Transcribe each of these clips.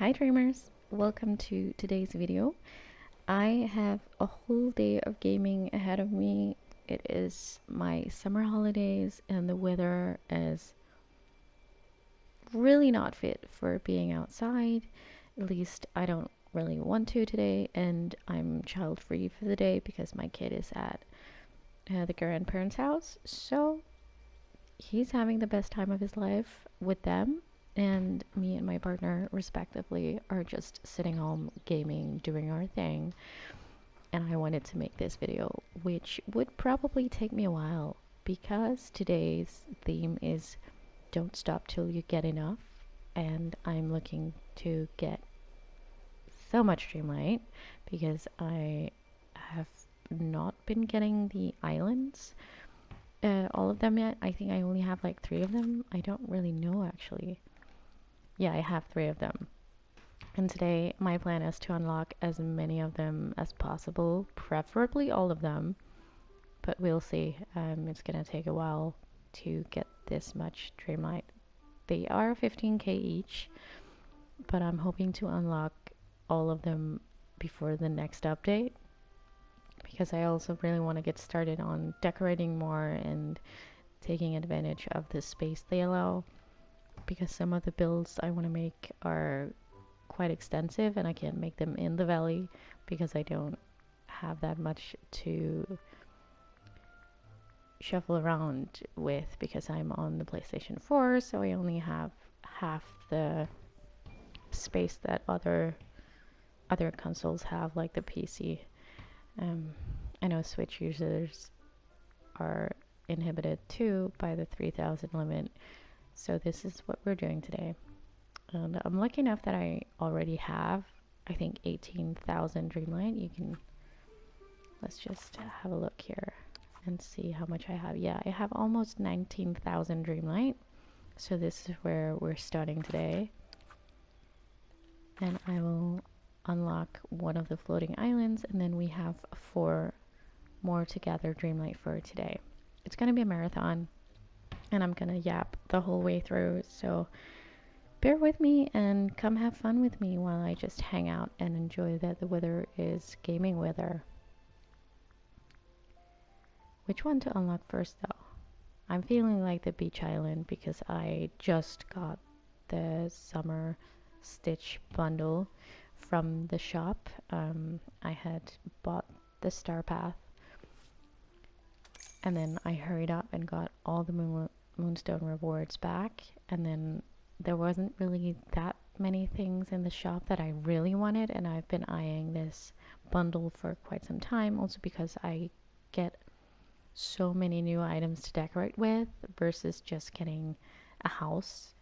Hi dreamers, welcome to today's video. I have a whole day of gaming ahead of me. It is my summer holidays and the weather is really not fit for being outside. At least I don't really want to today, and I'm child free for the day because my kid is at the grandparents' house. So he's having the best time of his life with them, and me and my partner respectively are just sitting home gaming, doing our thing. And I wanted to make this video, which would probably take me a while because today's theme is don't stop till you get enough, and I'm looking to get so much Dreamlight because I have not been getting the islands, all of them yet. I think I only have like 3 of them. I don't really know actually. Yeah, I have 3 of them. And today my plan is to unlock as many of them as possible, preferably all of them. But we'll see. It's gonna take a while to get this much Dreamlight. They are 15k each, but I'm hoping to unlock all of them before the next update, because I also really want to get started on decorating more and taking advantage of the space they allow, because some of the builds I want to make are quite extensive and I can't make them in the valley because I don't have that much to shuffle around with, because I'm on the PlayStation 4, so I only have half the space that other consoles have, like the PC. I know Switch users are inhibited too by the 3000 limit, so this is what we're doing today. And I'm lucky enough that I already have, I think, 18,000 Dreamlight. Let's just have a look here and see how much I have. Yeah, I have almost 19,000 Dreamlight. So this is where we're starting today. And I will unlock one of the floating islands, and then we have 4 more to gather Dreamlight for today. It's gonna be a marathon, and I'm gonna yap the whole way through, so bear with me and come have fun with me while I just hang out and enjoy that the weather is gaming weather. Which one to unlock first though? I'm feeling like the beach island because I just got the summer stitch bundle from the shop. I had bought the star path and then I hurried up and got all the moonstone rewards back, and then there wasn't really that many things in the shop that I really wanted, and I've been eyeing this bundle for quite some time, also because I get so many new items to decorate with versus just getting a house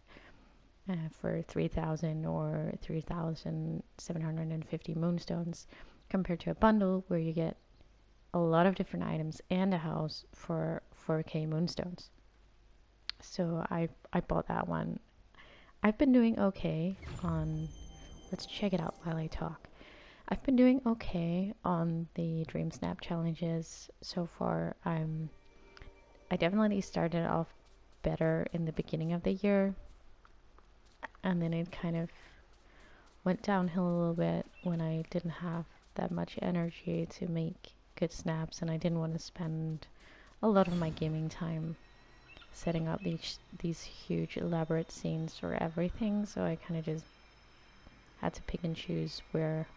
for 3,000 or 3,750 moonstones, compared to a bundle where you get a lot of different items and a house for 4k moonstones. So I bought that one. I've been doing okay on, let's check it out while I talk. I've been doing okay on the Dream Snap challenges so far. I definitely started off better in the beginning of the year, and then it kind of went downhill a little bit when I didn't have that much energy to make good snaps, and I didn't want to spend a lot of my gaming time setting up these huge elaborate scenes for everything, so I kind of just had to pick and choose where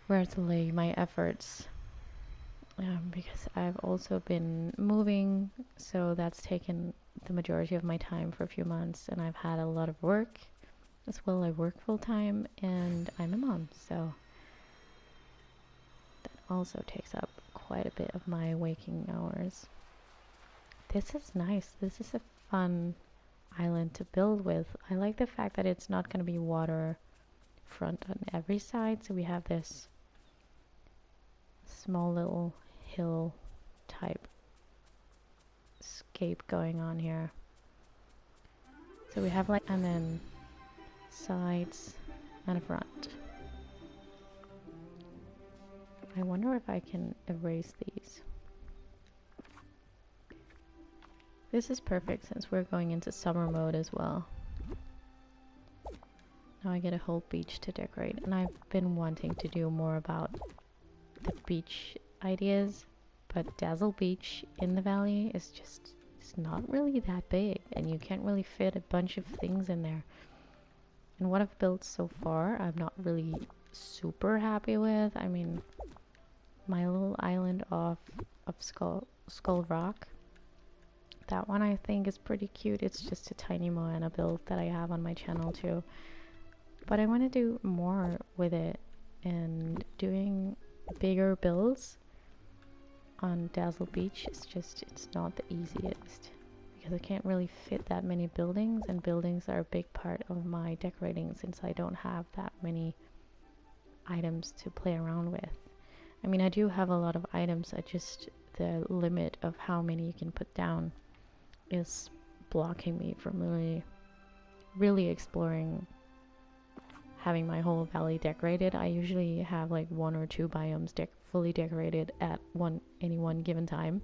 to lay my efforts, because I've also been moving, so that's taken the majority of my time for a few months, and I've had a lot of work as well. I work full time and I'm a mom, so that also takes up quite a bit of my waking hours. This is nice. This is a fun island to build with. I like the fact that it's not going to be water front on every side, so we have this small little hill type scape going on here. So we have like, and then sides and a front. I wonder if I can erase these. This is perfect since we're going into summer mode as well. Now I get a whole beach to decorate, and I've been wanting to do more about the beach ideas, but Dazzle Beach in the valley is just, it's not really that big, and you can't really fit a bunch of things in there. And what I've built so far, I'm not really super happy with. I mean, my little island of Skull Rock, that one I think is pretty cute. It's just a tiny Moana build that I have on my channel too. But I want to do more with it, and doing bigger builds on Dazzle Beach is just, it's not the easiest because I can't really fit that many buildings, and buildings are a big part of my decorating since I don't have that many items to play around with. I mean, I do have a lot of items, I just, the limit of how many you can put down is blocking me from really exploring having my whole valley decorated. I usually have like 1 or 2 biomes fully decorated at any one given time,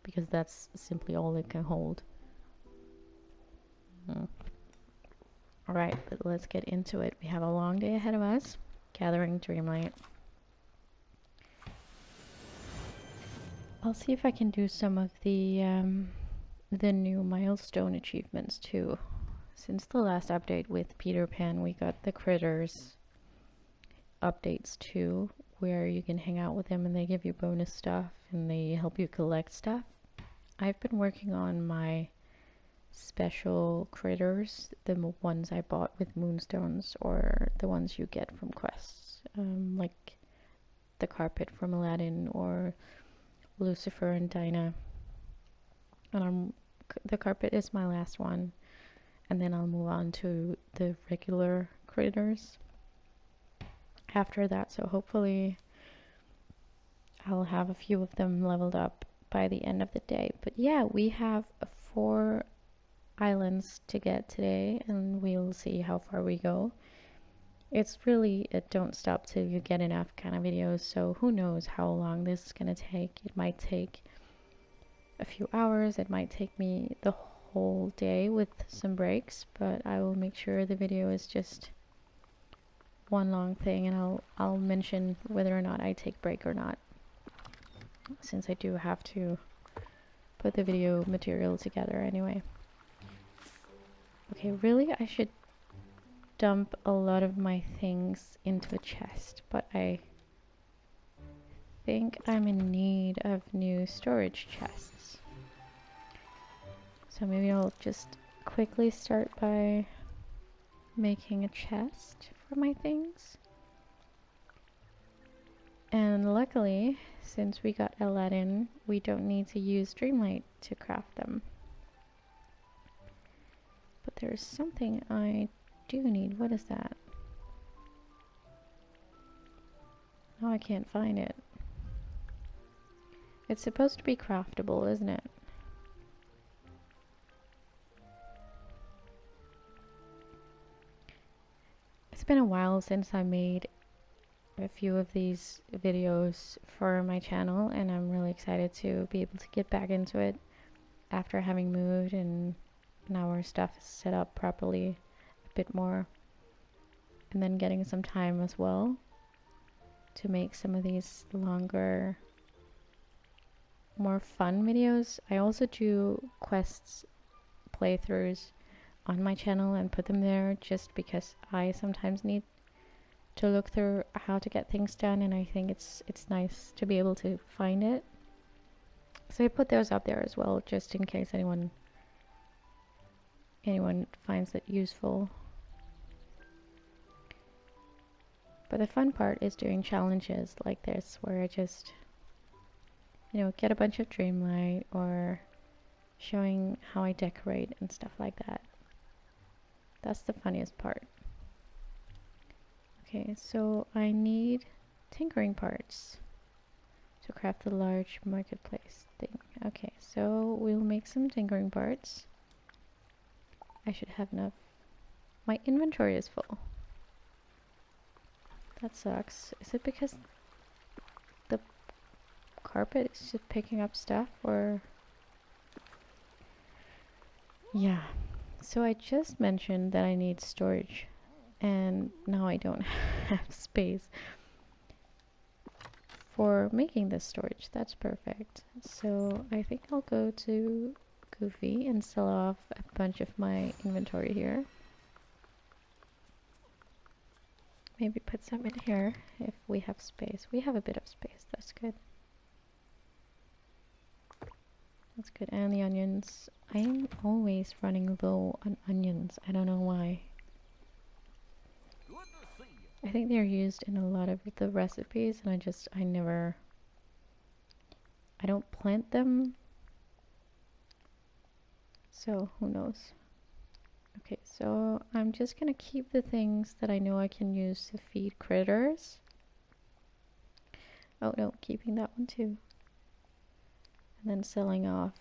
because that's simply all it can hold. Alright, but let's get into it. We have a long day ahead of us, gathering Dreamlight. I'll see if I can do some of the new milestone achievements too. Since the last update with Peter Pan, we got the critters updates too, where you can hang out with them and they give you bonus stuff and they help you collect stuff. I've been working on my special critters, the ones I bought with moonstones, or the ones you get from quests, like the carpet from Aladdin or Lucifer and Dinah. And the carpet is my last one, and then I'll move on to the regular critters after that, so hopefully I'll have a few of them leveled up by the end of the day. But yeah, we have 4 islands to get today, and we'll see how far we go. It's really a don't stop till you get enough kind of videos, so who knows how long this is gonna take. It might take a few hours, it might take me the whole day with some breaks, but I will make sure the video is just one long thing, and I'll mention whether or not I take break or not, since I do have to put the video material together anyway. Okay, really I should dump a lot of my things into a chest, but I think I'm in need of new storage chests. So maybe I'll just quickly start by making a chest for my things. And luckily, since we got Aladdin, we don't need to use Dreamlight to craft them. But there's something I do need. What is that? Oh, I can't find it. It's supposed to be craftable, isn't it? It's been a while since I made a few of these videos for my channel, and I'm really excited to be able to get back into it after having moved and now our stuff is set up properly a bit more, and then getting some time as well to make some of these longer, more fun videos. I also do quests playthroughs on my channel and put them there just because I sometimes need to look through how to get things done, and I think it's nice to be able to find it. So I put those up there as well, just in case anyone finds it useful. But the fun part is doing challenges like this, where I just, get a bunch of Dreamlight, or showing how I decorate and stuff like that. That's the funniest part. Okay, so I need tinkering parts to craft the large marketplace thing. Okay, so we'll make some tinkering parts. I should have enough. My inventory is full. That sucks. Is it because the carpet is just picking up stuff, or? Yeah. So I just mentioned that I need storage, and now I don't have space for making this storage. That's perfect. So I think I'll go to Goofy and sell off a bunch of my inventory here. Maybe put some in here if we have space. We have a bit of space. That's good. That's good. And the onions. I'm always running low on onions. I don't know why. I think they're used in a lot of the recipes, and I don't plant them. So who knows? Okay, so I'm just gonna keep the things that I know I can use to feed critters. Oh no, keeping that one too. And then selling off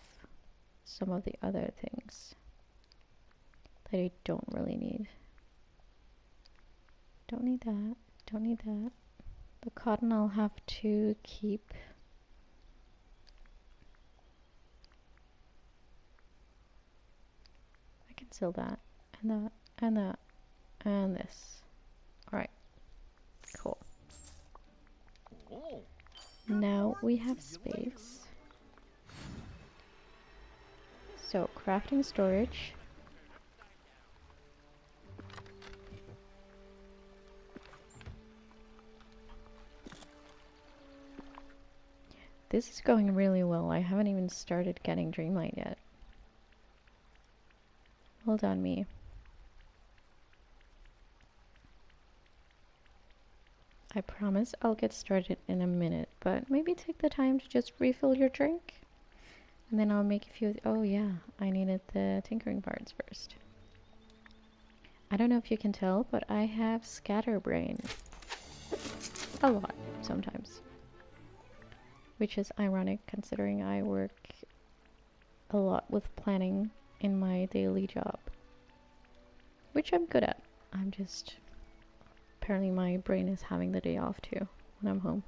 some of the other things that I don't really need. Don't need that, don't need that. The cotton I'll have to keep. I can sell that, and that, and that, and this. Alright, cool. Now we have space. So, crafting storage. This is going really well. I haven't even started getting Dreamlight yet. Well done, me. I promise I'll get started in a minute, but maybe take the time to just refill your drink. And then I'll make a few. Oh yeah, I needed the tinkering parts first. I don't know if you can tell, but I have scatterbrain. A lot, sometimes. Which is ironic considering I work a lot with planning in my daily job. Which I'm good at. I'm just... Apparently my brain is having the day off too when I'm home.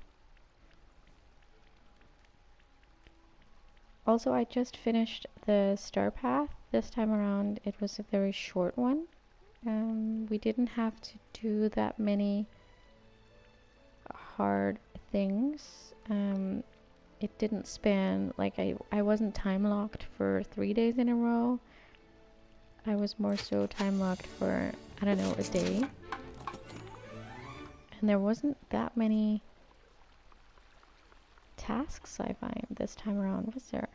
Also, I just finished the star path. This time around it was a very short one. We didn't have to do that many hard things. It didn't span, like I wasn't time locked for 3 days in a row. I was more so time locked for, I don't know, a day. And there wasn't that many tasks I find this time around, was there?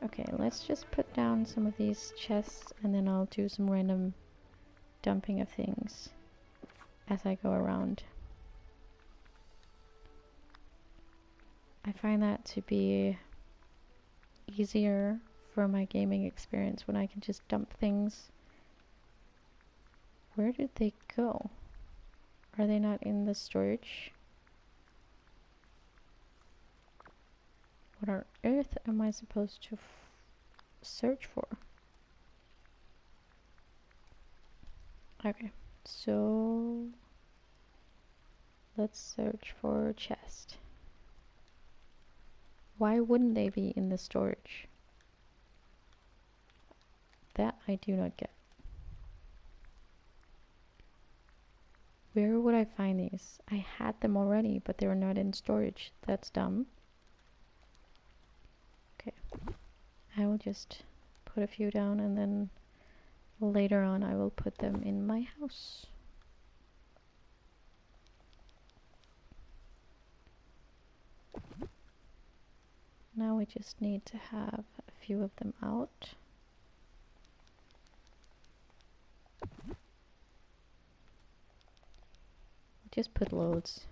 Okay, let's just put down some of these chests and then I'll do some random dumping of things as I go around. I find that to be easier for my gaming experience when I can just dump things. Where did they go? Are they not in the storage? What on earth am I supposed to search for? Okay, so let's search for chest. Why wouldn't they be in the storage? That I do not get. Where would I find these? I had them already, but they were not in storage. That's dumb. Okay. I will just put a few down and then later on I will put them in my house. Now we just need to have a few of them out. Just put loads.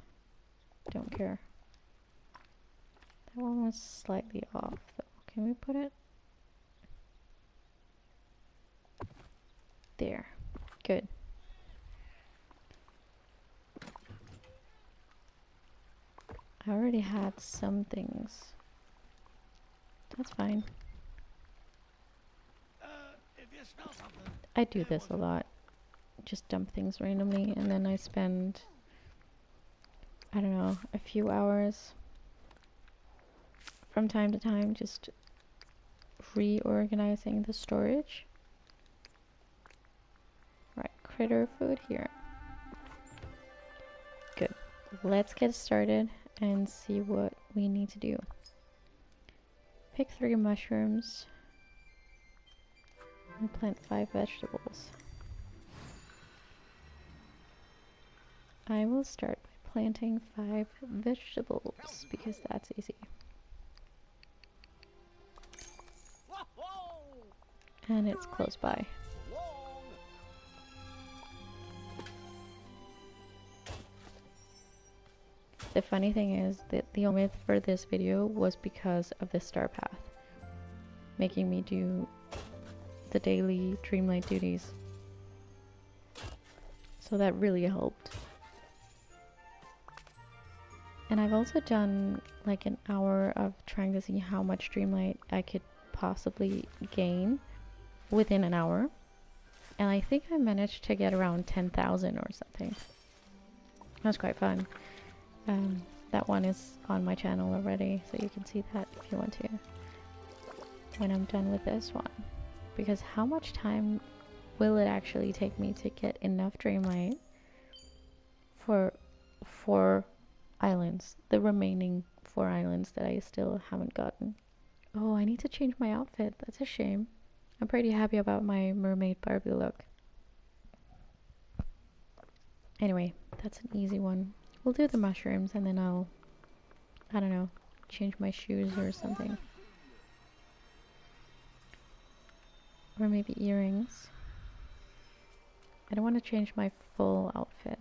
Don't care. That one was slightly off though. Can we put it? There. Good. I already had some things. That's fine. I do this a lot. Just dump things randomly and then I spend, I don't know, a few hours from time to time just reorganizing the storage. Right, critter food here. Good. Let's get started and see what we need to do. Pick 3 mushrooms and plant 5 vegetables. I will start by planting 5 vegetables because that's easy. And it's close by. The funny thing is that the omit for this video was because of the star path, making me do the daily Dreamlight duties. So that really helped. And I've also done like an hour of trying to see how much Dreamlight I could possibly gain within an hour. And I think I managed to get around 10,000 or something. That was quite fun. That one is on my channel already, so you can see that if you want to when I'm done with this one. Because how much time will it actually take me to get enough Dreamlight for 4 islands, the remaining 4 islands that I still haven't gotten? Oh, I need to change my outfit. That's a shame. I'm pretty happy about my mermaid Barbie look. Anyway, that's an easy one. We'll do the mushrooms and then I don't know, change my shoes or something. Or maybe earrings. I don't want to change my full outfit.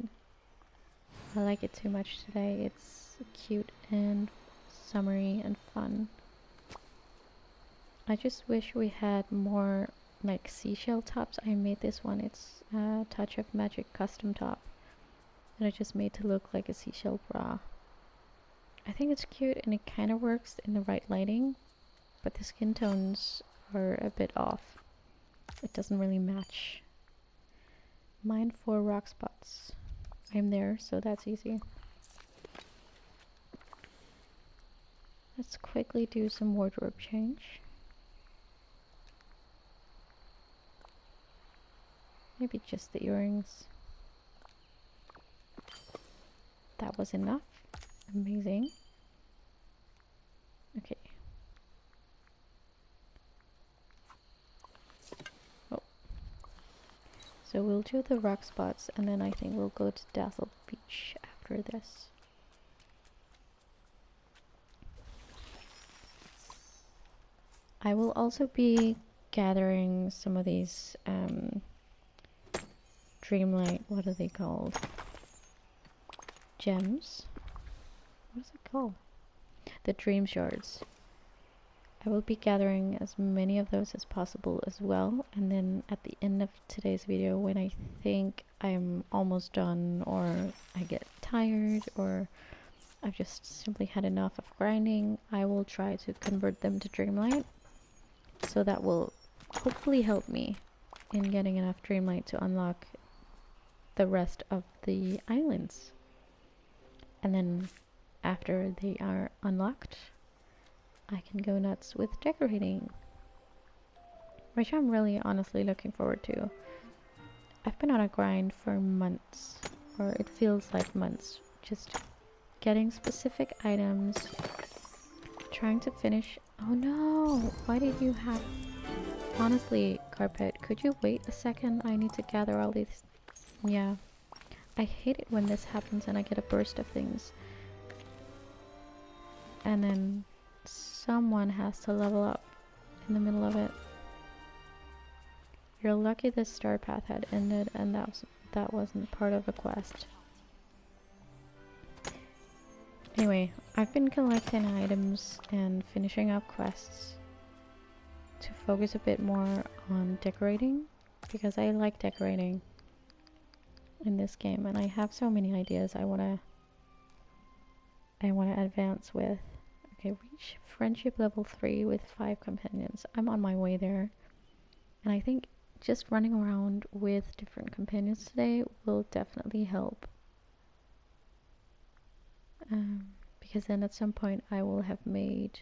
I like it too much today. It's cute and summery and fun. I just wish we had more like seashell tops. I made this one. It's a Touch of Magic custom top. And I just made to look like a seashell bra. I think it's cute and it kind of works in the right lighting, but the skin tones are a bit off. It doesn't really match. Mine 4 rock spots. I'm there, so that's easy. Let's quickly do some wardrobe change. Maybe just the earrings. That was enough. Amazing. Okay. Oh. So we'll do the rock spots and then I think we'll go to Dazzle Beach after this. I will also be gathering some of these Dreamlight, what are they called? Gems? What is it called? The dream shards. I will be gathering as many of those as possible as well, and then at the end of today's video, when I think I'm almost done or I get tired or I've just simply had enough of grinding, I will try to convert them to Dreamlight. So that will hopefully help me in getting enough Dreamlight to unlock the rest of the islands. And then after they are unlocked, I can go nuts with decorating, which I'm really honestly looking forward to. I've been on a grind for months, or it feels like months, just getting specific items, trying to finish. Oh no, why did you have... Honestly, Carpet, could you wait a second? I need to gather all these... Yeah. I hate it when this happens and I get a burst of things. And then someone has to level up in the middle of it. You're lucky this star path had ended and that wasn't part of a quest. Anyway, I've been collecting items and finishing up quests to focus a bit more on decorating, because I like decorating in this game and I have so many ideas I wanna advance with. Okay, reach friendship level 3 with 5 companions. I'm on my way there, and I think just running around with different companions today will definitely help. Because then at some point I will have made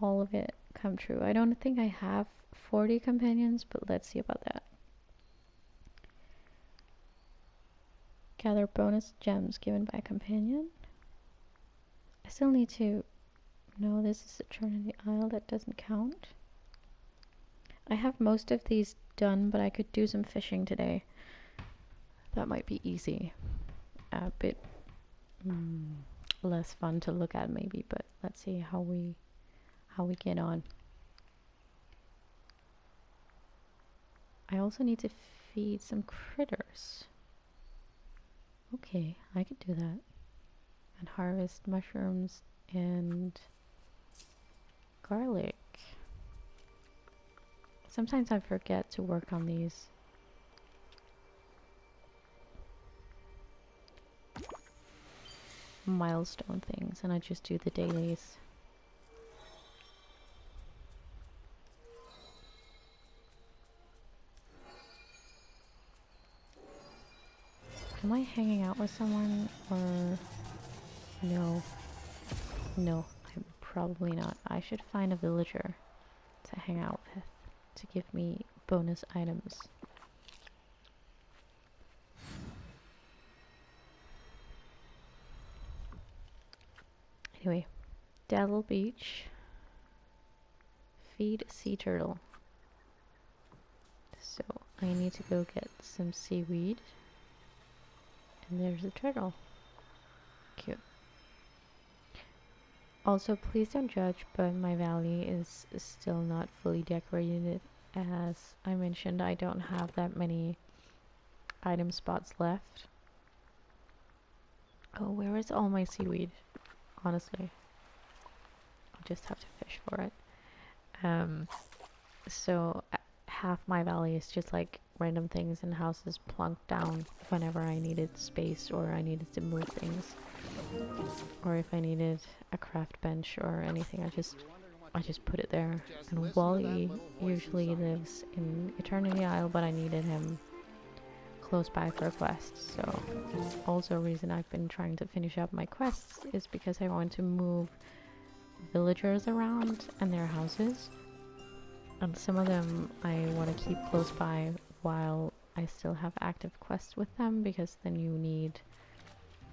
all of it come true. I don't think I have 40 companions, but let's see about that. Gather bonus gems given by a companion. I still need to... No, this is Eternity Isle. That doesn't count. I have most of these done, but I could do some fishing today. That might be easy. A bit less fun to look at maybe, but let's see how we get on. I also need to feed some critters. Okay, I could do that. And harvest mushrooms and garlic. Sometimes I forget to work on these. Milestone things, and I just do the dailies. Am I hanging out with someone, or no? No, I'm probably not. I should find a villager to hang out with to give me bonus items. Anyway, Dazzle Beach. Feed sea turtle. So I need to go get some seaweed. And there's a turtle. Cute. Also, please don't judge, but my valley is still not fully decorated. As I mentioned, I don't have that many item spots left. Oh, where is all my seaweed? Honestly, I'll just have to fish for it. So half my valley is just like random things and houses plunked down whenever I needed space or I needed to move things, or if I needed a craft bench or anything. I just put it there. And Wally usually lives in Eternity Isle, but I needed him close by for a quest. So also a reason I've been trying to finish up my quests is because I want to move villagers around and their houses. And some of them I want to keep close by while I still have active quests with them, because then you need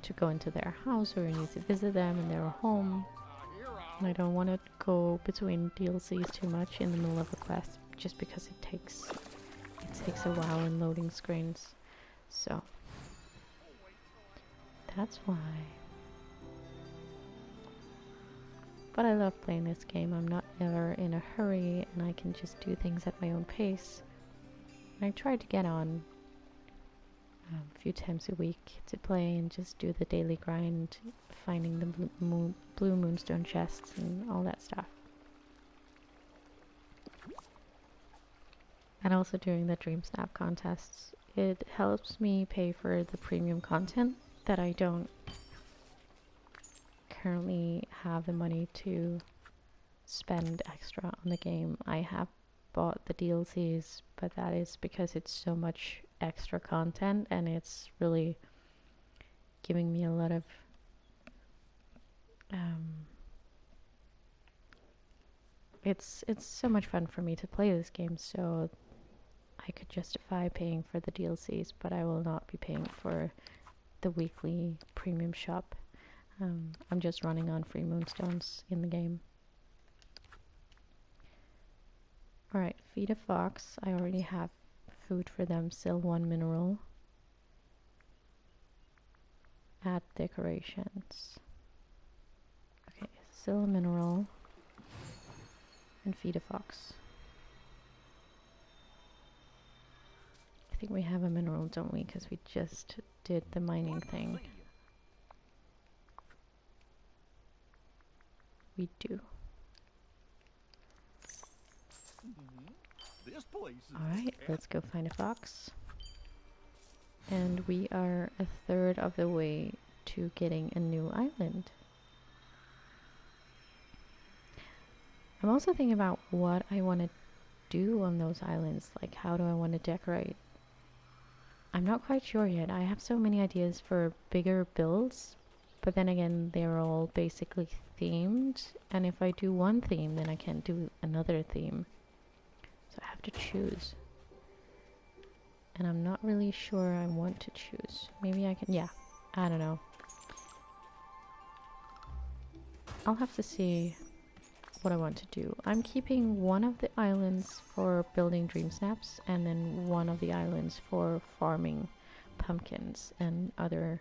to go into their house or you need to visit them in their home. And I don't want to go between DLCs too much in the middle of a quest, just because it takes a while in loading screens. So that's why. But I love playing this game. I'm not ever in a hurry and I can just do things at my own pace. I try to get on a few times a week to play and just do the daily grind, finding the blue moonstone chests and all that stuff. And also doing the Dream Snap contests. It helps me pay for the premium content that I don't currently have the money to spend extra on the game. I have bought the DLCs, but that is because it's so much extra content and it's really giving me a lot of it's so much fun for me to play this game, so I could justify paying for the DLCs, but I will not be paying for the weekly premium shop. I'm just running on free moonstones in the game. Alright, feed a fox. I already have food for them. Still 1 mineral. Add decorations. Okay, still a mineral. And feed a fox. I think we have a mineral, don't we? Because we just did the mining thing. We do. Alright, let's go find a fox. And we are a third of the way to getting a new island. I'm also thinking about what I want to do on those islands. Like, how do I want to decorate? I'm not quite sure yet. I have so many ideas for bigger builds, but then again, they're all basically themed. And if I do one theme, then I can't do another theme. So I have to choose. And I'm not really sure I want to choose. Maybe I can, yeah, I don't know. I'll have to see what I want to do. I'm keeping one of the islands for building dream snaps and then one of the islands for farming pumpkins and other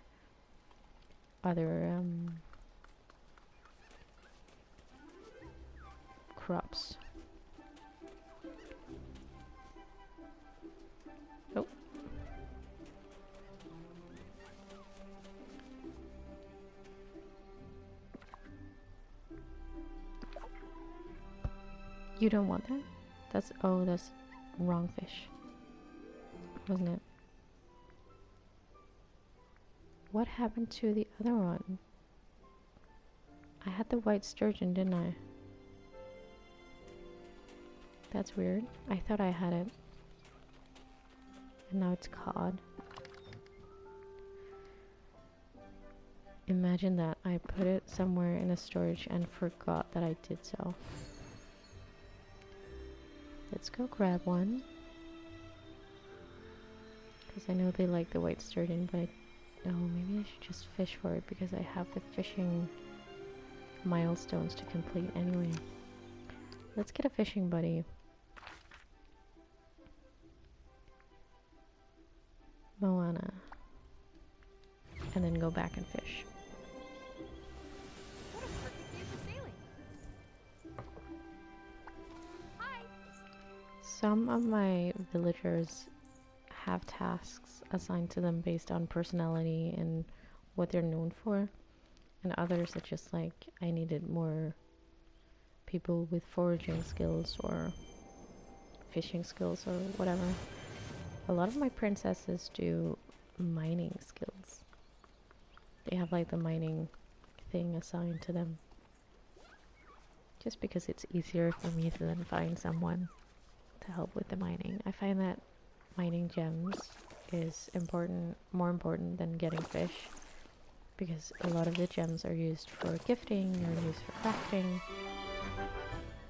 crops. Oh. You don't want that? That's, oh, that's wrong fish, wasn't it? What happened to the other one? I had the white sturgeon, didn't I? That's weird. I thought I had it. And now it's cod. Imagine that. I put it somewhere in the storage and forgot that I did so. Let's go grab one. Because I know they like the white sturgeon, but oh, maybe I should just fish for it because I have the fishing milestones to complete anyway. Let's get a fishing buddy. Moana. And then go back and fish. What a perfect day for sailing. Hi. Some of my villagers have tasks assigned to them based on personality and what they're known for. And others are just like, I needed more people with foraging skills or fishing skills or whatever. A lot of my princesses do mining skills. They have like the mining thing assigned to them. Just because it's easier for me to then find someone to help with the mining. I find that mining gems is important, more important than getting fish. Because a lot of the gems are used for gifting, or used for crafting.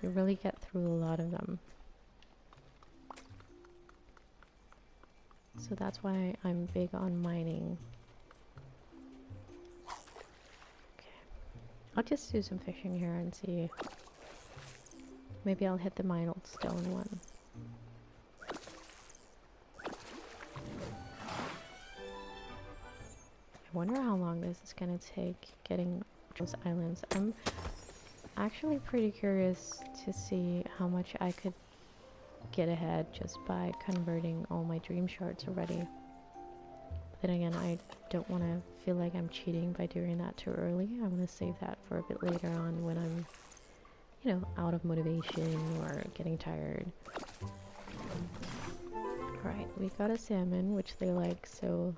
You really get through a lot of them. So that's why I'm big on mining. Okay. I'll just do some fishing here and see. Maybe I'll hit the milestone one. I wonder how long this is gonna take getting those islands. I'm actually pretty curious to see how much I could get ahead just by converting all my dream shards already. But then again, I don't want to feel like I'm cheating by doing that too early. I want to save that for a bit later on when I'm, you know, out of motivation or getting tired. Alright, we got a salmon, which they like, so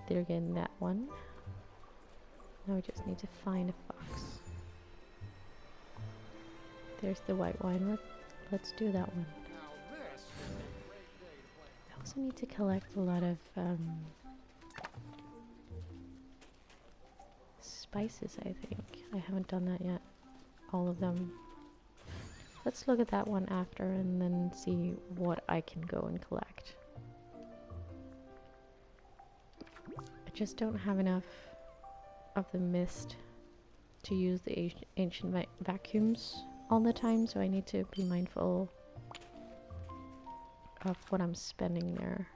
they're getting that one. Now we just need to find a fox. There's the white wine. Let's do that one. I also need to collect a lot of spices, I think. I haven't done that yet. All of them. Let's look at that one after and then see what I can go and collect. I just don't have enough of the mist to use the ancient vacuums all the time, so I need to be mindful of what I'm spending there.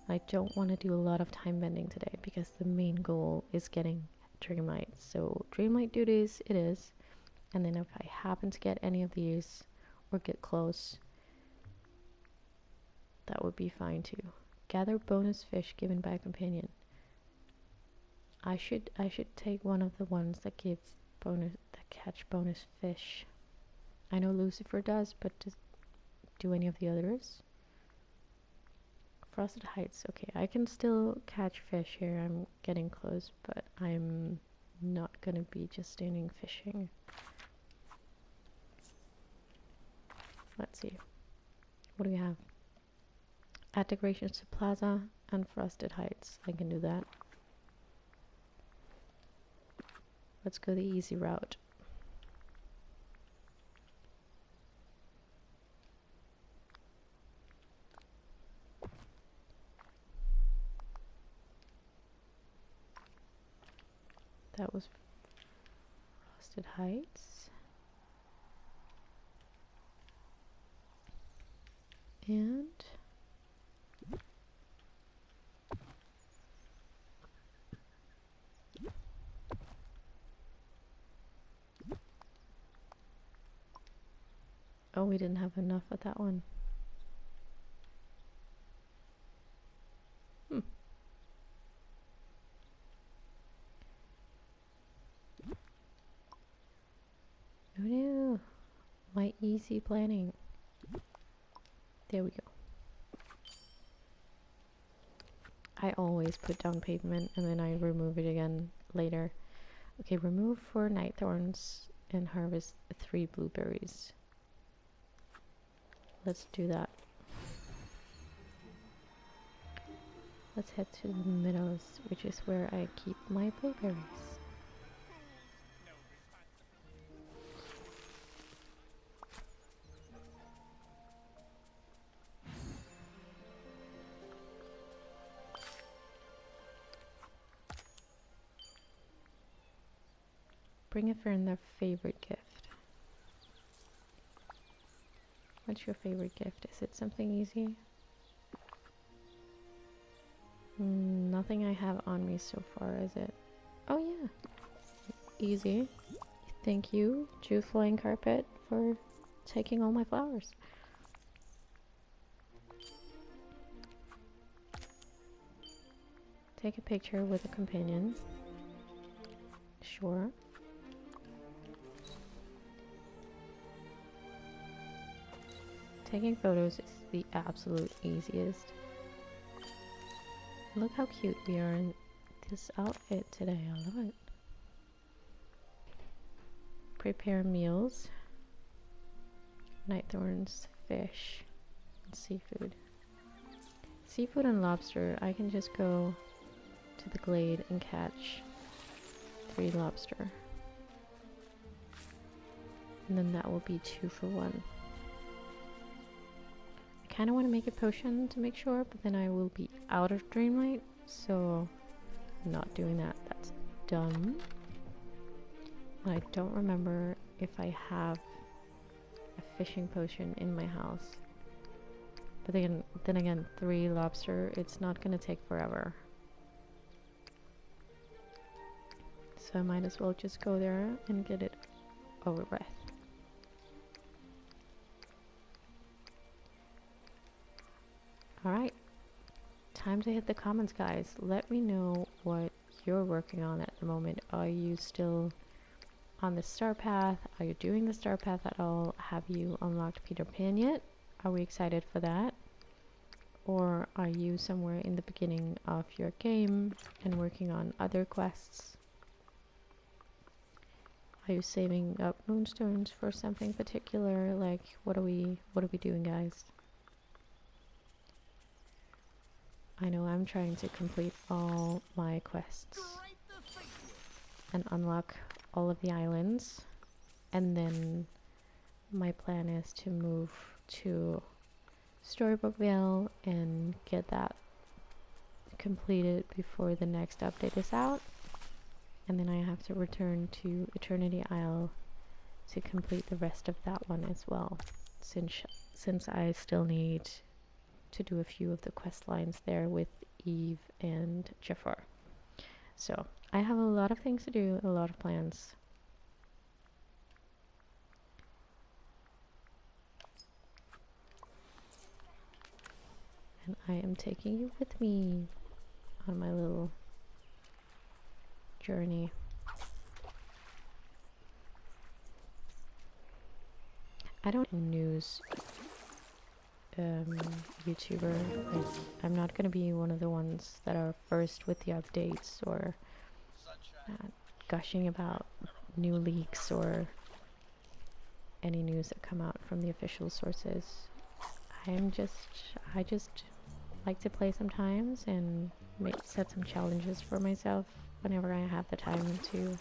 I don't want to do a lot of time bending today because the main goal is getting Dreamlight. So Dreamlight duties it is, and then if I happen to get any of these or get close, that would be fine too. Gather bonus fish given by a companion. I should take one of the ones that give bonus, that catch bonus fish. I know Lucifer does, but do any of the others? Frosted Heights. Okay, I can still catch fish here. I'm getting close, but I'm not gonna be just standing fishing. Let's see. What do we have? Add decorations to Plaza and Frosted Heights. I can do that. Let's go the easy route. that was Frosted Heights. And oh, we didn't have enough of that one. Oh no, my easy planning. There we go. I always put down pavement and then I remove it again later. Okay, remove 4 night thorns and harvest 3 blueberries. Let's do that. Let's head to the meadows, which is where I keep my blueberries. Bring a friend their favorite gift. What's your favorite gift? Is it something easy? Nothing I have on me so far, is it? Oh yeah, easy. Thank you, Jew Flying Carpet, for taking all my flowers. Take a picture with a companion. Sure. Taking photos is the absolute easiest. Look how cute we are in this outfit today. I love it. Prepare meals. Night thorns, fish, and seafood. Seafood and lobster, I can just go to the glade and catch 3 lobster. And then that will be 2 for 1. I kind of want to make a potion to make sure, but then I will be out of Dreamlight, so I'm not doing that. That's dumb. And I don't remember if I have a fishing potion in my house. But then again, 3 lobster, it's not gonna take forever. So I might as well just go there and get it over with. Alright, time to hit the comments, guys. Let me know what you're working on at the moment. Are you still on the star path? Are you doing the star path at all? Have you unlocked Peter Pan yet? Are we excited for that? Or are you somewhere in the beginning of your game and working on other quests? Are you saving up moonstones for something particular? Like, what are we doing, guys? I know I'm trying to complete all my quests and unlock all of the islands, and then my plan is to move to Storybook Vale and get that completed before the next update is out, and then I have to return to Eternity Isle to complete the rest of that one as well, since I still need to do a few of the quest lines there with Eve and Jafar. So I have a lot of things to do, a lot of plans. And I am taking you with me on my little journey. I don't news YouTuber. Like, I'm not gonna be one of the ones that are first with the updates or gushing about new leaks or any news that come out from the official sources. I just like to play sometimes and set some challenges for myself whenever I have the time to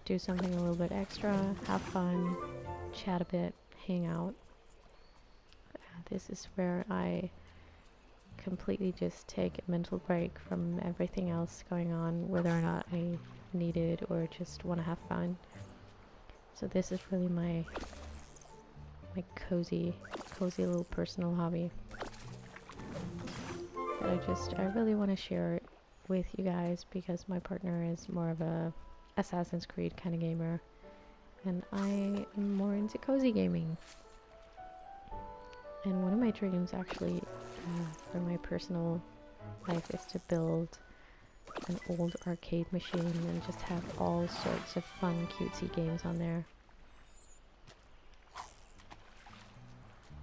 do something a little bit extra, have fun, chat a bit, hang out. This is where I completely just take a mental break from everything else going on, whether or not I needed or just want to have fun. So this is really my cozy little personal hobby that I really want to share it with you guys, because my partner is more of a Assassin's Creed kind of gamer and I am more into cozy gaming. And one of my dreams actually for my personal life is to build an old arcade machine and just have all sorts of fun cutesy games on there.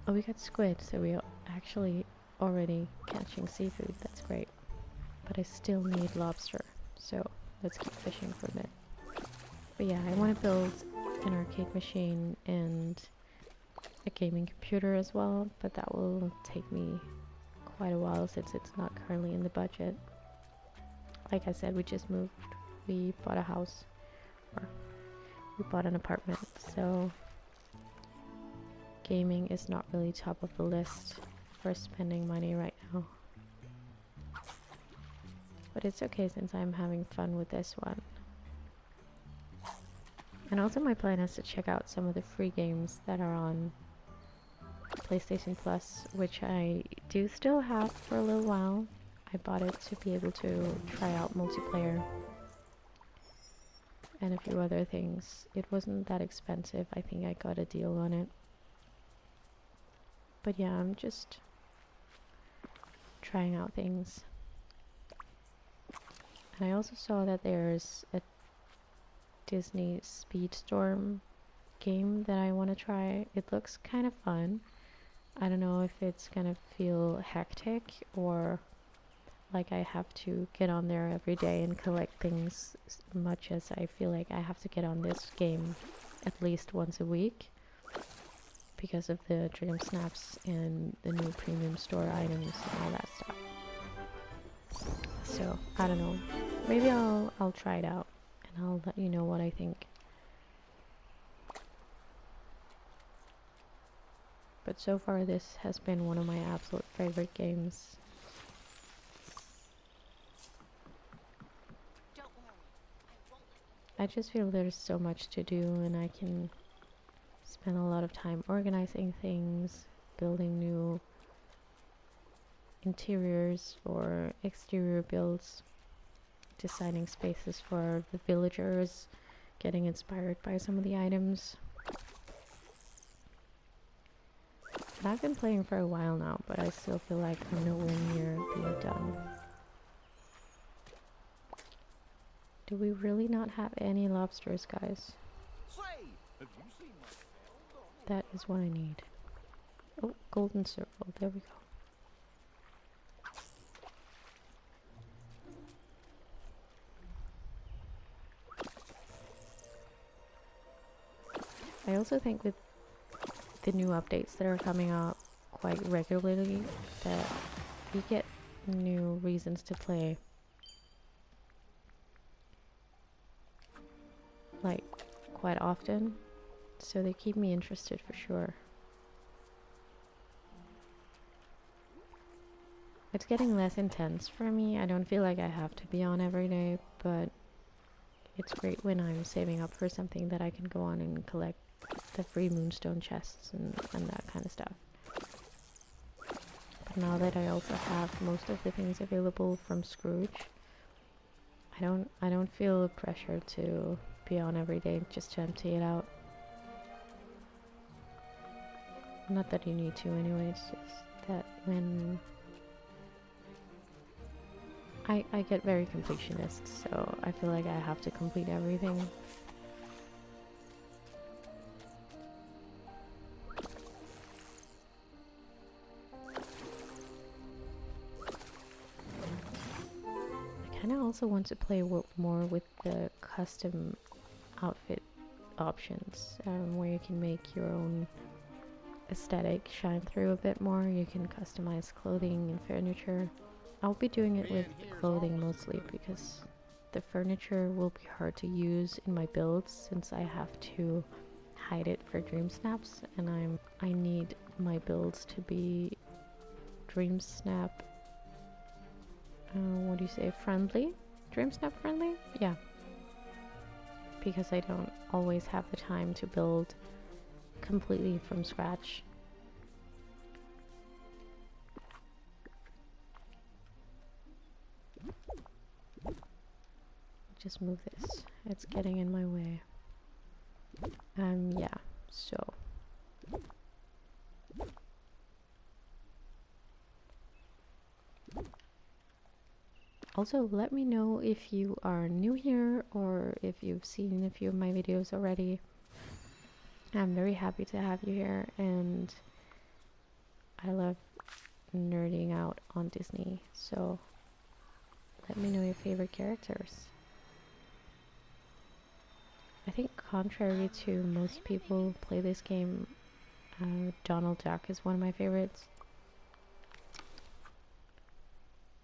Oh, we got squid, so we are actually already catching seafood. That's great. But I still need lobster, so let's keep fishing for a bit. But yeah, I want to build an arcade machine and a gaming computer as well, but that will take me quite a while since it's not currently in the budget. Like I said, we just moved. We bought a house, or we bought an apartment, so gaming is not really top of the list for spending money right now. But it's okay since I'm having fun with this one. And also my plan is to check out some of the free games that are on PlayStation Plus, which I do still have for a little while. I bought it to be able to try out multiplayer and a few other things. It wasn't that expensive. I think I got a deal on it. But yeah, I'm just trying out things. And I also saw that there's a Disney Speedstorm game that I want to try. It looks kind of fun. I don't know if it's gonna feel hectic or like I have to get on there every day and collect things as much as I feel like I have to get on this game at least once a week because of the Dream Snaps and the new premium store items and all that stuff. So I don't know. Maybe I'll try it out and I'll let you know what I think. But so far this has been one of my absolute favorite games. Don't worry, I won't I just feel there's so much to do and I can spend a lot of time organizing things, building new interiors or exterior builds, designing spaces for the villagers, getting inspired by some of the items. And I've been playing for a while now, but I still feel like I'm nowhere near being done. Do we really not have any lobsters, guys? Say, have you seen my bell? That is what I need. Oh, golden circle. There we go. I also think with the new updates that are coming up quite regularly that we get new reasons to play, like quite often, so they keep me interested for sure. It's getting less intense for me. I don't feel like I have to be on every day, but it's great when I'm saving up for something that I can go on and collect the free moonstone chests and that kind of stuff. But now that I also have most of the things available from Scrooge, I don't feel pressure to be on every day just to empty it out. Not that you need to anyway, it's just that when I get very completionist, so I feel like I have to complete everything. I kind of also want to play more with the custom outfit options, where you can make your own aesthetic shine through a bit more. You can customize clothing and furniture. I'll be doing it with clothing mostly because the furniture will be hard to use in my builds since I have to hide it for Dream Snaps, and I need my builds to be Dream Snap, what do you say, friendly? Dream Snap friendly? Yeah. because I don't always have the time to build completely from scratch. Just move this. It's getting in my way. Yeah, so. Also, let me know if you are new here or if you've seen a few of my videos already. I'm very happy to have you here, and I love nerding out on Disney, so let me know your favorite characters. I think contrary to most people who play this game, Donald Duck is one of my favorites.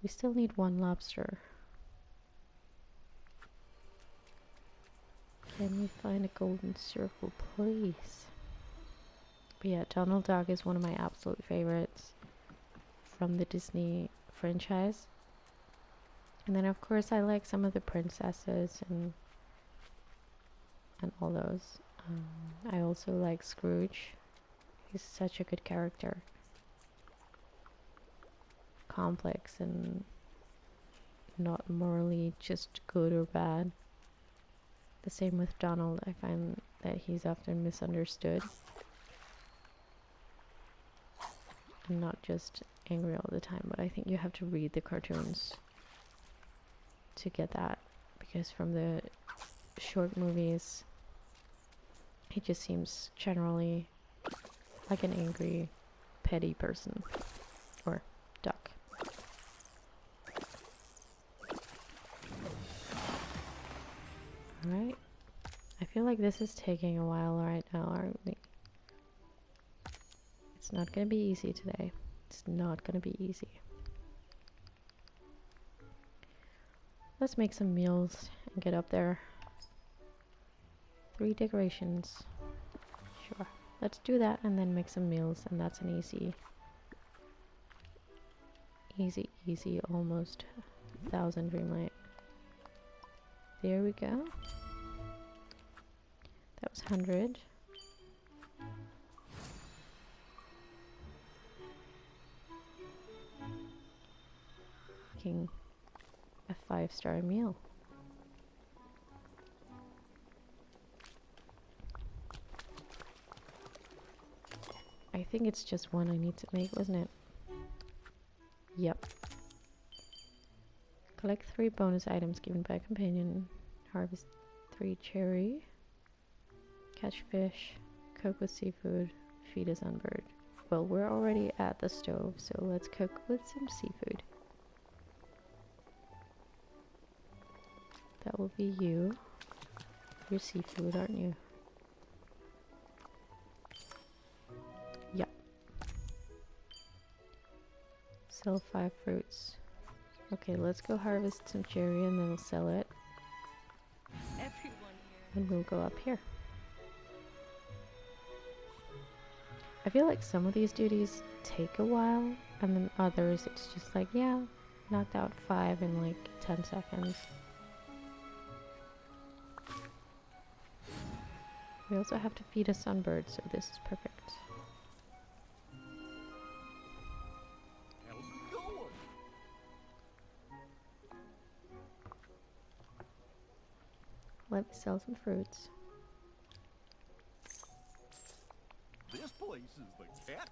We still need one lobster. Can we find a golden circle, please? But yeah, Donald Duck is one of my absolute favorites from the Disney franchise. And then of course I like some of the princesses and all those. I also like Scrooge. He's such a good character. Complex and not morally just good or bad. The same with Donald. I find that he's often misunderstood and not just angry all the time, but I think you have to read the cartoons to get that, because from the short movies he just seems generally like an angry, petty person or duck. Alright, I feel like this is taking a while right now, aren't we? It's not gonna be easy today. It's not gonna be easy. Let's make some meals and get up there. 3 decorations. Sure. Let's do that and then make some meals, and that's an easy, almost 1,000 Dreamlight. There we go. That was 100. Making a 5-star meal. I think it's just one I need to make, wasn't it? Yep. Collect 3 bonus items given by a companion. Harvest 3 cherry. Catch fish. Cook with seafood. Feed a sunbird. Well, we're already at the stove, so let's cook with some seafood. That will be you. You're seafood, aren't you? Yep. Sell 5 fruits. Okay, let's go harvest some cherry and then we'll sell it. And we'll go up here. I feel like some of these duties take a while, and then others it's just like, yeah, knocked out 5 in like 10 seconds. We also have to feed a sunbird, so this is perfect. How's it going? Let me sell some fruits. This place is the cat.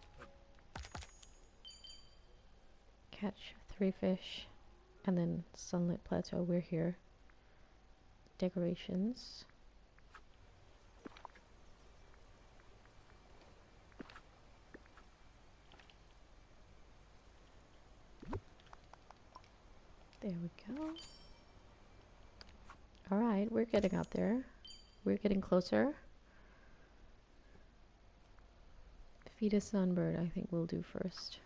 Catch 3 fish, and then sunlit plateau, we're here. Decorations. There we go. Alright, we're getting up there. We're getting closer. Feed a sunbird, I think we'll do first.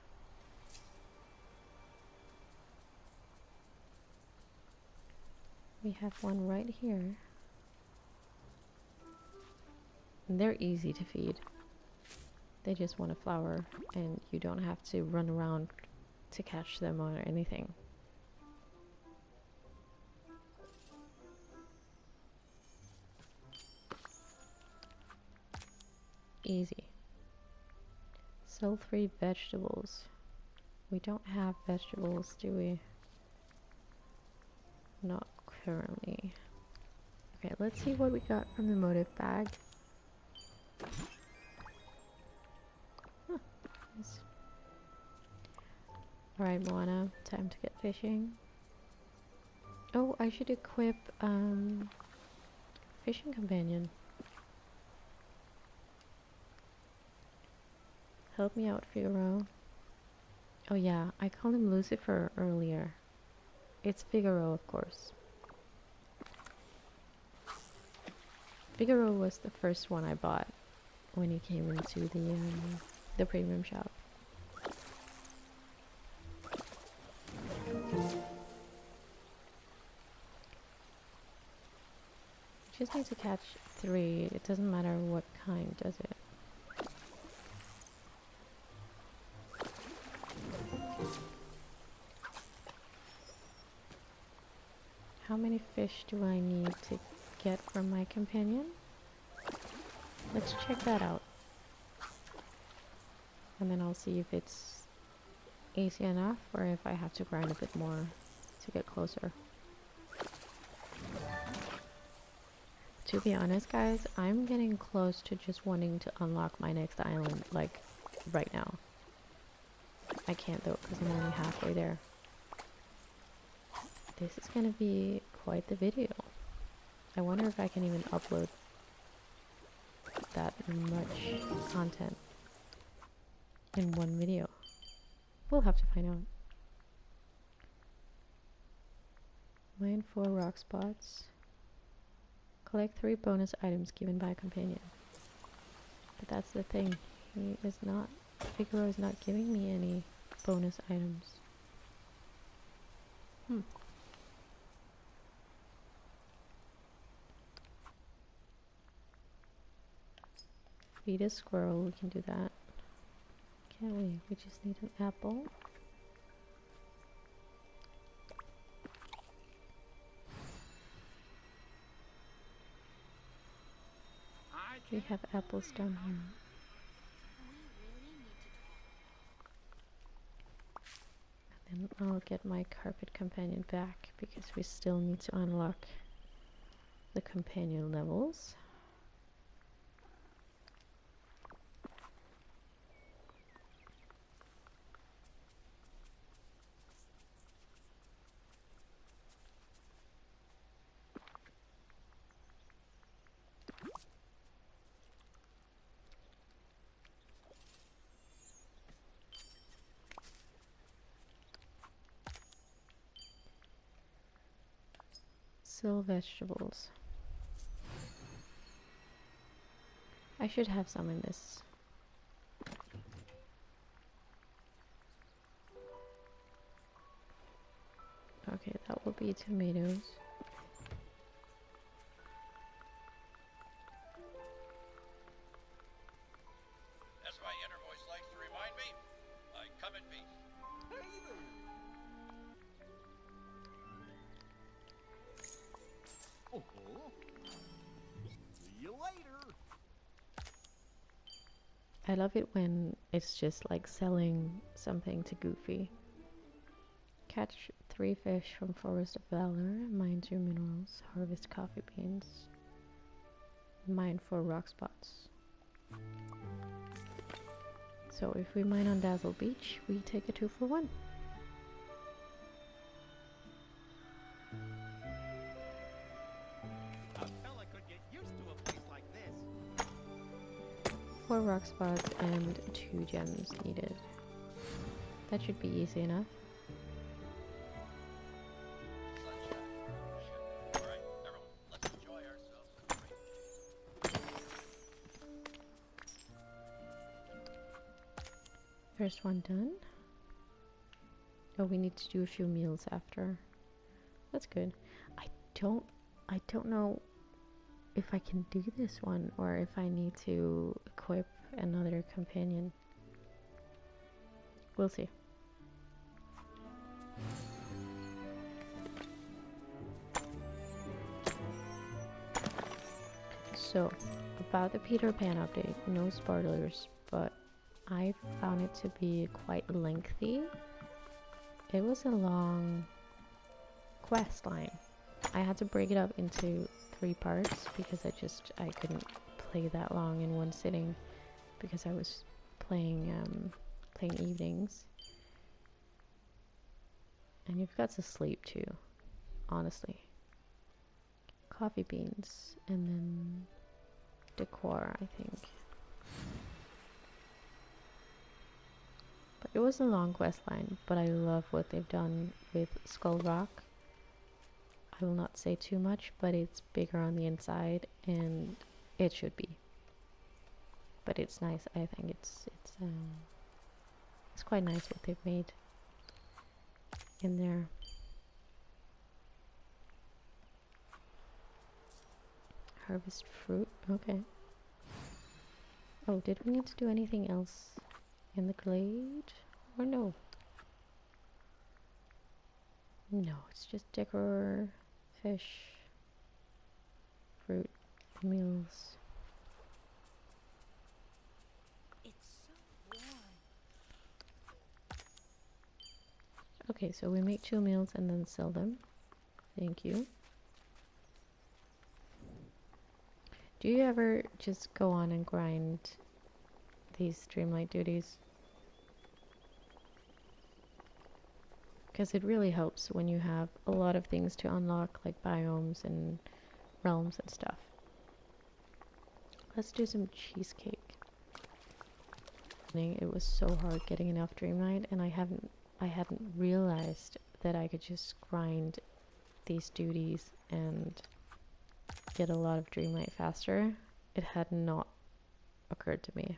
We have one right here. And they're easy to feed. They just want a flower, and you don't have to run around to catch them or anything. easy. Sell 3 vegetables. We don't have vegetables, do we? Not currently. Okay, let's see what we got from the motive bag. Huh, nice. Alright, Moana, time to get fishing. Oh, I should equip fishing companion. Help me out, Figaro. Oh yeah, I called him Lucifer earlier. It's Figaro, of course. Figaro was the first one I bought when he came into the premium shop. Just need to catch 3. It doesn't matter what kind, does it? How many fish do I need to get from my companion? Let's check that out. And then I'll see if it's easy enough or if I have to grind a bit more to get closer. To be honest, guys, I'm getting close to just wanting to unlock my next island, like, right now. I can't though, because I'm only halfway there. This is gonna be quite the video. I wonder if I can even upload that much content in one video. We'll have to find out. Mine 4 rock spots. Collect 3 bonus items given by a companion. But that's the thing. He is not... Figaro is not giving me any bonus items. Feed a squirrel, we can do that. Can't we? We just need an apple. We have apples down here. And then I'll get my carpet companion back because we still need to unlock the companion levels. Sell vegetables. I should have some in this. Okay, that will be tomatoes. As my inner voice likes to remind me, I come in peace. Hey there. Oh, see you later. I love it when it's just like selling something to Goofy. Catch 3 fish from Forest of Valor, mine 2 minerals, harvest coffee beans, mine 4 rock spots. So if we mine on Dazzle Beach, we take a 2 for 1. A fella could get used to a place like this. 4 rock spots and 2 gems needed. That should be easy enough. Sunshine. Shit. All right, everyone, let's enjoy ourselves in the rain. First one done. Oh, we need to do a few meals after. That's good. I don't know if I can do this one or if I need to equip another companion. We'll see. So, about the Peter Pan update, no spoilers, but I found it to be quite lengthy. It was a long quest line. I had to break it up into 3 parts because I couldn't play that long in one sitting because I was playing evenings. And you've got to sleep too, honestly. Coffee beans and then decor, I think. But it was a long quest line, but I love what they've done with Skull Rock. I will not say too much, but it's bigger on the inside, and it should be. But it's nice. I think it's quite nice what they've made in there. Harvest fruit. Okay. Oh, did we need to do anything else in the glade? Or no? No, it's just decor, fish, fruit, meals. It's so warm. Okay, so we make 2 meals and then sell them. Thank you. Do you ever just go on and grind these Dreamlight duties? Because it really helps when you have a lot of things to unlock, like biomes and realms and stuff. Let's do some cheesecake. It was so hard getting enough Dreamlight, and I hadn't realized that I could just grind these duties and get a lot of Dreamlight faster. It had not occurred to me.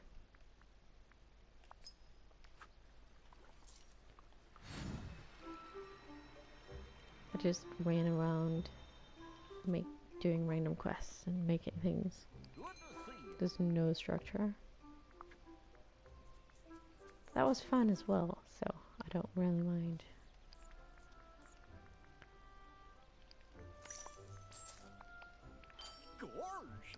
I just ran around doing random quests and making things. Good to see you. There's no structure. That was fun as well, so I don't really mind. Gorge.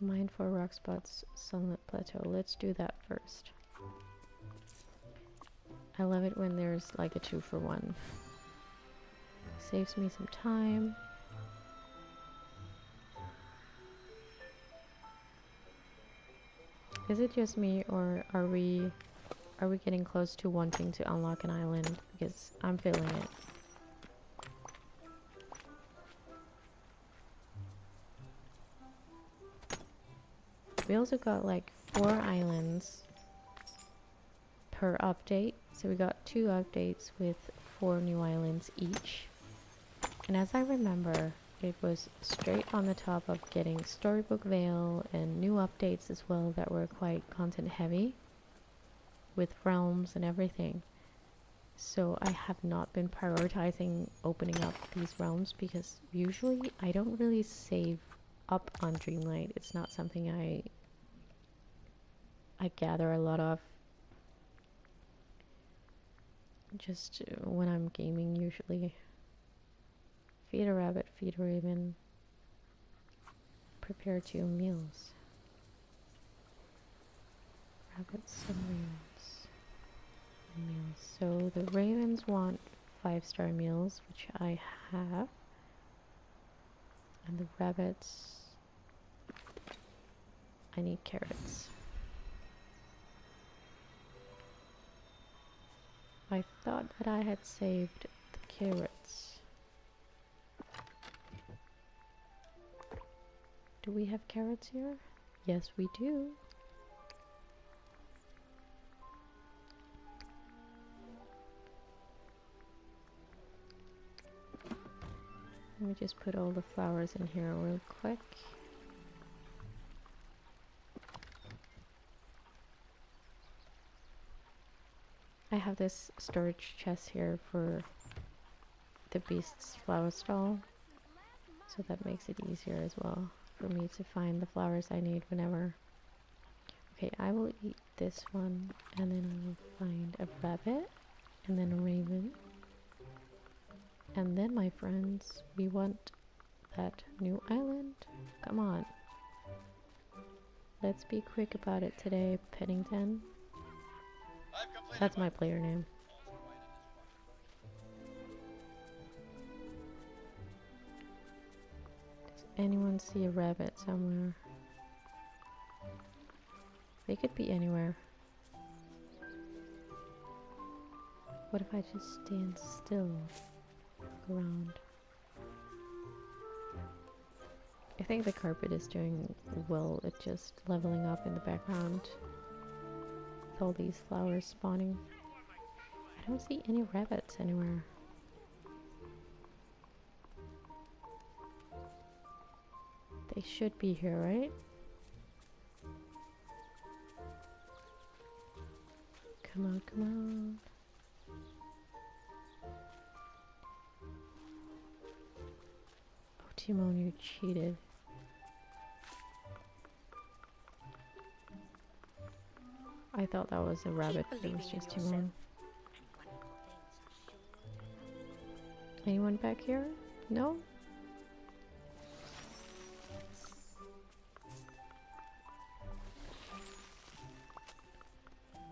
Mine for rock spots, sunlit plateau. Let's do that first. I love it when there's like a 2-for-1. Saves me some time. Is it just me, or are we getting close to wanting to unlock an island? Because I'm feeling it. We also got like 4 islands per update. So we got 2 updates with 4 new islands each. And as I remember, it was straight on the top of getting Storybook Vale and new updates as well that were quite content heavy with realms and everything. So I have not been prioritizing opening up these realms because usually I don't really save up on Dreamlight. It's not something I gather a lot of. Just when I'm gaming usually. Feed a rabbit, feed a raven. Prepare 2 meals. Rabbits and ravens. Meals. So the ravens want 5-star meals, which I have. And the rabbits, I need carrots. I thought that I had saved the carrots. Do we have carrots here? Yes, we do. Let me just put all the flowers in here real quick. I have this storage chest here for the beast's flower stall, so that makes it easier as well for me to find the flowers I need whenever. Okay, I will eat this one, and then I will find a rabbit, and then a raven. And then, my friends, we want that new island. Come on. Let's be quick about it today, Pennington. I've completed That's my player name. all's quiet in this Does anyone see a rabbit somewhere? They could be anywhere. What if I just stand still? Look around. I think the carpet is doing well at just leveling up in the background with all these flowers spawning. I don't see any rabbits anywhere. They should be here, right? Come on, come on. Oh, Timon, you cheated. I thought that was a rabbit, but it was just Timon. Anyone back here? No?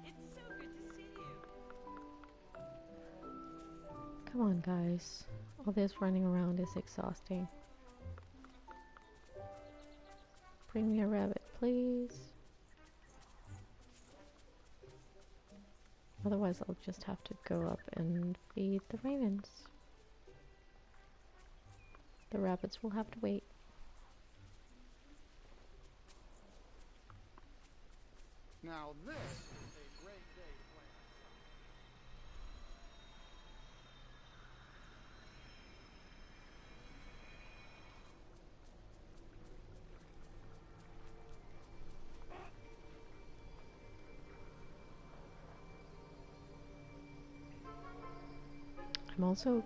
It's so good to see you. Come on, guys. All this running around is exhausting. Bring me a rabbit, please. Otherwise, I'll just have to go up and feed the ravens. The rabbits will have to wait. Now this is a great day to play I'm also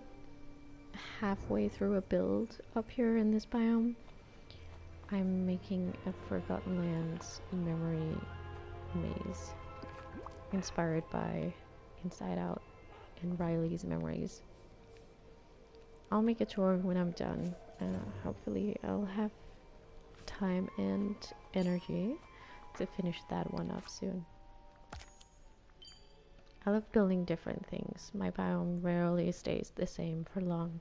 halfway through a build up here in this biome. I'm making a Forgotten Lands memory maze inspired by Inside Out and Riley's memories. I'll make a tour when I'm done. Hopefully I'll have time and energy to finish that one up soon. I love building different things. My biome rarely stays the same for long.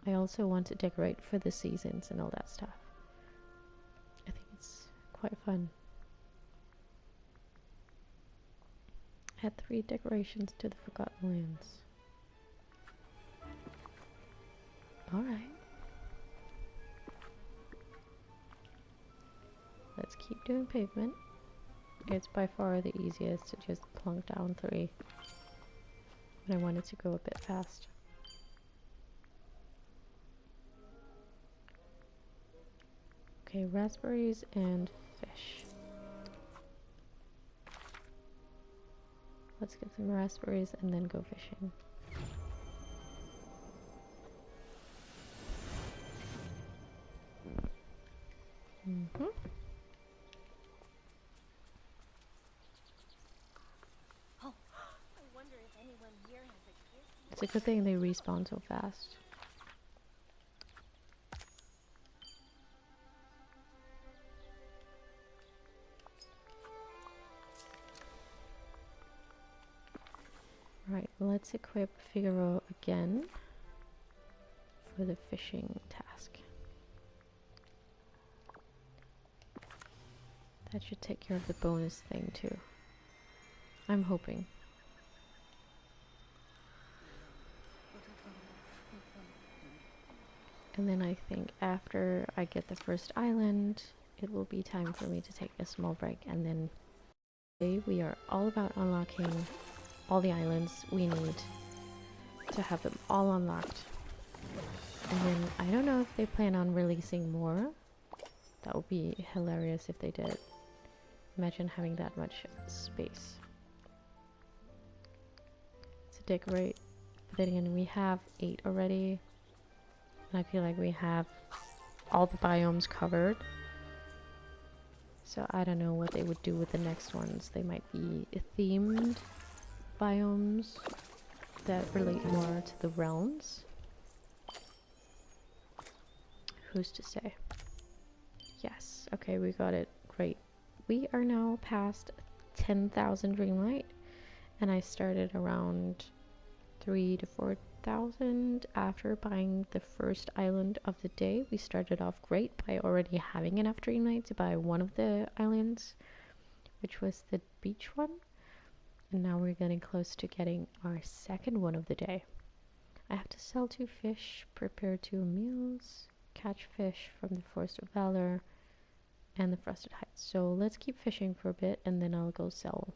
I also want to decorate for the seasons and all that stuff. I think it's quite fun. Add 3 decorations to the Forgotten Lands. Alright. Let's keep doing pavement. It's by far the easiest to just plunk down 3. But I wanted to go a bit fast. Okay, raspberries and fish. Let's get some raspberries and then go fishing. Oh, I wonder if anyone here has a gift. It's a good thing they respawn so fast. Right, let's equip Figaro again for the fishing task. That should take care of the bonus thing too. I'm hoping. And then I think after I get the first island, it will be time for me to take a small break. And then today we are all about unlocking all the islands we need to have them all unlocked. And then I don't know if they plan on releasing more. That would be hilarious if they did. Imagine having that much space to decorate. But then again, we have 8 already. And I feel like we have all the biomes covered. So I don't know what they would do with the next ones. They might be themed biomes that relate more to the realms. Who's to say? Yes. Okay, we got it. Great. We are now past 10,000 Dreamlight, and I started around 3 to 4,000 after buying the first island of the day. We started off great by already having enough Dreamlight to buy one of the islands, which was the beach one. And now we're getting close to getting our second one of the day. I have to sell 2 fish, prepare 2 meals, catch fish from the Forest of Valor and the Frosted Heights. So let's keep fishing for a bit and then I'll go sell.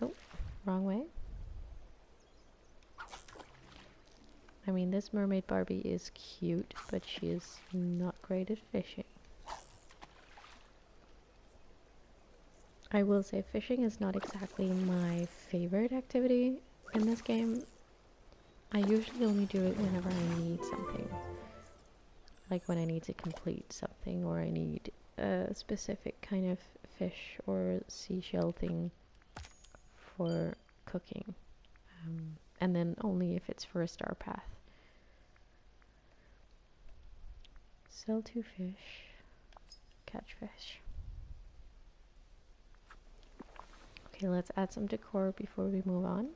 Oh, wrong way. I mean, this mermaid Barbie is cute, but she is not great at fishing. I will say fishing is not exactly my favorite activity in this game. I usually only do it whenever I need something. Like when I need to complete something or I need a specific kind of fish or seashell thing for cooking. And then only if it's for a star path. Sell 2 fish, catch fish. Okay, let's add some decor before we move on.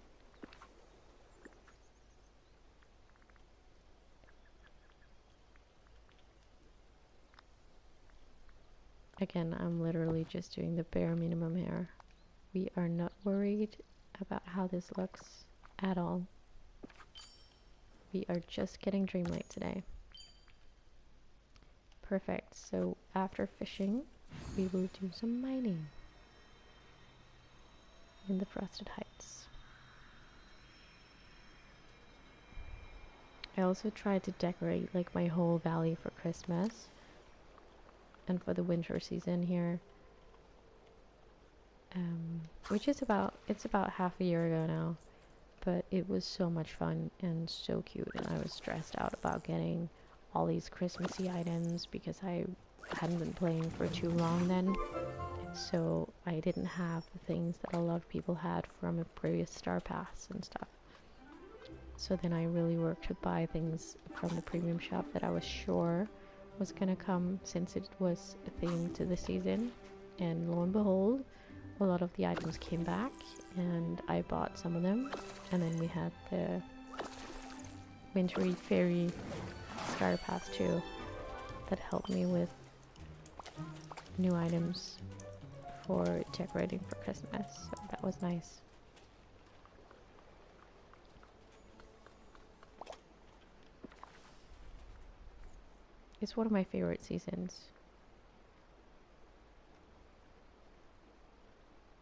Again, I'm literally just doing the bare minimum here. We are not worried about how this looks at all. We are just getting Dreamlight today. Perfect, so after fishing, we will do some mining in the Frosted Heights. I also tried to decorate like my whole valley for Christmas and for the winter season here, which is about half a year ago now, but it was so much fun and so cute, and I was stressed out about getting all these Christmassy items because I hadn't been playing for too long then, so I didn't have the things that a lot of people had from a previous Star Pass and stuff. So then I really worked to buy things from the premium shop that I was sure was gonna come since it was a theme to the season, and lo and behold, a lot of the items came back and I bought some of them, and then we had the Wintry Fairy Star Pass too that helped me with new items for decorating for Christmas, so that was nice. It's one of my favorite seasons.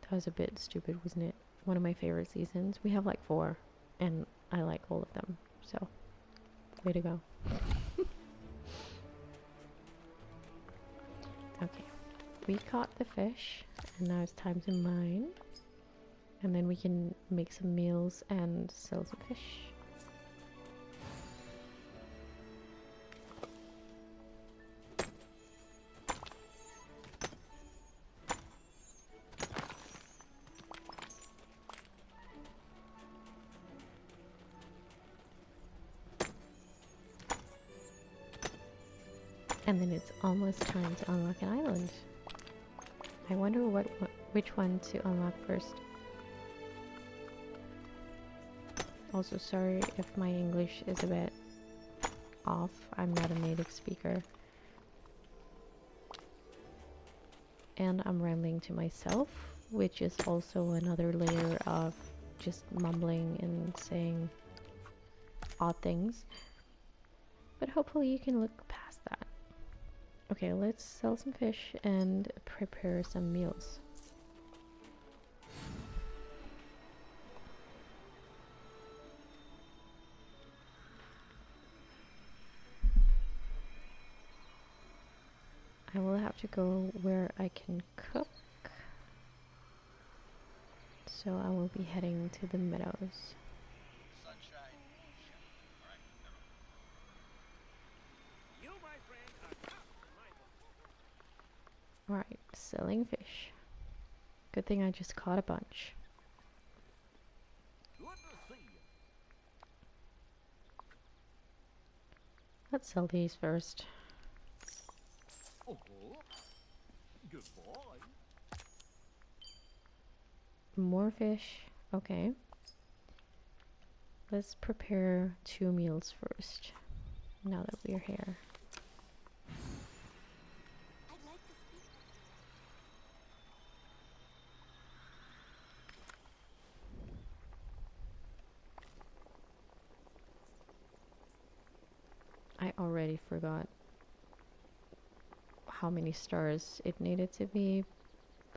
That was a bit stupid, wasn't it? One of my favorite seasons. We have like 4, and I like all of them, so way to go. Okay, we caught the fish, and now it's time to mine. And then we can make some meals and sell some fish. And then it's almost time to unlock an island. I wonder which one to unlock first. Also, sorry if my English is a bit off. I'm not a native speaker. And I'm rambling to myself, which is also another layer of just mumbling and saying odd things. But hopefully you can look past that. Okay, let's sell some fish and prepare some meals. I will have to go where I can cook. So I will be heading to the meadows. Sunshine. All right, everyone. You, my friend, are top in my book. Alright, selling fish. Good thing I just caught a bunch. Good to see you. Let's sell these first. Oh, goodbye. More fish. Okay. Let's prepare 2 meals first. Now that we're here. I'd like to speak with I already forgot how many stars it needed to be,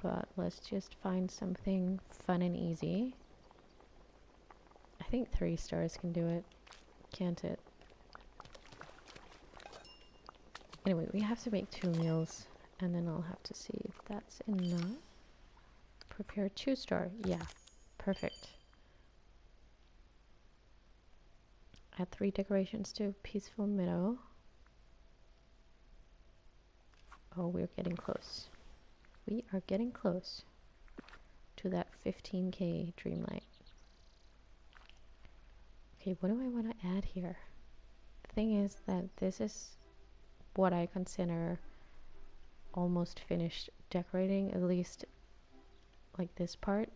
but let's just find something fun and easy. I think 3 stars can do it, can't it? Anyway, we have to make 2 meals, and then I'll have to see if that's enough. Prepare 2 star. Yeah, perfect. Add 3 decorations to Peaceful Meadow. Oh, we're getting close. We are getting close to that 15k Dreamlight. Okay, what do I want to add here? The thing is that this is what I consider almost finished decorating, at least like this part.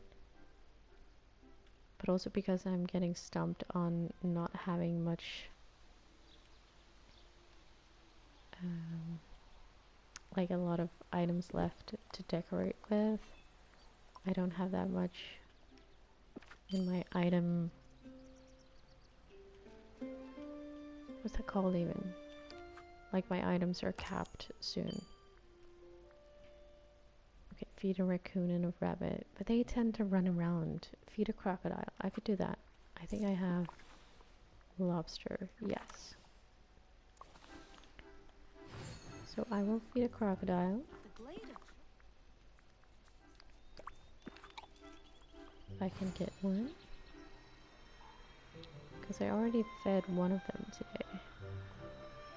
But also because I'm getting stumped on not having much like a lot of items left to decorate with. I don't have that much in my item. What's that called even? Like my items are capped soon. Okay, feed a raccoon and a rabbit, but they tend to run around. Feed a crocodile. I could do that. I think I have lobster. Yes. So I will feed a crocodile. the glade. If I can get one. Because I already fed one of them today.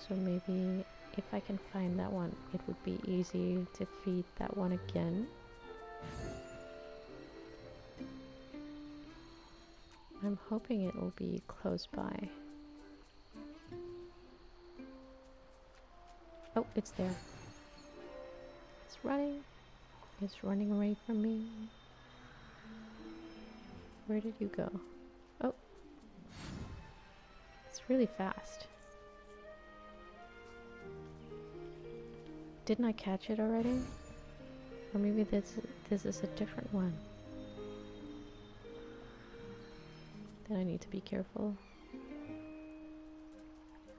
So maybe if I can find that one, it would be easy to feed that one again. I'm hoping it will be close by. Oh, it's there. It's running. It's running away from me. Where did you go? Oh. It's really fast. Didn't I catch it already? Or maybe this is a different one. Then I need to be careful.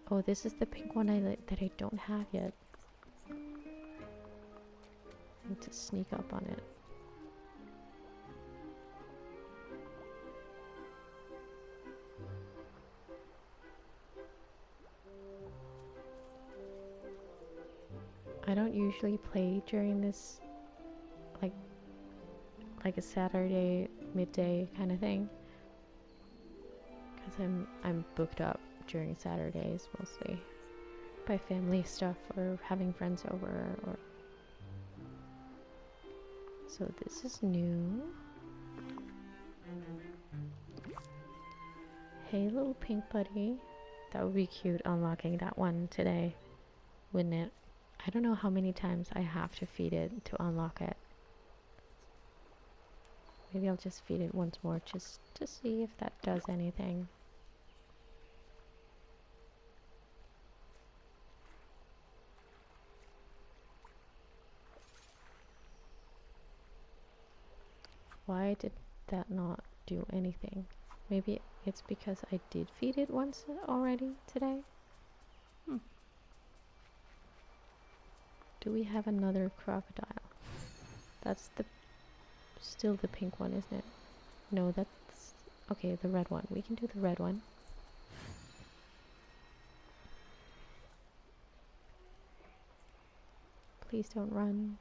Oh, this is the pink one that I don't have yet. I need to sneak up on it. I don't usually play during this like a Saturday midday kind of thing, because I'm booked up during Saturdays mostly by family stuff or having friends over. Or so this is new. Hey little pink buddy, that would be cute unlocking that one today, wouldn't it? I don't know how many times I have to feed it to unlock it. Maybe I'll just feed it once more just to see if that does anything. Why did that not do anything? Maybe it's because I did feed it once already today? Do we have another crocodile? That's still the pink one, isn't it? No, that's... Okay, the red one. We can do the red one. Please don't run.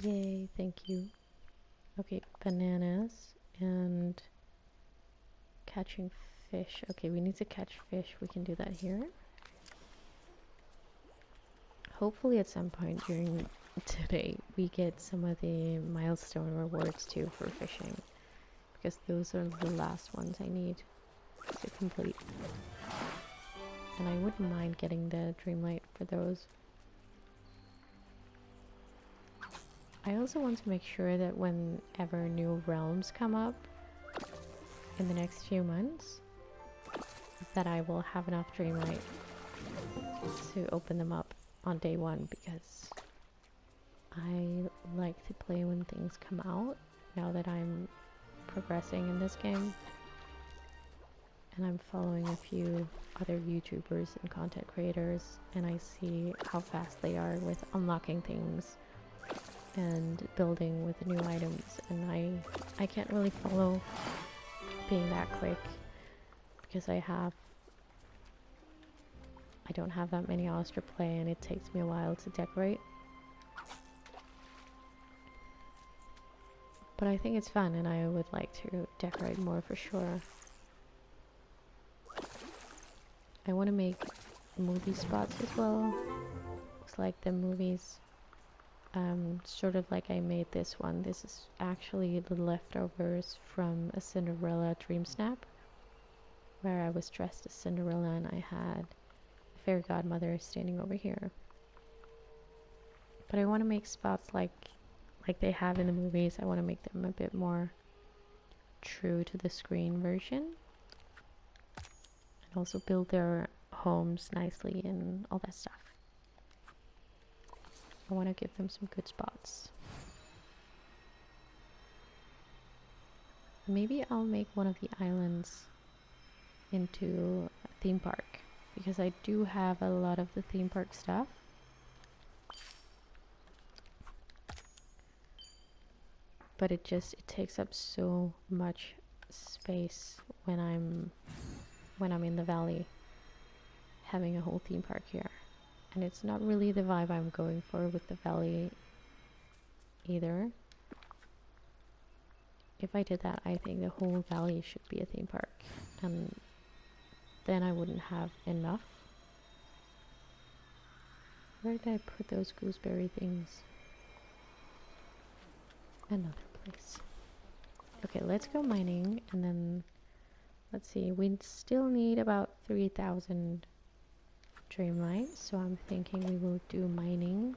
Yay, thank you. Okay, bananas. and catching fish. Okay, we need to catch fish. We can do that here. Hopefully at some point during today we get some of the milestone rewards too for fishing, because those are the last ones I need to complete. And I wouldn't mind getting the Dreamlight for those. I also want to make sure that whenever new realms come up in the next few months, that I will have enough Dreamlight to open them up on day one, because I like to play when things come out now that I'm progressing in this game. And I'm following a few other YouTubers and content creators, and I see how fast they are with unlocking things and building with new items, and I can't really follow being that quick because I don't have that many hours to play, and it takes me a while to decorate. But I think it's fun, and I would like to decorate more for sure. I want to make movie spots as well. Looks like the movies, sort of like I made this one. This is actually the leftovers from a Cinderella dream snap, where I was dressed as Cinderella and I had a fairy godmother standing over here. But I want to make spots like they have in the movies. I want to make them a bit more true to the screen version. And also build their homes nicely and all that stuff. I want to give them some good spots. Maybe I'll make one of the islands into a theme park, because I do have a lot of the theme park stuff. But it takes up so much space when I'm in the valley, having a whole theme park here. And it's not really the vibe I'm going for with the valley either. If I did that, I think the whole valley should be a theme park, and then I wouldn't have enough. Where did I put those gooseberry things? Another place. Okay, let's go mining, and then let's see, we still need about 3,000 Dreamlight, so I'm thinking we will do mining,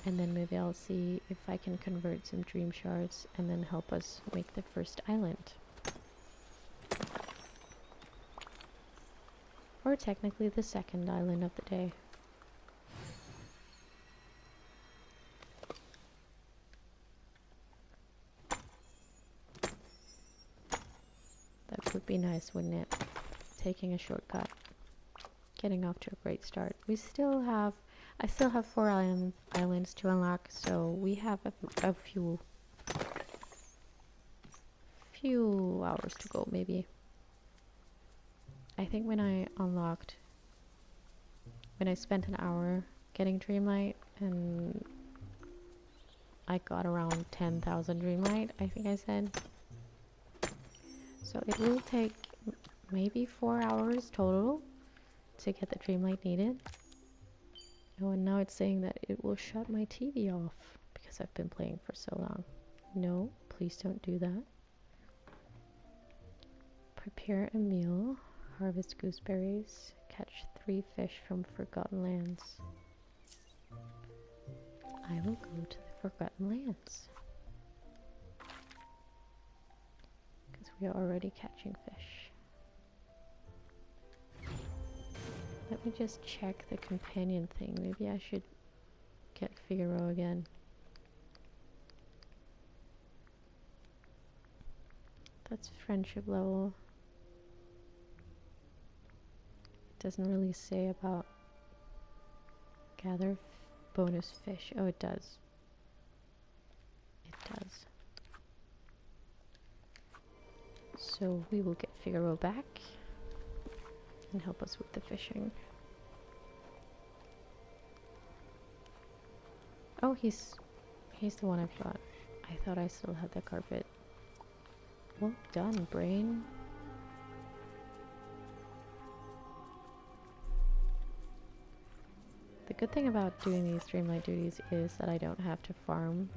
and then maybe I'll see if I can convert some dream shards and then help us make the first island. Or technically the second island of the day. That would be nice, wouldn't it? Taking a shortcut. Getting off to a great start. I still have 4 islands to unlock, so we have a few hours to go, maybe. I think when I spent an hour getting Dreamlight, and I got around 10,000 Dreamlight, I think I said. So it will take maybe 4 hours total to get the Dreamlight needed. Oh, and now it's saying that it will shut my TV off because I've been playing for so long. No, please don't do that. Prepare a meal, harvest gooseberries, catch 3 fish from Forgotten Lands. I will go to the Forgotten Lands, because we are already catching fish. Let me just check the companion thing. Maybe I should get Figaro again. That's friendship level. It doesn't really say about gather bonus fish. Oh, it does. It does. So we will get Figaro back and help us with the fishing. Oh, he's the one I've got. I thought I still had the carpet. Well done, brain. The good thing about doing these Dreamlight duties is that I don't have to farm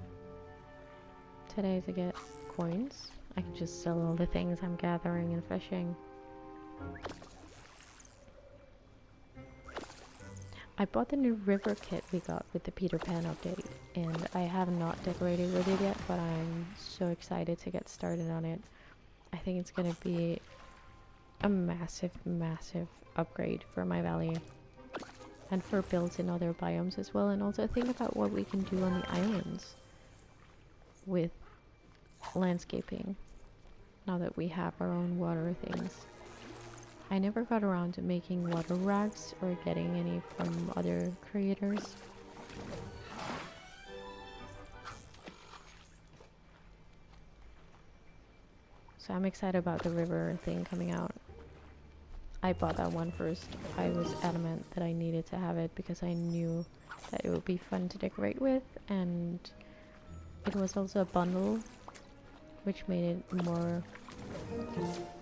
today to get coins. I can just sell all the things I'm gathering and fishing. I bought the new river kit we got with the Peter Pan update, and I have not decorated with it yet, but I'm so excited to get started on it. I think it's gonna be a massive, massive upgrade for my valley. And for builds in other biomes as well, and also think about what we can do on the islands with landscaping, now that we have our own water things. I never got around to making water rags or getting any from other creators. So I'm excited about the river thing coming out. I bought that one first. I was adamant that I needed to have it because I knew that it would be fun to decorate with, and it was also a bundle, which made it more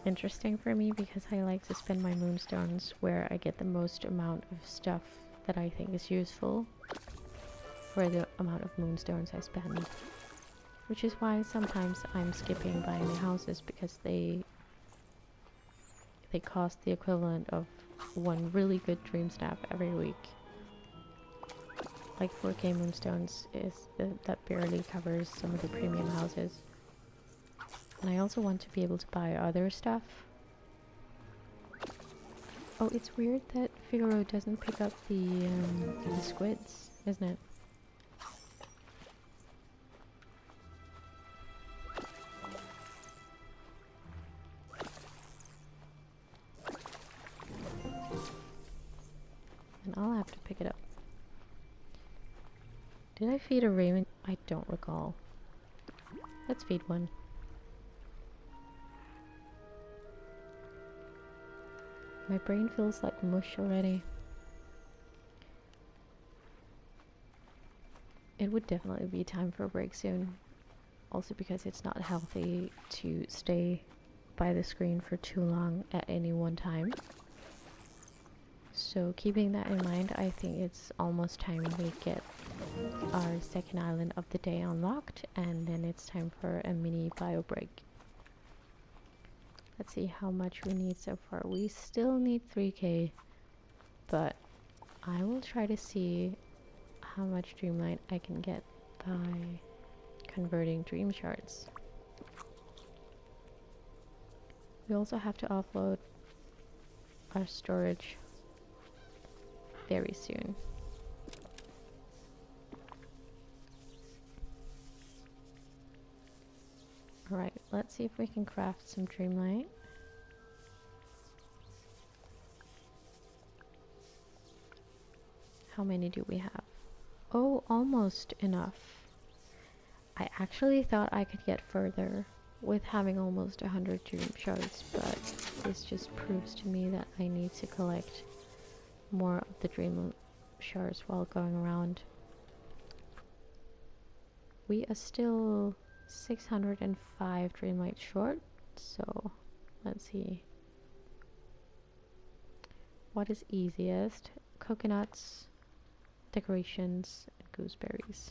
interesting for me because I like to spend my moonstones where I get the most amount of stuff that I think is useful for the amount of moonstones I spend. Which is why sometimes I'm skipping buying the houses, because they cost the equivalent of one really good dream snap every week. Like 4K moonstones is that barely covers some of the premium houses. And I also want to be able to buy other stuff. Oh, it's weird that Figaro doesn't pick up the squids, isn't it? And I'll have to pick it up. Did I feed a raven? I don't recall. Let's feed one. My brain feels like mush already. It would definitely be time for a break soon. Also because it's not healthy to stay by the screen for too long at any one time. So keeping that in mind, I think it's almost time we get our second island of the day unlocked, and then it's time for a mini bio break. Let's see how much we need so far. We still need 3k, but I will try to see how much Dreamlight I can get by converting dream shards. We also have to offload our storage very soon. Alright, let's see if we can craft some Dreamlight. How many do we have? Oh, almost enough. I actually thought I could get further with having almost 100 dream shards, but this just proves to me that I need to collect more of the dream shards while going around. We are still 605 Dreamlight short, so let's see. What is easiest? Coconuts, decorations, and gooseberries.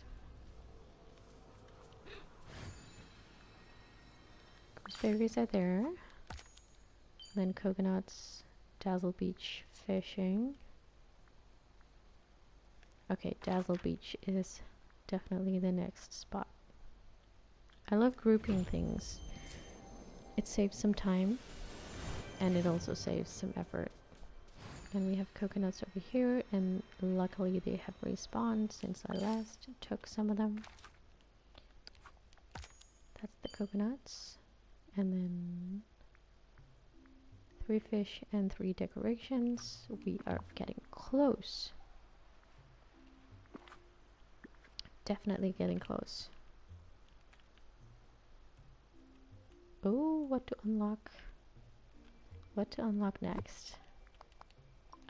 Gooseberries are there. Then coconuts, Dazzle Beach, fishing. Okay, Dazzle Beach is definitely the next spot. I love grouping things. It saves some time, and it also saves some effort. And we have coconuts over here, and luckily they have respawned since I last took some of them. That's the coconuts. And then 3 fish and 3 decorations. We are getting close. Definitely getting close. Oh, what to unlock? What to unlock next?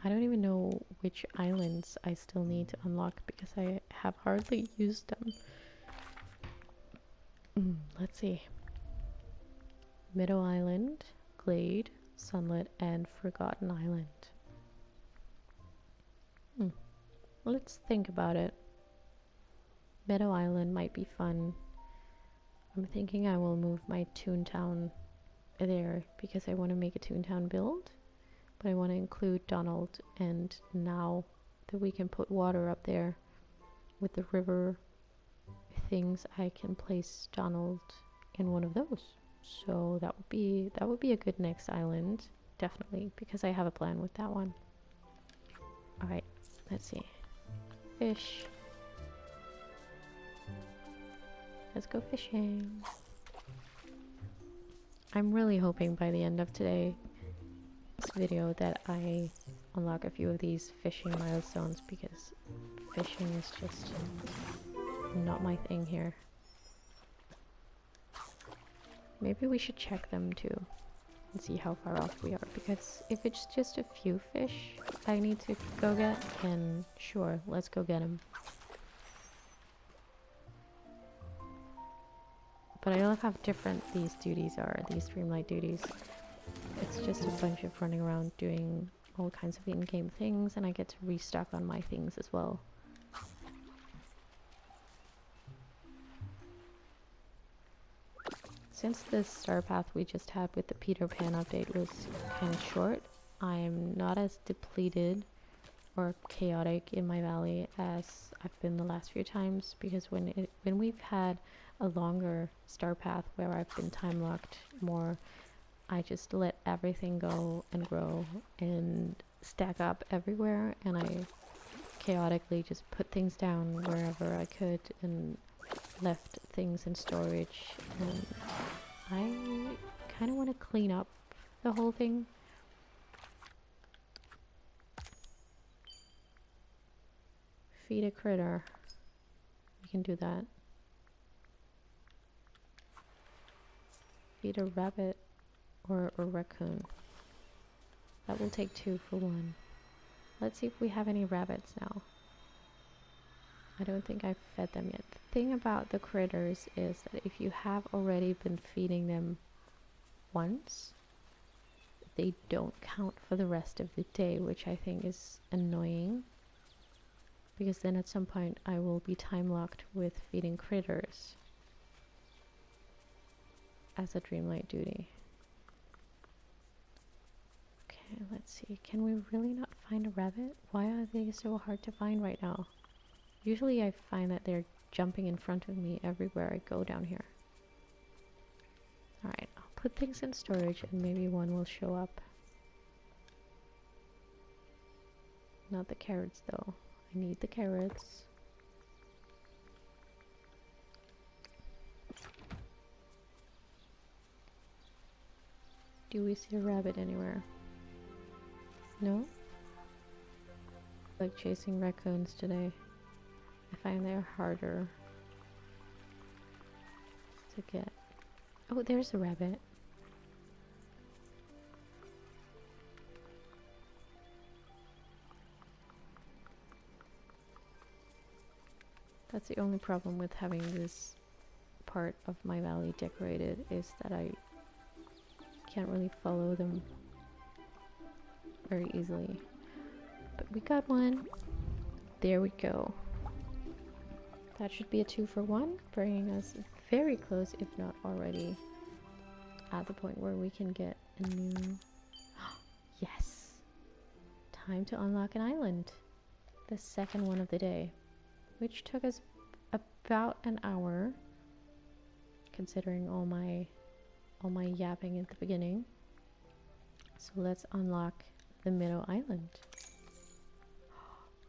I don't even know which islands I still need to unlock because I have hardly used them. Let's see. Meadow Island, Glade, Sunlit, and Forgotten Island. Let's think about it. Meadow Island might be fun. I'm thinking I will move my Toontown there because I want to make a Toontown build, but I want to include Donald, and now that we can put water up there with the river things, I can place Donald in one of those. So that would be a good next island, definitely, because I have a plan with that one. All right, let's see. Fish. Let's go fishing. I'm really hoping by the end of this video that I unlock a few of these fishing milestones, because fishing is just not my thing here. Maybe we should check them too and see how far off we are, because if it's just a few fish I need to go get, then sure, let's go get them. But I love how different these duties are, these Dreamlight duties. It's just a bunch of running around doing all kinds of in-game things, and I get to restock on my things as well. Since the star path we just had with the Peter Pan update was kind of short, I'm not as depleted or chaotic in my valley as I've been the last few times, because when we've had a longer star path where I've been time locked more, I just let everything go and grow and stack up everywhere, and I chaotically just put things down wherever I could and left things in storage, and I kind of want to clean up the whole thing. Feed a critter. We can do that. Feed a rabbit or a raccoon. That will take 2 for 1. Let's see if we have any rabbits now. I don't think I've fed them yet. The thing about the critters is that if you have already been feeding them once, they don't count for the rest of the day, which I think is annoying. Because then at some point I will be time locked with feeding critters as a Dreamlight duty. Okay, let's see. Can we really not find a rabbit? Why are they so hard to find right now? Usually I find that they're jumping in front of me everywhere I go down here. Alright, I'll put things in storage and maybe one will show up. Not the carrots though. I need the carrots. Do we see a rabbit anywhere? No? Like chasing raccoons today. I find they're harder to get. Oh, there's a rabbit. That's the only problem with having this part of my valley decorated, is that I can't really follow them very easily. But we got one. There we go. That should be a 2 for 1, bringing us very close, if not already at the point where we can get a new... Yes! Time to unlock an island. The second one of the day, which took us about an hour, considering all my yapping at the beginning. So let's unlock the Meadow Island.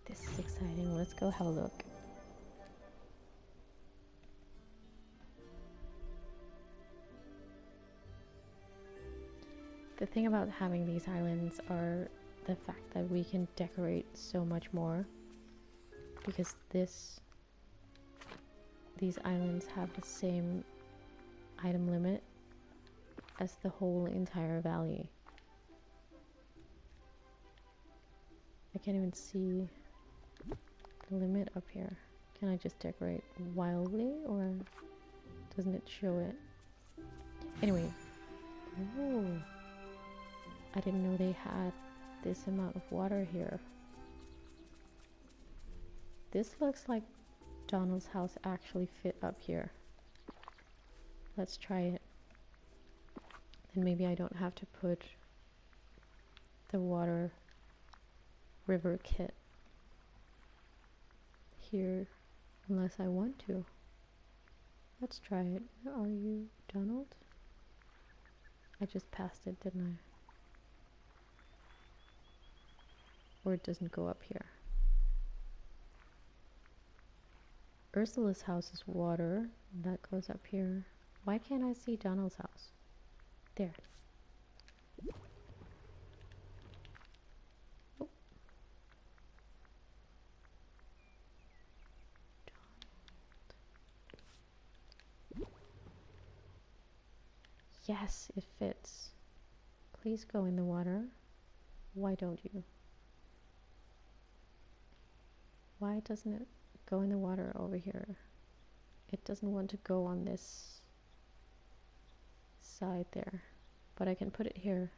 This is exciting. Let's go have a look. The thing about having these islands are the fact that we can decorate so much more, because these islands have the same item limit as the whole entire valley. I can't even see the limit up here. Can I just decorate wildly, or doesn't it show it? Anyway, Oh, I didn't know they had this amount of water here. This looks like Donald's house actually fit up here. Let's try it. Then maybe I don't have to put the water river kit here unless I want to. Let's try it. Where are you, Donald? I just passed it, didn't I? Or it doesn't go up here. Ursula's house is water. That goes up here. Why can't I see Donald's house? There. Oh. Yes, it fits. Please go in the water. Why don't you? Why doesn't it go in the water over here? It doesn't want to go on this side there. But I can put it here.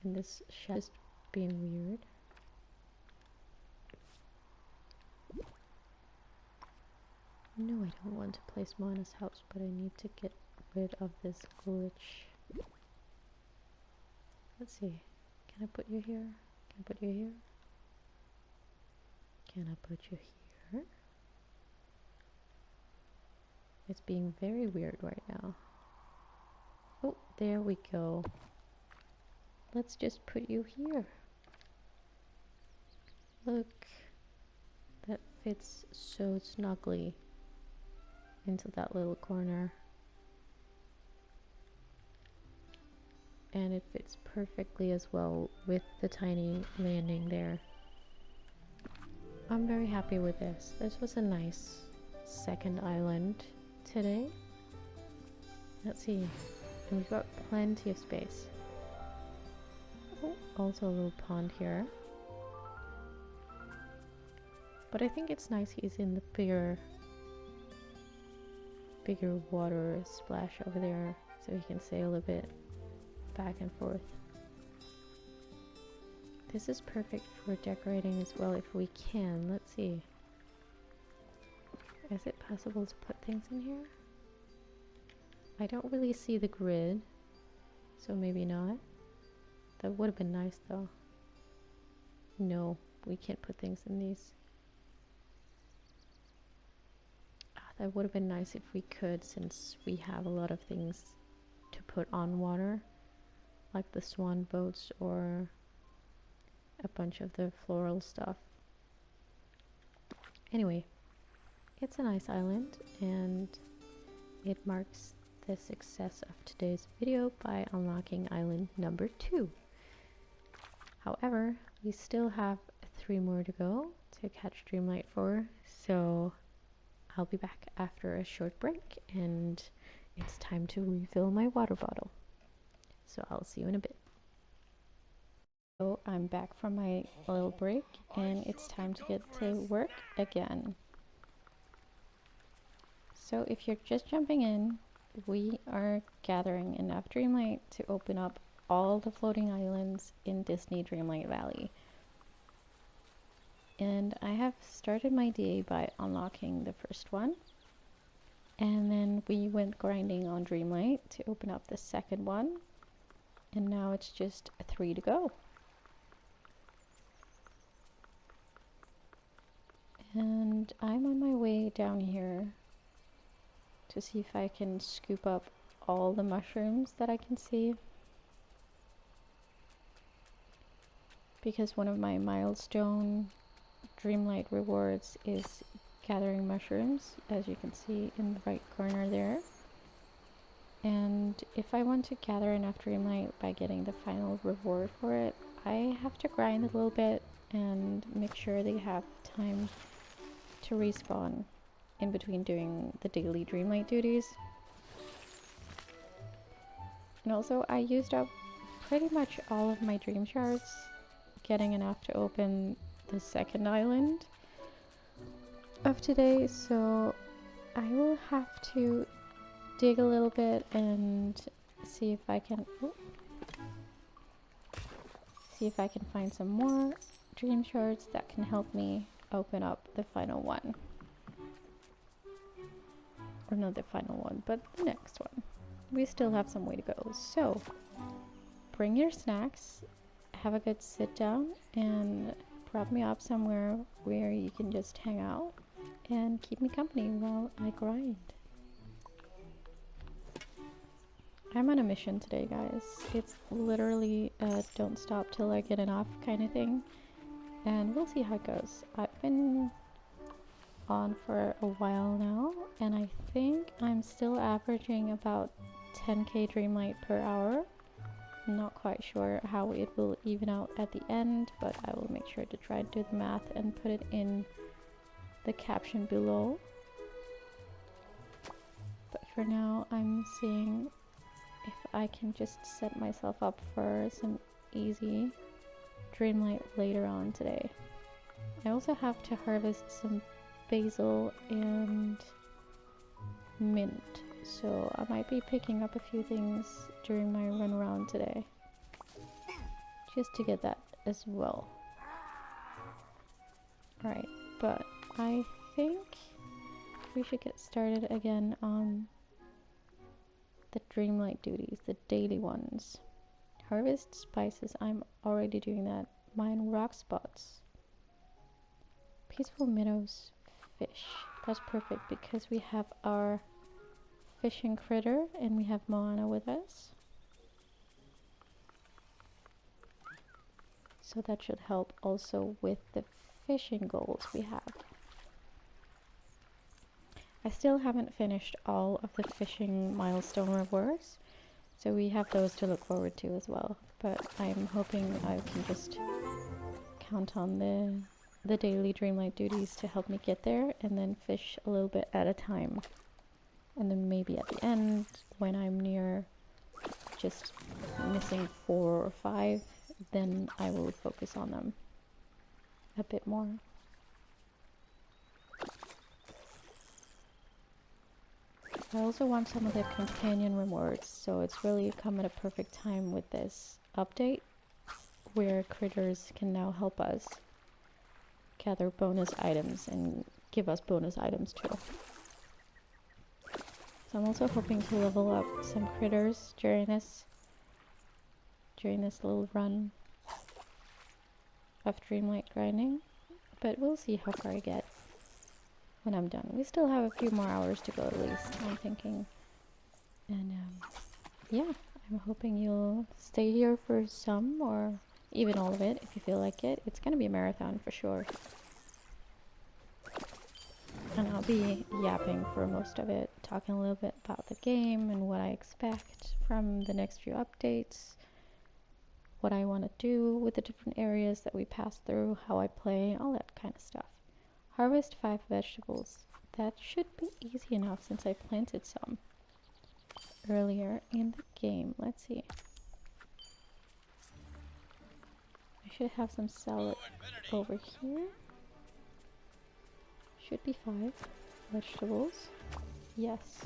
And this shed is being weird. No, I don't want to place Mona's house, but I need to get rid of this glitch. Let's see. Can I put you here? Can I put you here? Can I put you here? It's being very weird right now. Oh, there we go. Let's just put you here. Look. That fits so snugly into that little corner. And it fits perfectly as well with the tiny landing there. I'm very happy with this. This was a nice second island today. Let's see. And we've got plenty of space. Oh, also a little pond here. But I think it's nice he's in the bigger water splash over there, so he can sail a bit back and forth. This is perfect for decorating as well if we can. Let's see. Is it possible to put things in here? I don't really see the grid, so maybe not. That would have been nice though. No, we can't put things in these. That would have been nice if we could, since we have a lot of things to put on water, like the swan boats or a bunch of the floral stuff. Anyway, it's a nice island, and it marks the success of today's video by unlocking island number 2. However, we still have 3 more to go to catch Dreamlight 4, so I'll be back after a short break, and it's time to refill my water bottle. So I'll see you in a bit. So I'm back from my little break, and it's time to get to work again. So if you're just jumping in, we are gathering enough Dreamlight to open up all the floating islands in Disney Dreamlight Valley. And I have started my day by unlocking the first one. And then we went grinding on Dreamlight to open up the second one. And now it's just 3 to go. And I'm on my way down here to see if I can scoop up all the mushrooms that I can see. Because one of my milestone Dreamlight rewards is gathering mushrooms, as you can see in the right corner there. And if I want to gather enough Dreamlight by getting the final reward for it, I have to grind a little bit and make sure they have time to respawn in between doing the daily Dreamlight duties. And also, I used up pretty much all of my dream shards getting enough to open the second island of today, so I will have to dig a little bit and see if I can see if I can find some more dream shards that can help me open up the final one. Or not the final one, but the next one. We still have some way to go. So, bring your snacks, have a good sit down, and prop me up somewhere where you can just hang out and keep me company while I grind. I'm on a mission today, guys. It's literally don't stop till I get enough kind of thing. And we'll see how it goes. I've been on for a while now, and I think I'm still averaging about 10k Dreamlight per hour. I'm not quite sure how it will even out at the end, but I will make sure to try to do the math and put it in the caption below. But for now, I'm seeing if I can just set myself up for some easy Dreamlight later on today. I also have to harvest some basil and mint, so I might be picking up a few things during my run around today, just to get that as well. Right, but I think we should get started again on the Dreamlight duties, the daily ones. Harvest spices, I'm already doing that. Mine rock spots. Peaceful meadows, fish. That's perfect because we have our fishing critter and we have Moana with us. So that should help also with the fishing goals we have. I still haven't finished all of the fishing milestone rewards, so we have those to look forward to as well. But I'm hoping I can just count on the daily Dreamlight duties to help me get there, and then fish a little bit at a time. And then maybe at the end, when I'm near just missing 4 or 5, then I will focus on them a bit more. I also want some of the companion rewards, so it's really come at a perfect time with this update, where critters can now help us gather bonus items and give us bonus items too. So I'm also hoping to level up some critters during this little run of Dreamlight grinding, but we'll see how far I get when I'm done. We still have a few more hours to go at least, I'm thinking. And yeah, I'm hoping you'll stay here for some or even all of it if you feel like it. It's gonna be a marathon for sure. And I'll be yapping for most of it, talking a little bit about the game and what I expect from the next few updates, what I want to do with the different areas that we pass through, how I play, all that kind of stuff. Harvest 5 vegetables. That should be easy enough since I planted some earlier in the game. Let's see. I should have some salad over here. Should be 5 vegetables. Yes.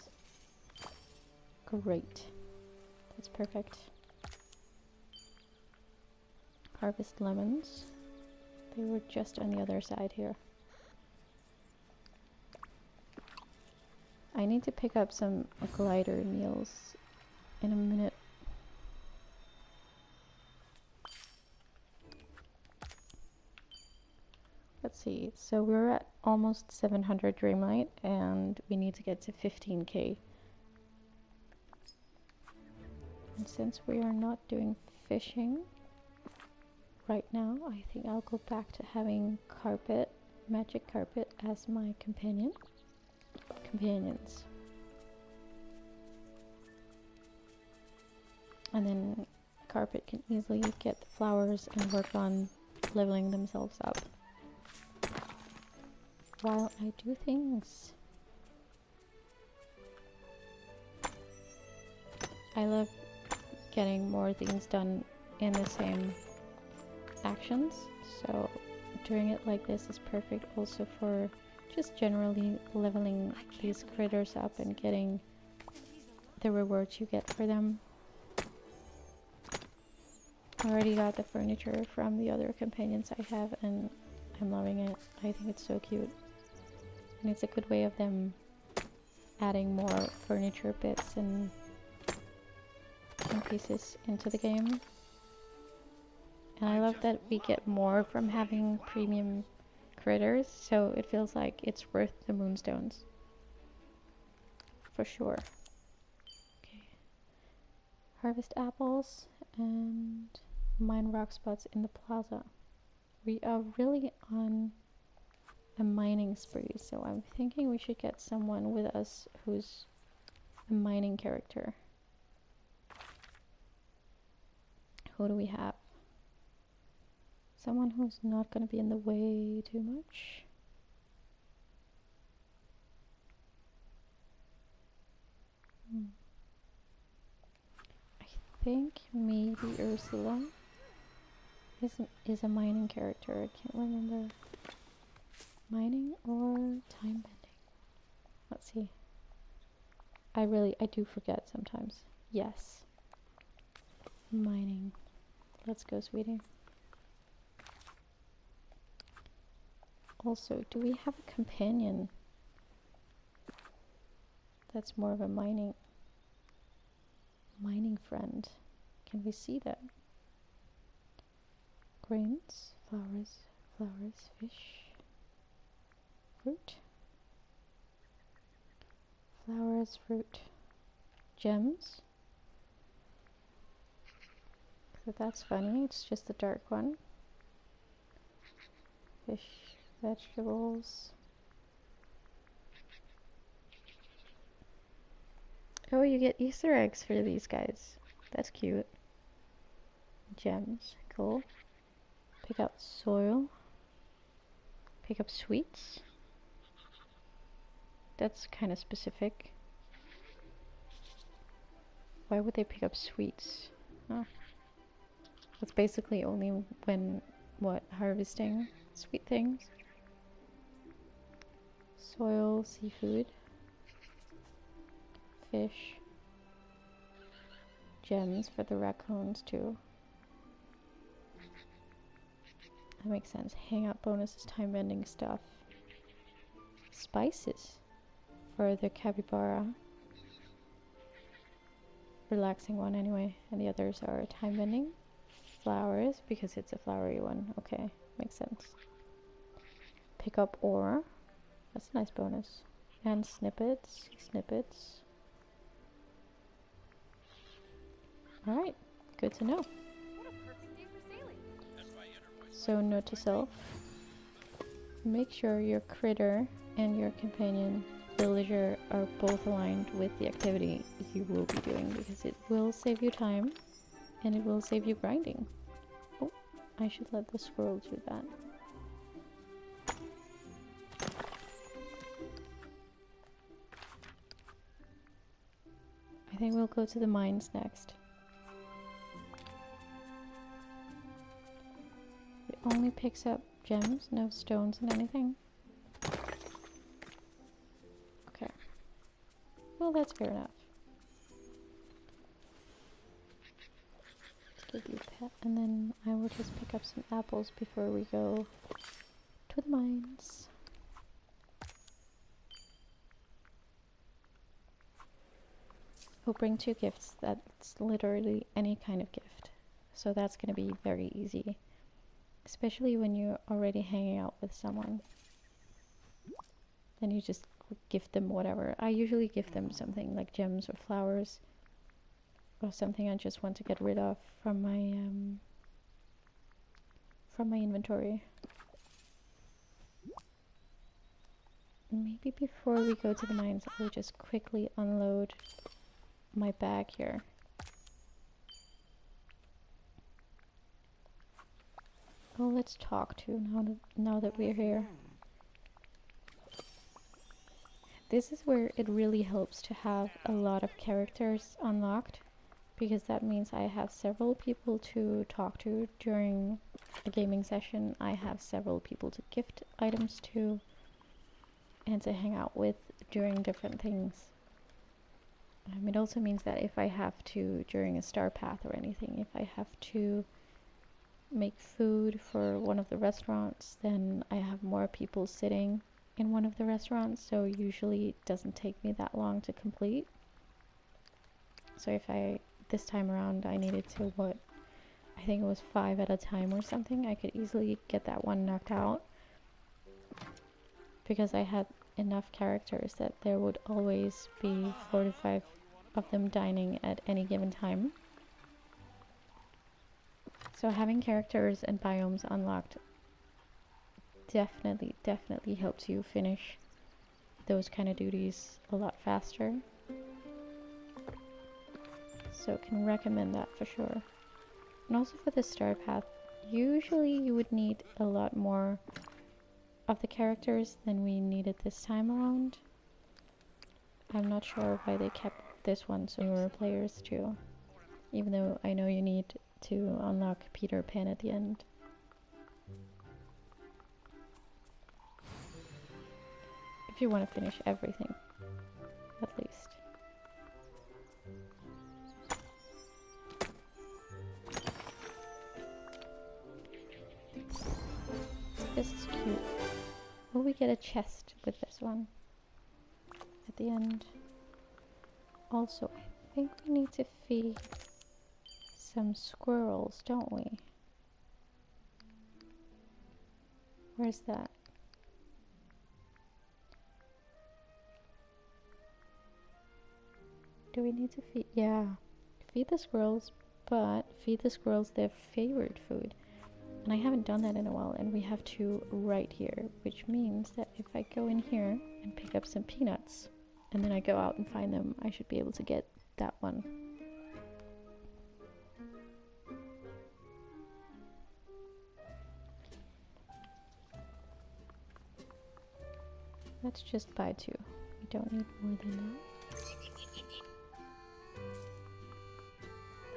Great. That's perfect. Harvest lemons. They were just on the other side here. I need to pick up some glider meals in a minute. Let's see, so we're at almost 700 Dreamlight and we need to get to 15k. And since we are not doing fishing right now, I think I'll go back to having carpet, magic carpet as my companions. And then carpet can easily get the flowers and work on leveling themselves up while I do things. I love getting more things done in the same actions, so doing it like this is perfect also for just generally leveling these critters up and getting the rewards you get for them. I already got the furniture from the other companions I have, and I'm loving it. I think it's so cute. And it's a good way of them adding more furniture bits and pieces into the game. And I love that we get more from having premium critters, so it feels like it's worth the moonstones. For sure. Okay. Harvest apples and mine rock spots in the plaza. We are really on a mining spree, so I'm thinking we should get someone with us who's a mining character. Who do we have? Someone who's not going to be in the way too much. I think maybe Ursula is a mining character. I can't remember. Mining or time bending? Let's see. I do forget sometimes. Yes. Mining. Let's go, sweetie. Also, do we have a companion that's more of a mining friend? Can we see that? Grains, flowers, fish, fruit, flowers, fruit, gems. So that's funny, it's just the dark one. Fish, vegetables. Oh, you get Easter eggs for these guys. That's cute. Gems, cool. Pick up soil. Pick up sweets. That's kind of specific. Why would they pick up sweets? Oh. That's basically only when, harvesting sweet things. Soil, seafood. Fish. Gems for the raccoons too. That makes sense. Hangout bonuses, time bending stuff. Spices for the capybara. Relaxing one anyway. And the others are time bending. Flowers, because it's a flowery one. Okay, makes sense. Pick up ore. That's a nice bonus. And snippets. Alright, good to know. What a perfect day for sailing. That's my inner voice. So note to self. Make sure your critter and your companion villager are both aligned with the activity you will be doing, because it will save you time and it will save you grinding. Oh, I should let the squirrel do that. I think we'll go to the mines next. It only picks up gems, no stones and anything. Okay. Well, that's fair enough. Let's give you a pet, and then I will just pick up some apples before we go to the mines. We'll bring 2 gifts. That's literally any kind of gift. So that's going to be very easy. Especially when you're already hanging out with someone. Then you just gift them whatever. I usually gift them something like gems or flowers. Or something I just want to get rid of from my inventory. Maybe before we go to the mines, I'll just quickly unload my bag here. Oh, let's talk to now that we're here. This is where it really helps to have a lot of characters unlocked, because that means I have several people to talk to during a gaming session. I have several people to gift items to and to hang out with during different things. It also means that if I have to, during a star path or anything, if I have to make food for one of the restaurants, then I have more people sitting in one of the restaurants, so usually it doesn't take me that long to complete. So if this time around I needed to, I think it was 5 at a time or something, I could easily get that one knocked out because I had enough characters that there would always be 4 to 5 of them dining at any given time. So having characters and biomes unlocked definitely helps you finish those kind of duties a lot faster. So can recommend that for sure. And also for the star path, usually you would need a lot more of the characters than we needed this time around. I'm not sure why they kept this one so newer players too, even though I know you need to unlock Peter Pan at the end. If you want to finish everything, at least. This is cute. Will we get a chest with this one at the end? Also, I think we need to feed some squirrels, don't we? Where's that? Do we need to feed? Yeah. Feed the squirrels, but feed the squirrels their favorite food. And I haven't done that in a while, and we have two right here, which means that if I go in here and pick up some peanuts, and then I go out and find them, I should be able to get that one. Let's just buy 2. We don't need more than that.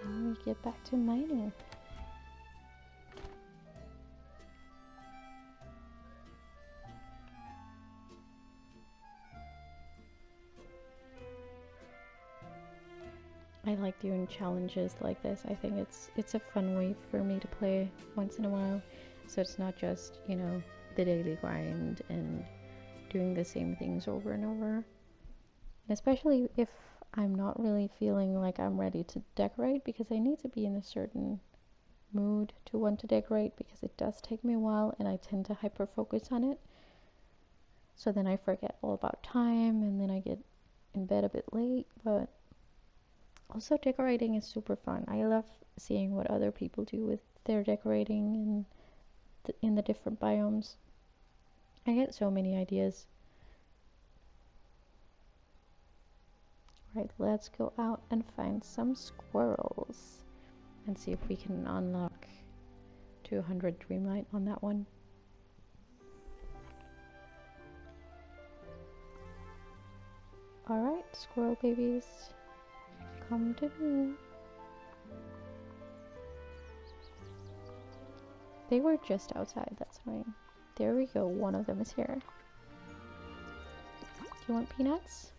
Then we get back to mining. I like doing challenges like this. I think it's a fun way for me to play once in a while. So it's not just, you know, the daily grind and doing the same things over and over. And especially if I'm not really feeling like I'm ready to decorate, because I need to be in a certain mood to want to decorate, because it does take me a while and I tend to hyper focus on it. So then I forget all about time and then I get in bed a bit late, but also decorating is super fun. I love seeing what other people do with their decorating and in the different biomes. I get so many ideas. Right, let's go out and find some squirrels and see if we can unlock 200 Dreamlight on that one. Alright, squirrel babies, come to me. They were just outside, that's annoying. There we go, one of them is here. Do you want peanuts?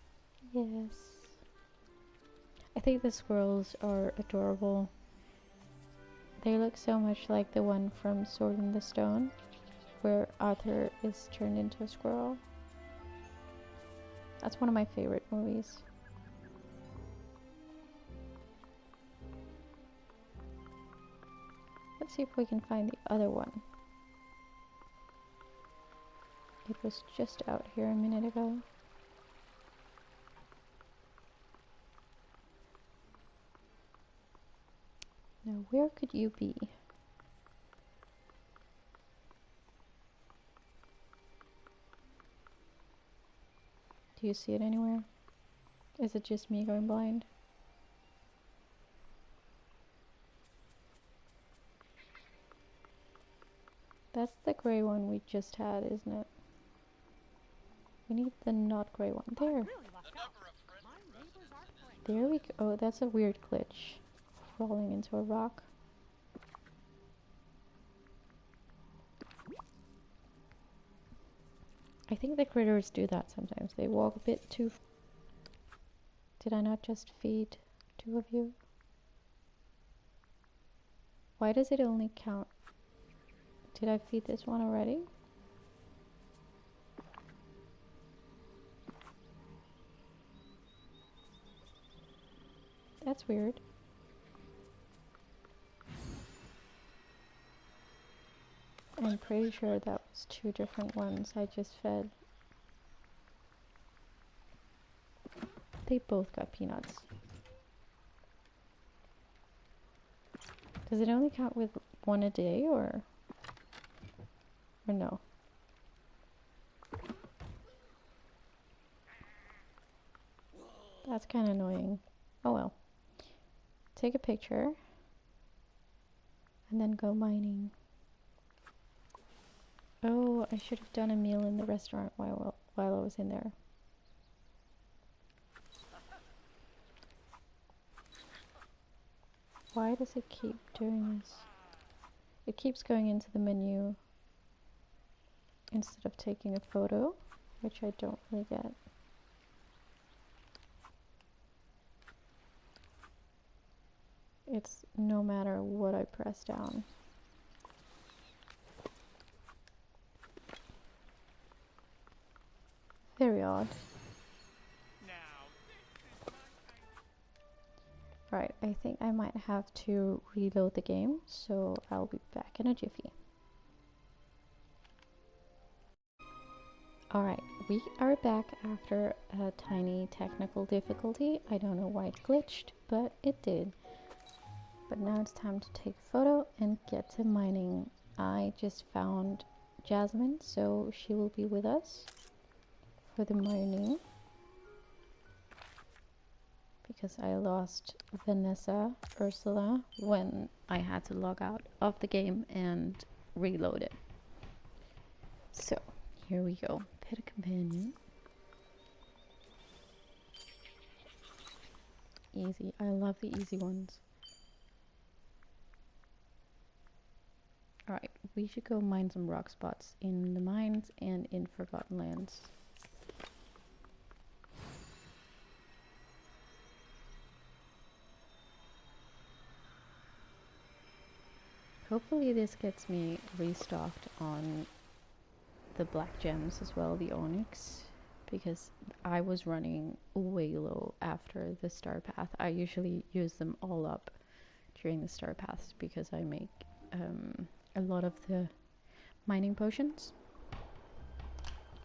Yes. I think the squirrels are adorable. They look so much like the one from Sword in the Stone, where Arthur is turned into a squirrel. That's one of my favorite movies. Let's see if we can find the other one. It was just out here a minute ago. Now, where could you be? Do you see it anywhere? Is it just me going blind? That's the grey one we just had, isn't it? We need the not grey one. There. There we go. Oh, that's a weird glitch. Falling into a rock. I think the critters do that sometimes. They walk a bit too... Did I not just feed 2 of you? Why does it only count Did I feed this one already? That's weird. I'm pretty sure that was 2 different ones I just fed. They both got peanuts. Does it only count with 1 a day or no? That's kind of annoying. Oh well. Take a picture and then go mining. Oh, I should have done a meal in the restaurant while I was in there. Why does it keep doing this? It keeps going into the menu instead of taking a photo, which I don't really get. It's no matter what I press down. Very odd. Right, I think I might have to reload the game, so I'll be back in a jiffy. Alright, we are back after a tiny technical difficulty. I don't know why it glitched, but it did. But now it's time to take a photo and get to mining. I just found Jasmine, so she will be with us for the mining. Because I lost Vanessa, Ursula, when I had to log out of the game and reload it. So, here we go. Pet a companion. Easy. I love the easy ones. Alright, we should go mine some rock spots in the mines and in Forgotten Lands. Hopefully this gets me restocked on the black gems as well, the onyx, because I was running way low after the star path. I usually use them all up during the star paths because I make a lot of the mining potions,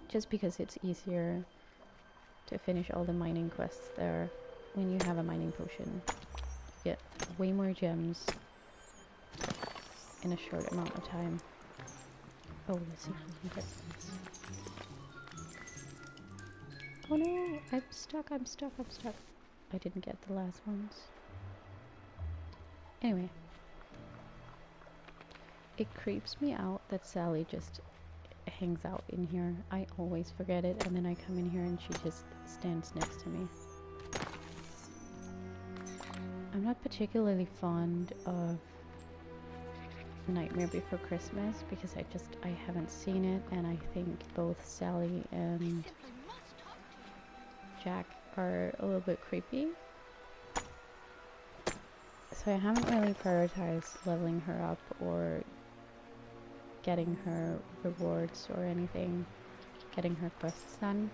just because it's easier to finish all the mining quests there. When you have a mining potion, you get way more gems in a short amount of time. Oh, let's see if we can get this. Oh no, I'm stuck. I didn't get the last ones. Anyway. It creeps me out that Sally just hangs out in here. I always forget it, and then I come in here and she just stands next to me. I'm not particularly fond of Nightmare Before Christmas because I haven't seen it, and I think both Sally and Jack are a little bit creepy. So I haven't really prioritized leveling her up or getting her rewards or anything, getting her quests done.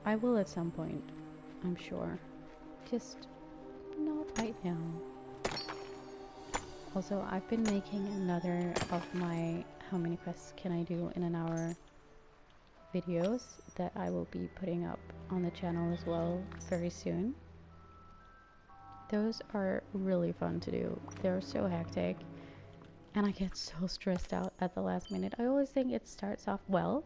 I will at some point, I'm sure. Just not right now. Also, I've been making another of my how many quests can I do in an hour videos that I will be putting up on the channel as well very soon. Those are really fun to do. They're so hectic and I get so stressed out at the last minute. I always think it starts off well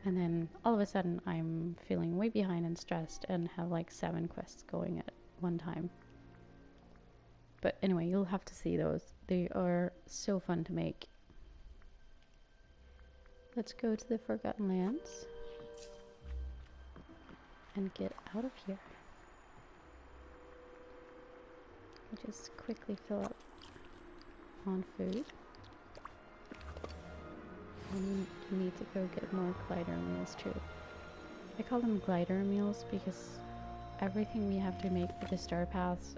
and then all of a sudden I'm feeling way behind and stressed and have like 7 quests going at one time. But anyway, you'll have to see those. They are so fun to make. Let's go to the Forgotten Lands and get out of here. I'll just quickly fill up on food. And you need to go get more glider meals too. I call them glider meals because everything we have to make for the star paths,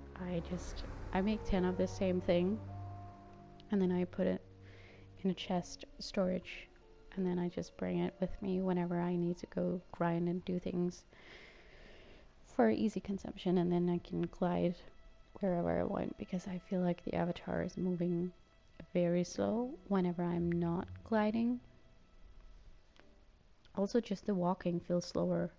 I make 10 of the same thing and then I put it in a chest storage, and then I just bring it with me whenever I need to go grind and do things for easy consumption, and then I can glide wherever I want, because I feel like the avatar is moving very slow whenever I'm not gliding. Also, just the walking feels slower.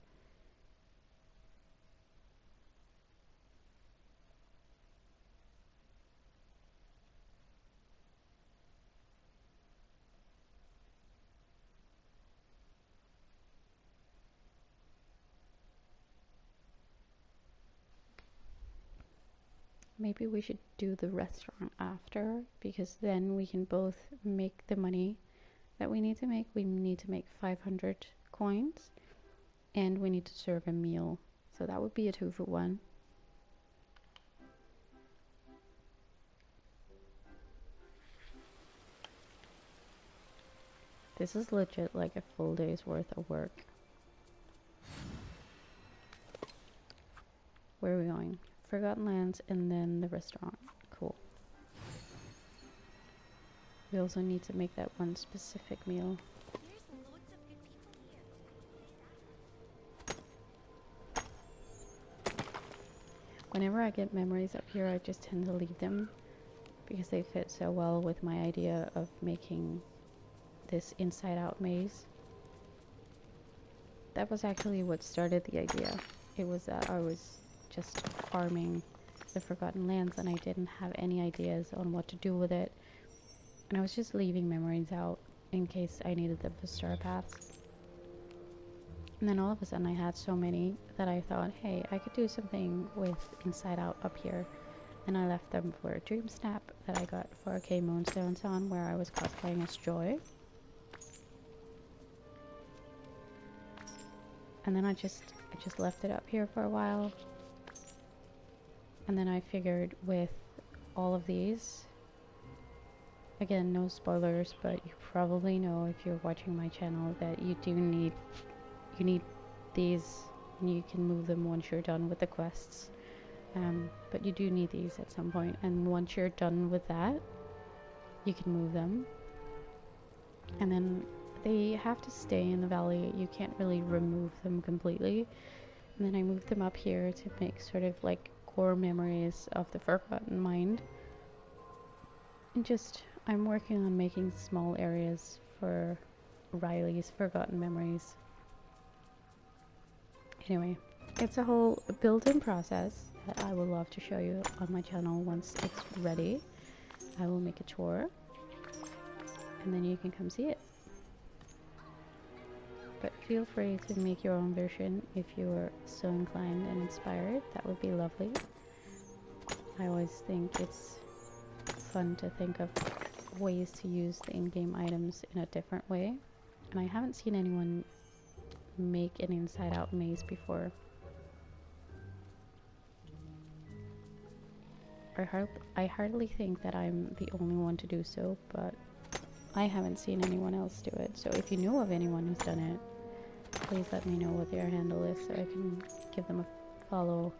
Maybe we should do the restaurant after, because then we can both make the money that we need to make. We need to make 500 coins, and we need to serve a meal. So that would be a 2-for-1. This is legit like a full day's worth of work. Where are we going? Forgotten Lands and then the restaurant. Cool. We also need to make that one specific meal. There's loads of good people here. Whenever I get memories up here, I just tend to leave them because they fit so well with my idea of making this inside out maze. That was actually what started the idea. It was that I was just farming the Forgotten Lands and I didn't have any ideas on what to do with it. And I was just leaving memories out in case I needed them for star paths. And then all of a sudden I had so many that I thought, hey, I could do something with Inside Out up here. And I left them for a Dream Snap that I got for K Moonstones on, where I was cosplaying as Joy. And then I just left it up here for a while. And then I figured with all of these, again, no spoilers, but you probably know if you're watching my channel that you need these, and you can move them once you're done with the quests. But you do need these at some point, and once you're done with that, you can move them. And then they have to stay in the valley. You can't really remove them completely. And then I moved them up here to make sort of like core memories of the Forgotten Mind. And just, I'm working on making small areas for Riley's Forgotten Memories. Anyway, it's a whole built-in process that I would love to show you on my channel once it's ready. I will make a tour, and then you can come see it. But feel free to make your own version if you're so inclined and inspired. That would be lovely. I always think it's fun to think of ways to use the in-game items in a different way. And I haven't seen anyone make an inside-out maze before. I hardly think that I'm the only one to do so, but I haven't seen anyone else do it. So if you know of anyone who's done it, please let me know what their handle is so I can give them a follow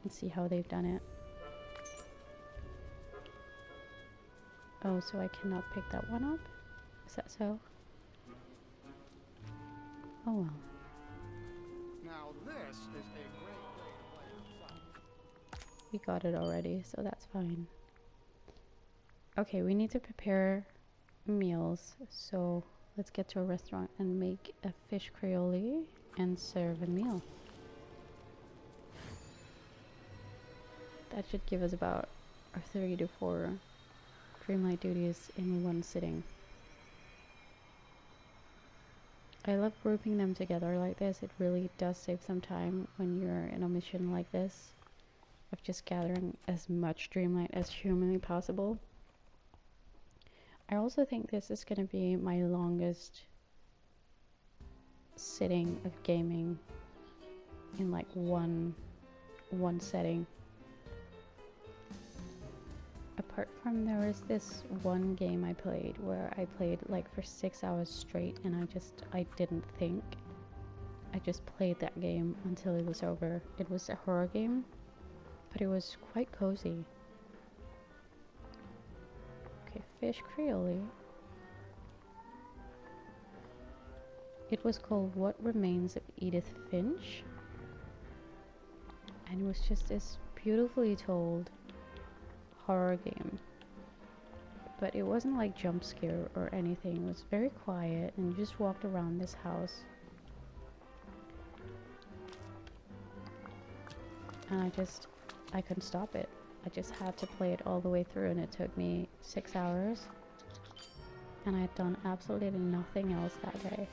and see how they've done it. Oh, so I cannot pick that one up? Is that so? Oh well. Now this is a great day to play outside. We got it already, so that's fine. Okay, we need to prepare meals, so let's get to a restaurant and make a fish creole and serve a meal. That should give us about 3 to 4 Dreamlight duties in one sitting. I love grouping them together like this. It really does save some time when you're in a mission like this of just gathering as much Dreamlight as humanly possible. I also think this is going to be my longest sitting of gaming in like one setting. Apart from, there was this one game I played where I played like for 6 hours straight, and I didn't think. I just played that game until it was over. It was a horror game, but it was quite cozy. Okay, fish creole. It was called What Remains of Edith Finch. And it was just this beautifully told horror game. But it wasn't like jump scare or anything. It was very quiet and you just walked around this house. And I couldn't stop it. I just had to play it all the way through, and it took me 6 hours. And I had done absolutely nothing else that day.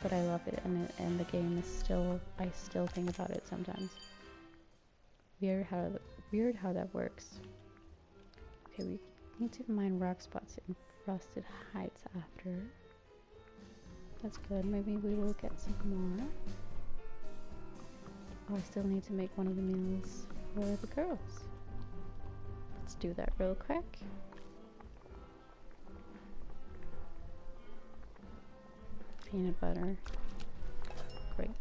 But I love it, and the game is still, I still think about it sometimes. Weird how that works. Okay, we need to mine rock spots in Frosted Heights after. That's good. Maybe we will get some more. Oh, I still need to make one of the meals for the girls. Let's do that real quick. Peanut butter. Great.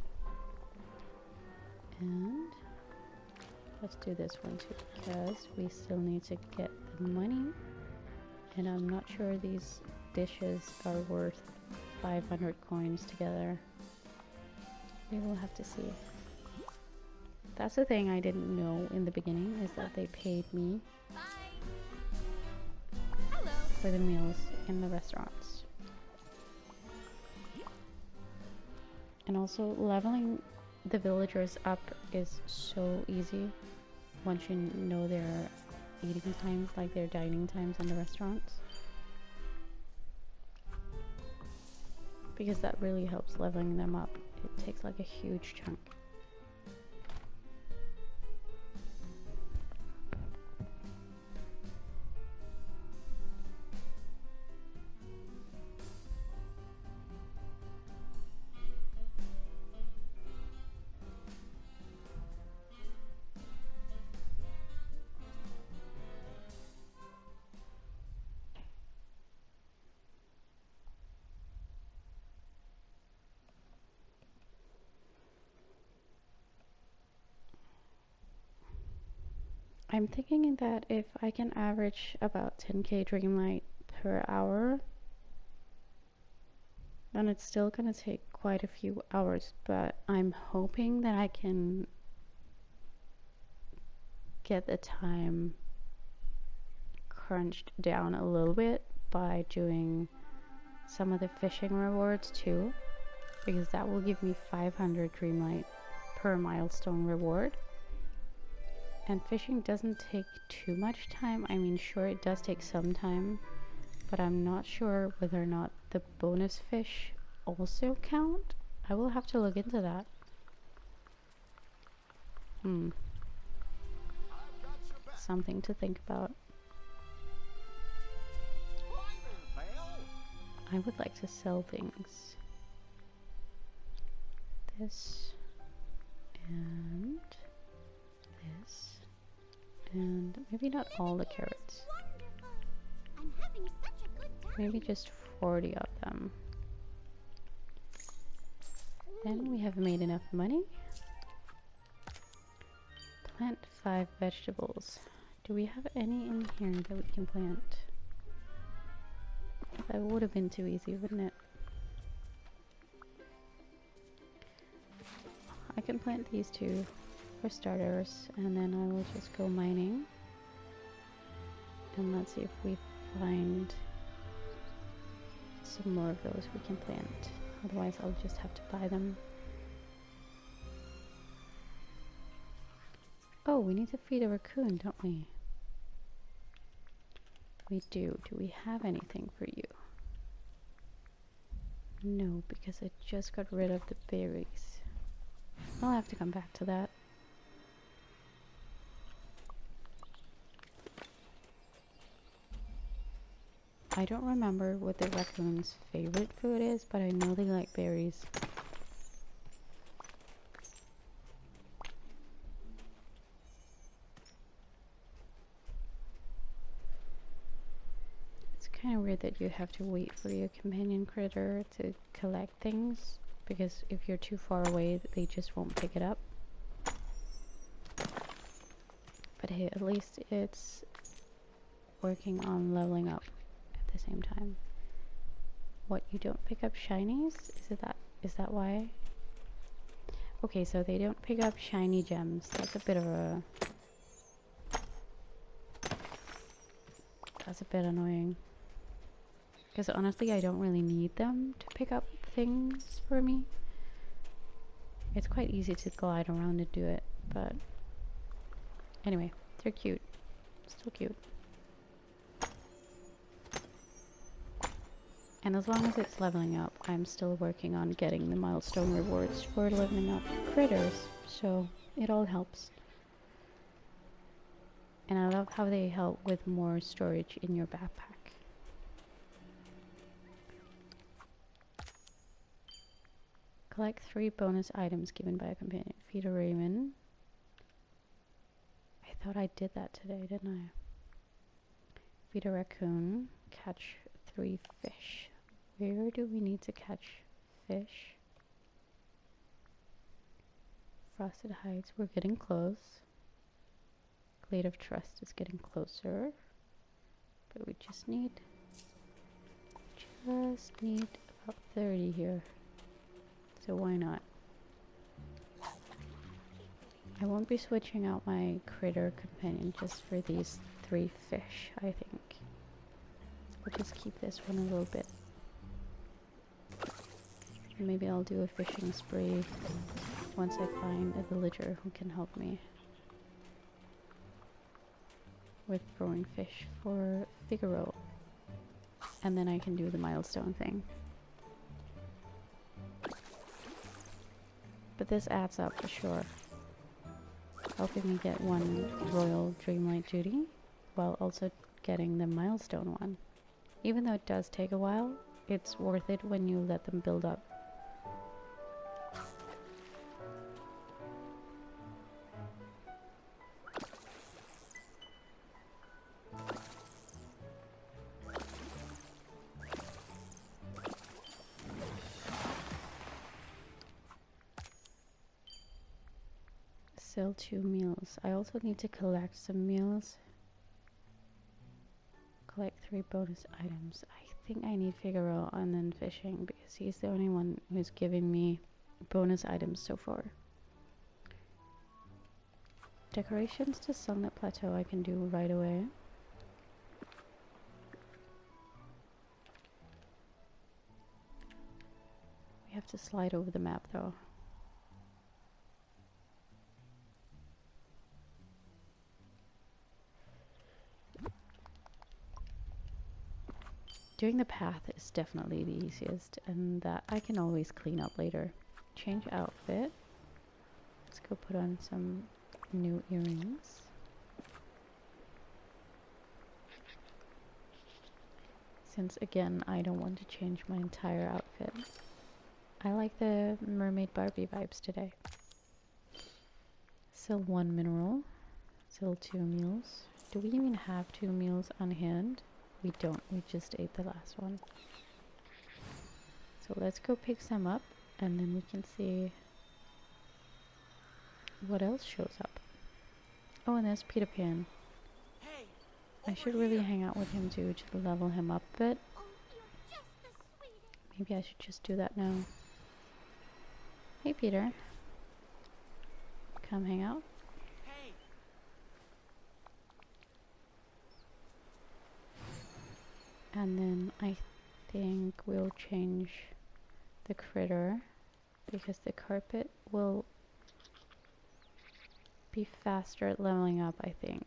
And let's do this one too, because we still need to get the money. And I'm not sure these dishes are worth 500 coins together. We will have to see. That's the thing I didn't know in the beginning, is that they paid me for the meals in the restaurants. And also, leveling the villagers up is so easy once you know their eating times, like their dining times in the restaurants. Because that really helps leveling them up. It takes like a huge chunk. I'm thinking that if I can average about 10k Dreamlight per hour, then it's still gonna take quite a few hours, but I'm hoping that I can get the time crunched down a little bit by doing some of the fishing rewards too, because that will give me 500 Dreamlight per milestone reward. And fishing doesn't take too much time. I mean, sure, it does take some time, but I'm not sure whether or not the bonus fish also count. I will have to look into that. Something to think about. I would like to sell things. This and this. And maybe not all the carrots. Maybe just 40 of them. Then we have made enough money. Plant 5 vegetables. Do we have any in here that we can plant? That would have been too easy, wouldn't it? I can plant these 2 for starters, and then I will just go mining. And let's see if we find some more of those we can plant. Otherwise I'll just have to buy them. Oh, we need to feed a raccoon, don't we? We do. Do we have anything for you? No, because I just got rid of the berries. I'll have to come back to that. I don't remember what the raccoon's favorite food is, but I know they like berries. It's kind of weird that you have to wait for your companion critter to collect things, because if you're too far away, they just won't pick it up. But hey, at least it's working on leveling up at the same time. What, you don't pick up shinies? Is that why? Okay, so they don't pick up shiny gems. That's a bit annoying. Because honestly, I don't really need them to pick up things for me. It's quite easy to glide around and do it, but anyway, they're cute. Still cute. And as long as it's leveling up, I'm still working on getting the milestone rewards for leveling up critters, so it all helps. And I love how they help with more storage in your backpack. Collect 3 bonus items given by a companion. Feed a raven. I thought I did that today, didn't I? Feed a raccoon. Catch 3 fish. Where do we need to catch fish? Frosted Heights, we're getting close. Glade of Trust is getting closer. But we just need about 30 here. So why not? I won't be switching out my critter companion just for these 3 fish, I think. We'll just keep this one a little bit. Maybe I'll do a fishing spree once I find a villager who can help me with throwing fish for Figaro. And then I can do the milestone thing. But this adds up for sure. Helping me get 1 Royal Dreamlight Duty while also getting the milestone one. Even though it does take a while, it's worth it when you let them build up. Sell 2 meals. I also need to collect some meals. Collect 3 bonus items. I think I need Figaro and then fishing because he's the only one who's giving me bonus items so far. Decorations to Sunlit Plateau I can do right away. We have to slide over the map though. Doing the path is definitely the easiest, and that I can always clean up later. Change outfit. Let's go put on some new earrings. Since again, I don't want to change my entire outfit. I like the Mermaid Barbie vibes today. Sell 1 mineral. Sell 2 meals. Do we even have 2 meals on hand? We don't, we just ate the last one. So let's go pick some up and then we can see what else shows up. Oh, and there's Peter Pan. Hey, I should really hang out with him too to level him up a bit. oh, you're just the sweetest. Maybe I should just do that now. Hey Peter. Come hang out. Hey. And then I think we'll change the critter because the carpet will be faster at leveling up, I think.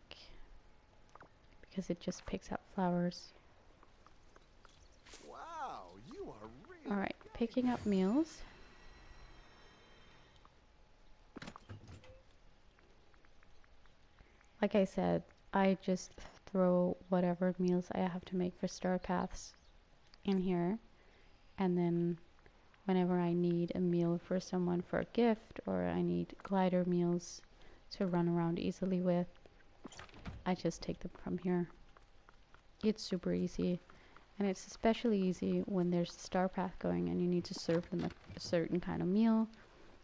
Because it just picks up flowers. Wow, you are really Alright, picking up meals. Like I said, I just throw whatever meals I have to make for star paths in here, and then whenever I need a meal for someone for a gift, or I need glider meals to run around easily with, I just take them from here. It's super easy, and it's especially easy when there's a star path going and you need to serve them a certain kind of meal.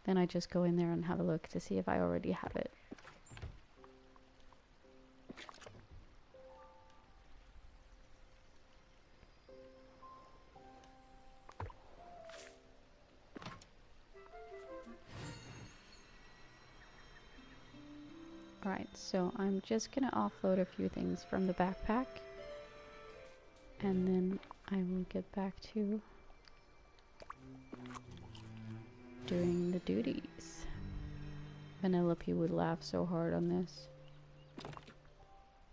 Then I just go in there and have a look to see if I already have it. Alright, so I'm just gonna offload a few things from the backpack. And then I will get back to doing the duties. Vanellope would laugh so hard on this.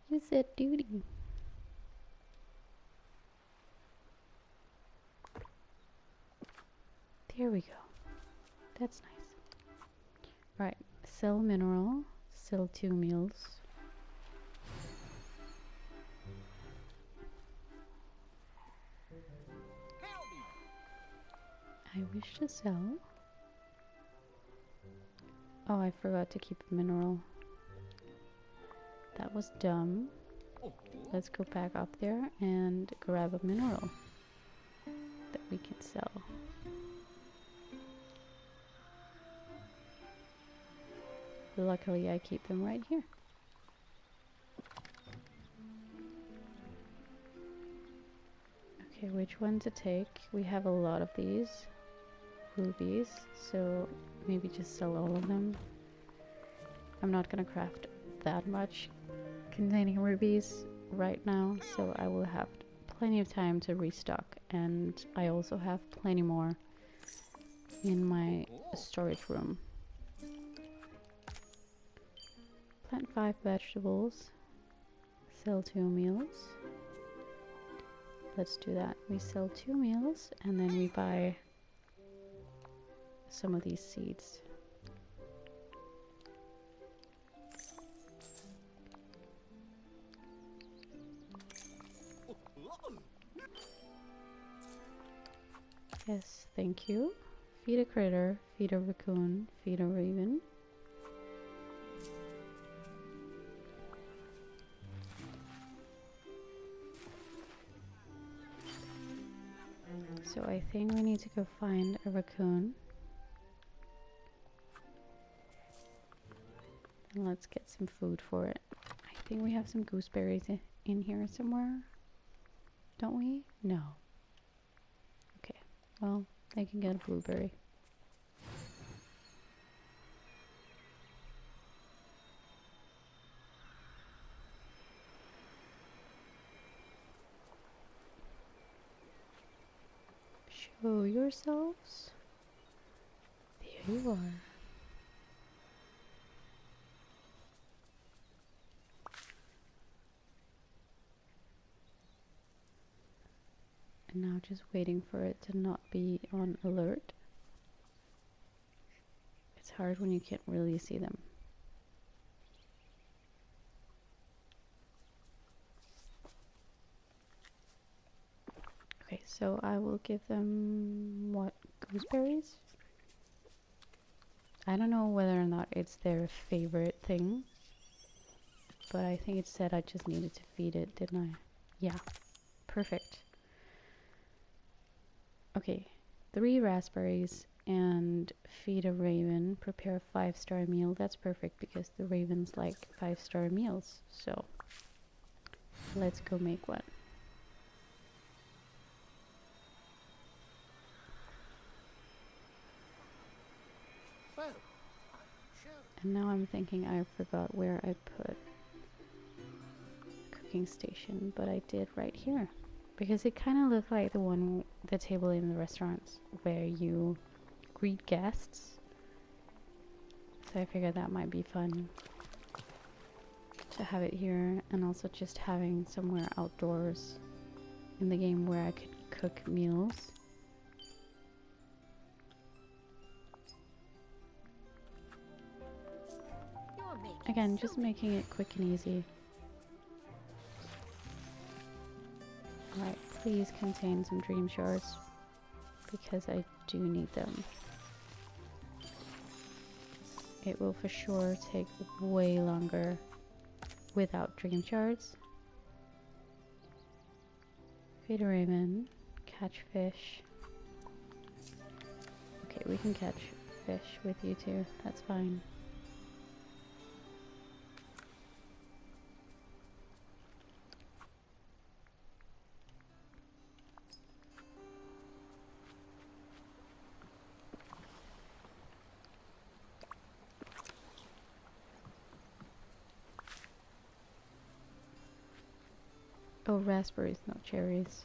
You said duty. There we go. That's nice. Right, sell mineral, sell 2 meals. I wish to sell. Oh, I forgot to keep a mineral. That was dumb. Let's go back up there and grab a mineral that we can sell. Luckily, I keep them right here. Okay, which one to take? We have a lot of these rubies, so maybe just sell all of them. I'm not gonna craft that much containing rubies right now, so I will have plenty of time to restock, and I also have plenty more in my storage room. Plant 5 vegetables, sell 2 meals. Let's do that. We sell 2 meals and then we buy some of these seeds. Yes, thank you. Feed a critter, feed a raccoon, feed a raven. So I think we need to go find a raccoon. And let's get some food for it. I think we have some gooseberries in here somewhere. Don't we? No. Okay, well, they can get a blueberry. Show yourselves. There you are. And now just waiting for it to not be on alert. It's hard when you can't really see them. Okay, so I will give them, what, gooseberries? I don't know whether or not it's their favorite thing, but I think it said I just needed to feed it, didn't I? Yeah, perfect. Okay, 3 raspberries and feed a raven, prepare a 5-star meal. That's perfect because the ravens like 5-star meals, so let's go make one. Well, I'm sure. And now I'm thinking I forgot where I put cooking station, but I did right here. Because it kind of looked like the table in the restaurants where you greet guests. So I figured that might be fun to have it here, and also just having somewhere outdoors in the game where I could cook meals. You're making Again, so just making it quick and easy. Alright, please contain some dream shards because I do need them. It will for sure take way longer without dream shards. Feed a raven, catch fish. Okay, we can catch fish with you too, that's fine. Oh, raspberries, not cherries.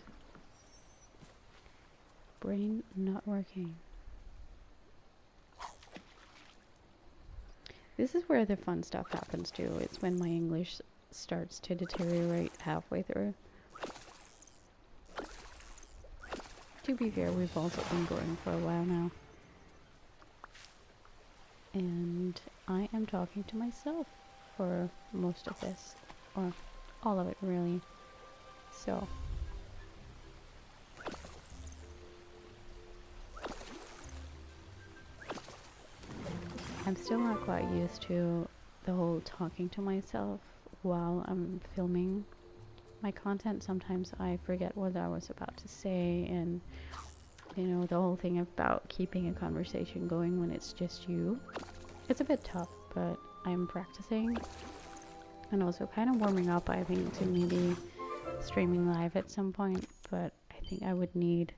Brain not working. This is where the fun stuff happens too. It's when my English starts to deteriorate halfway through. To be fair, we've also been going for a while now. And I am talking to myself for most of this. Or all of it, really. So. I'm still not quite used to the whole talking to myself while I'm filming my content. Sometimes I forget what I was about to say, and you know, the whole thing about keeping a conversation going when it's just you. It's a bit tough, but I'm practicing and also kind of warming up, I think, to maybe streaming live at some point, but I think I would need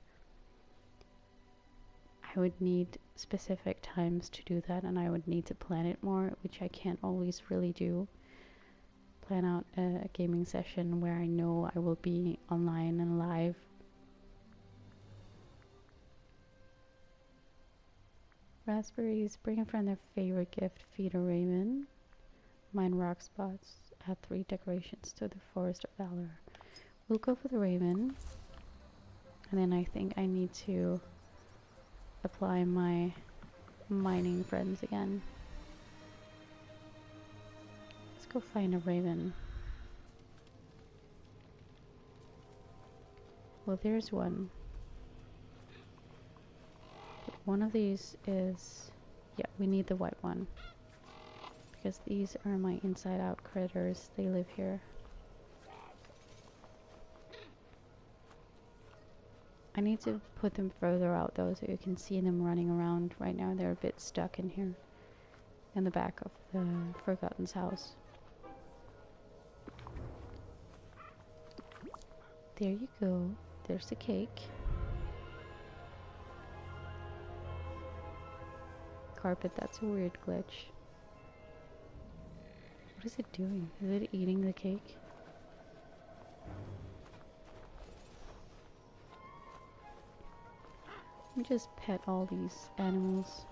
specific times to do that, and I would need to plan it more, which I can't always really do. Plan out a gaming session where I know I will be online and live. Raspberries, bring a friend their favorite gift, feed a raven. Mine rock spots, add 3 decorations to the Forest of Valor. We'll go for the raven. And then I think I need to apply my mining friends again. Let's go find a raven. Well, there's one. But one of these is... yeah, we need the white one. Because these are my inside out critters. They live here. I need to put them further out though, so you can see them running around. Right now they're a bit stuck in here, in the back of the Forgotten's house. There you go. There's the cake. Carpet, that's a weird glitch. What is it doing? Is it eating the cake? Let me just pet all these animals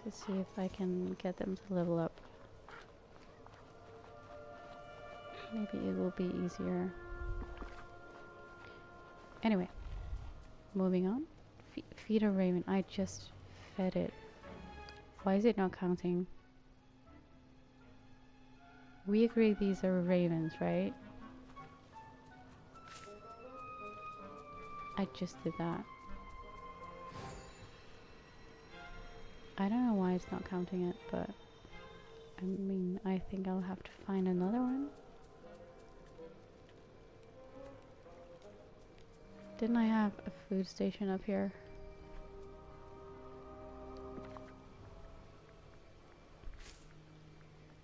to see if I can get them to level up. Maybe it will be easier. Anyway, moving on. Feed a raven. I just fed it. Why is it not counting? We agree these are ravens, right? I just did that. I don't know why it's not counting it, but I mean, I think I'll have to find another one. Didn't I have a food station up here?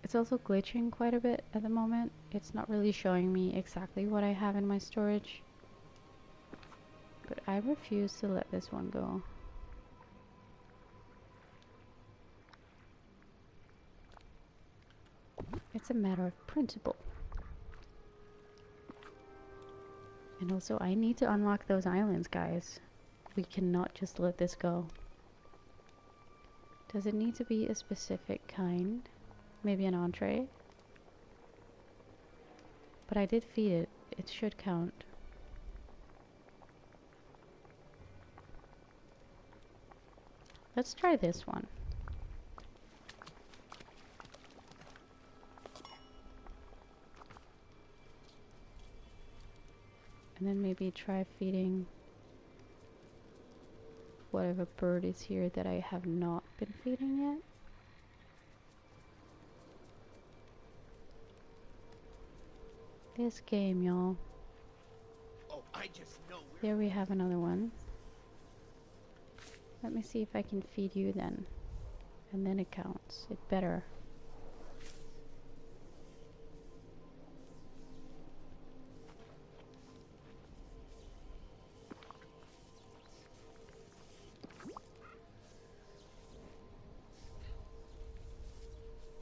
It's also glitching quite a bit at the moment. It's not really showing me exactly what I have in my storage. But I refuse to let this one go. It's a matter of principle. And also, I need to unlock those islands, guys. We cannot just let this go. Does it need to be a specific kind? Maybe an entree? But I did feed it. It should count. Let's try this one. And then maybe try feeding whatever bird is here that I have not been feeding yet. This game, y'all. Oh, I just know There we have another one. Let me see if I can feed you then. And then it counts. It better.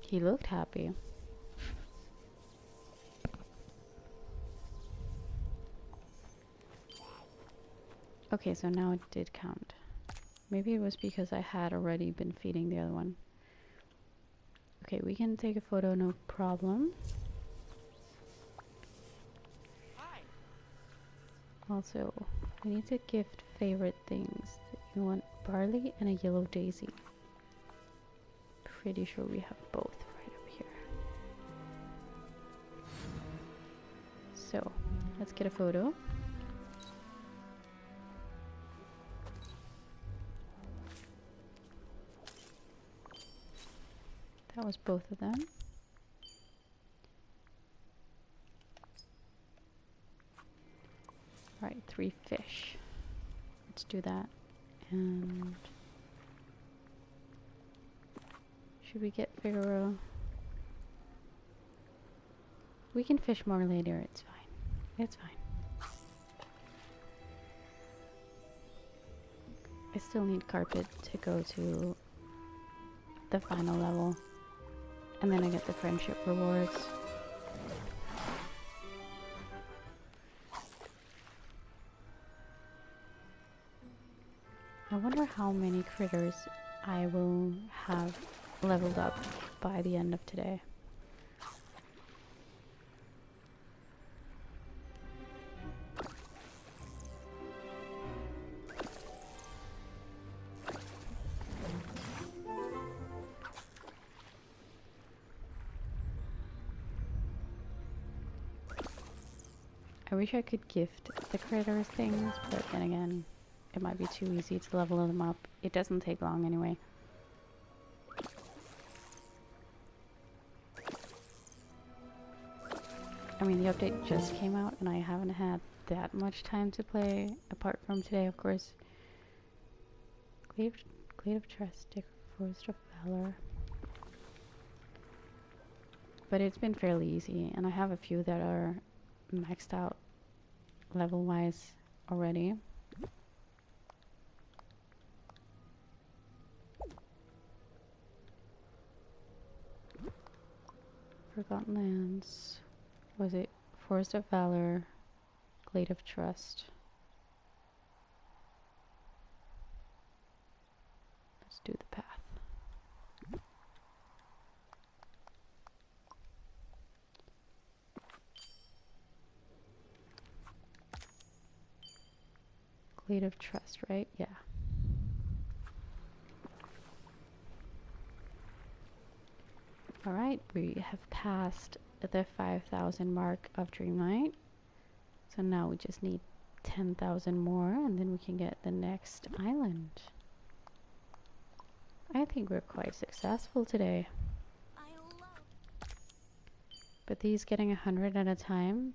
He looked happy. Okay, so now it did count. Maybe it was because I had already been feeding the other one. Okay, we can take a photo, no problem. Hi. Also, we need to gift favorite things. You want barley and a yellow daisy. Pretty sure we have both right up here. So, let's get a photo. That was both of them. Alright, 3 fish. Let's do that. And should we get Figaro? We can fish more later, it's fine. It's fine. I still need carpet to go to the final level. And then I get the friendship rewards. I wonder how many critters I will have leveled up by the end of today. I wish I could gift the critters things, but then again, it might be too easy to level them up. It doesn't take long anyway. I mean, the update just came out and I haven't had that much time to play, apart from today, of course. Glade of Trust, Forest of Valor. But it's been fairly easy, and I have a few that are maxed out level-wise already. Forgotten Lands. Was it Forest of Valor, Glade of Trust? Let's do the path. Glade of Trust, right? Yeah. Alright, we have passed the 5,000 mark of Dreamlight. So now we just need 10,000 more and then we can get the next island. I think we're quite successful today. I love. But these getting 100 at a time,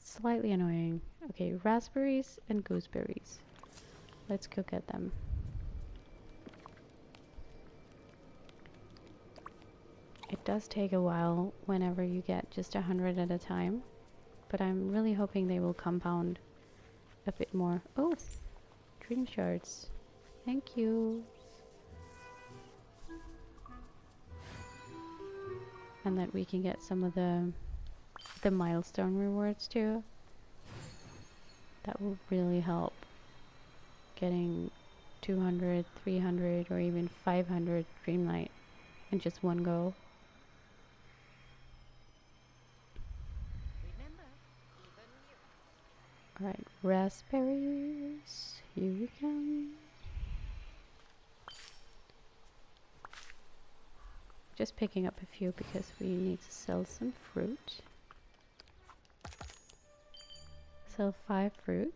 slightly annoying. Okay, raspberries and gooseberries. Let's go get them. It does take a while whenever you get just 100 at a time, but I'm really hoping they will compound a bit more. Oh, dream shards. Thank you. And that we can get some of the milestone rewards too. That will really help. Getting 200, 300, or even 500 Dreamlight in just one go. Remember, even you. Alright, raspberries. Here we come. Just picking up a few because we need to sell some fruit. Sell 5 fruit.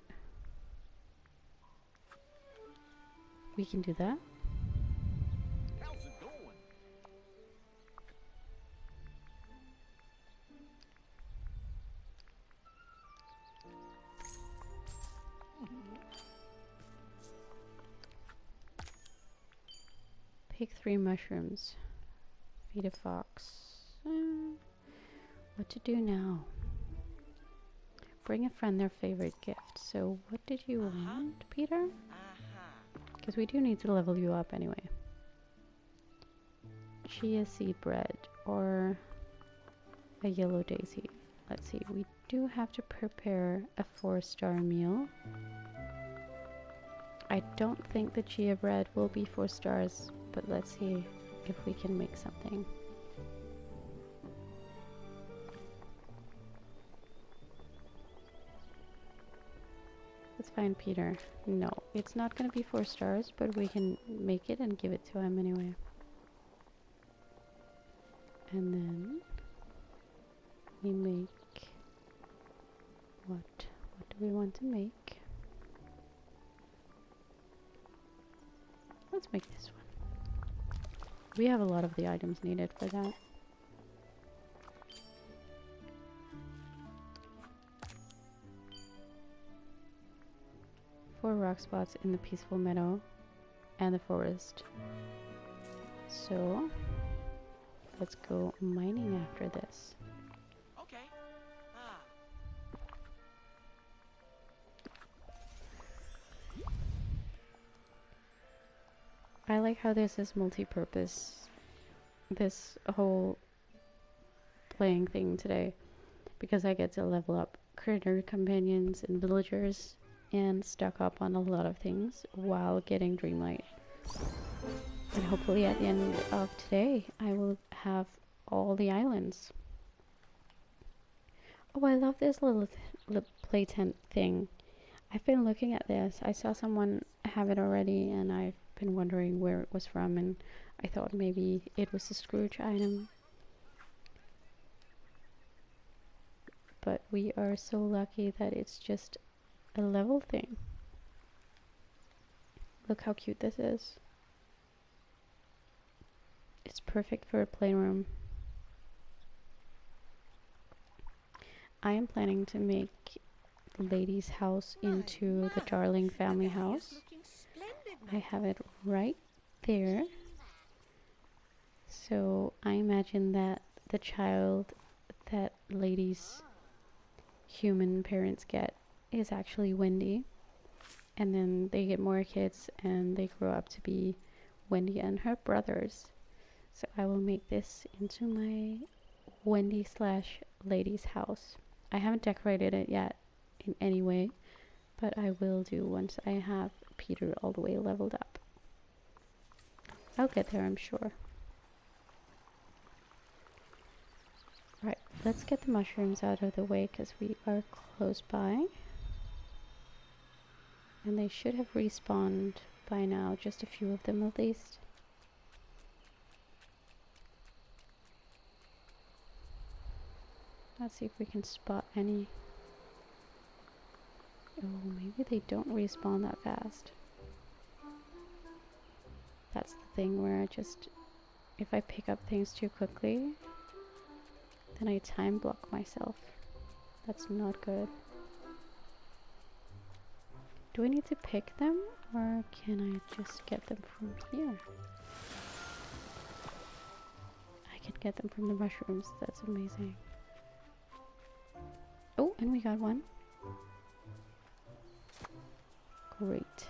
We can do that. How's it going? Pick 3 mushrooms. Feed a fox. What to do now? Bring a friend their favorite gift. So what did you want, Peter? Because we do need to level you up anyway. Chia seed bread or a yellow daisy. Let's see, we do have to prepare a 4-star meal. I don't think the chia bread will be 4 stars, but let's see if we can make something. Let's find Peter. No, it's not gonna be 4 stars, but we can make it and give it to him anyway. And then we make what? What do we want to make? Let's make this one. We have a lot of the items needed for that. Four rock spots in the peaceful meadow and the forest. So let's go mining after this. Okay. Ah. I like how this is multi-purpose, this whole playing thing today, because I get to level up critter companions and villagers and stock up on a lot of things while getting Dreamlight. And hopefully at the end of today I will have all the islands. Oh, I love this little play tent thing. I've been looking at this. I saw someone have it already and I've been wondering where it was from, and I thought maybe it was a Scrooge item. But we are so lucky that it's just a level thing. Look how cute this is. It's perfect for a playroom. I am planning to make the lady's house into the Darling family house. I have it right there. So I imagine that the child that lady's human parents get is actually Wendy. And then they get more kids and they grow up to be Wendy and her brothers. So I will make this into my Wendy slash lady's house. I haven't decorated it yet in any way, but I will do once I have Peter all the way leveled up. I'll get there, I'm sure. Right, let's get the mushrooms out of the way because we are close by. And they should have respawned by now, just a few of them at least. Let's see if we can spot any. Oh, maybe they don't respawn that fast. That's the thing where I just, if I pick up things too quickly, then I time block myself. That's not good. Do I need to pick them, or can I just get them from here? I can get them from the mushrooms. That's amazing. Oh, and we got one. Great.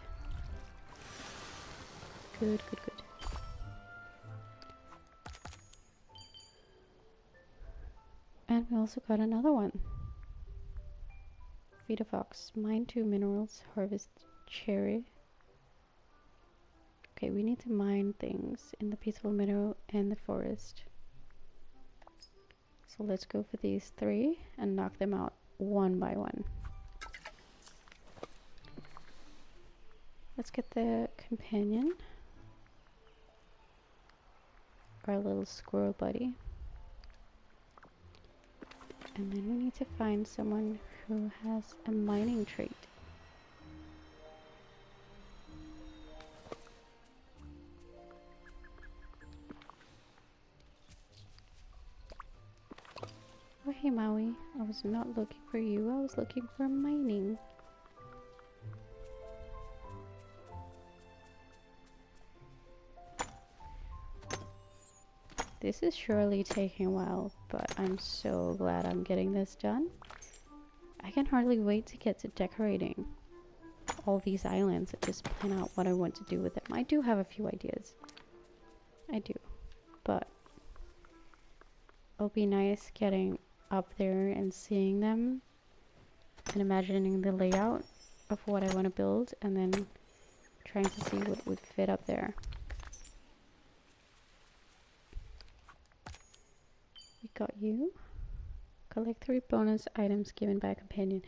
Good, good, good. And we also got another one. Feed a fox. Mine 2 minerals. Harvest cherry. Okay, we need to mine things in the peaceful meadow and the forest. So let's go for these 3 and knock them out one by one. Let's get the companion. Our little squirrel buddy. And then we need to find someone who has a mining trait. Oh, hey Maui. I was not looking for you. I was looking for mining. This is surely taking a while, but I'm so glad I'm getting this done. I can hardly wait to get to decorating all these islands and just plan out what I want to do with them. I do have a few ideas. I do. But it'll be nice getting up there and seeing them and imagining the layout of what I want to build, and then trying to see what would fit up there. We got you. Collect 3 bonus items given by a companion.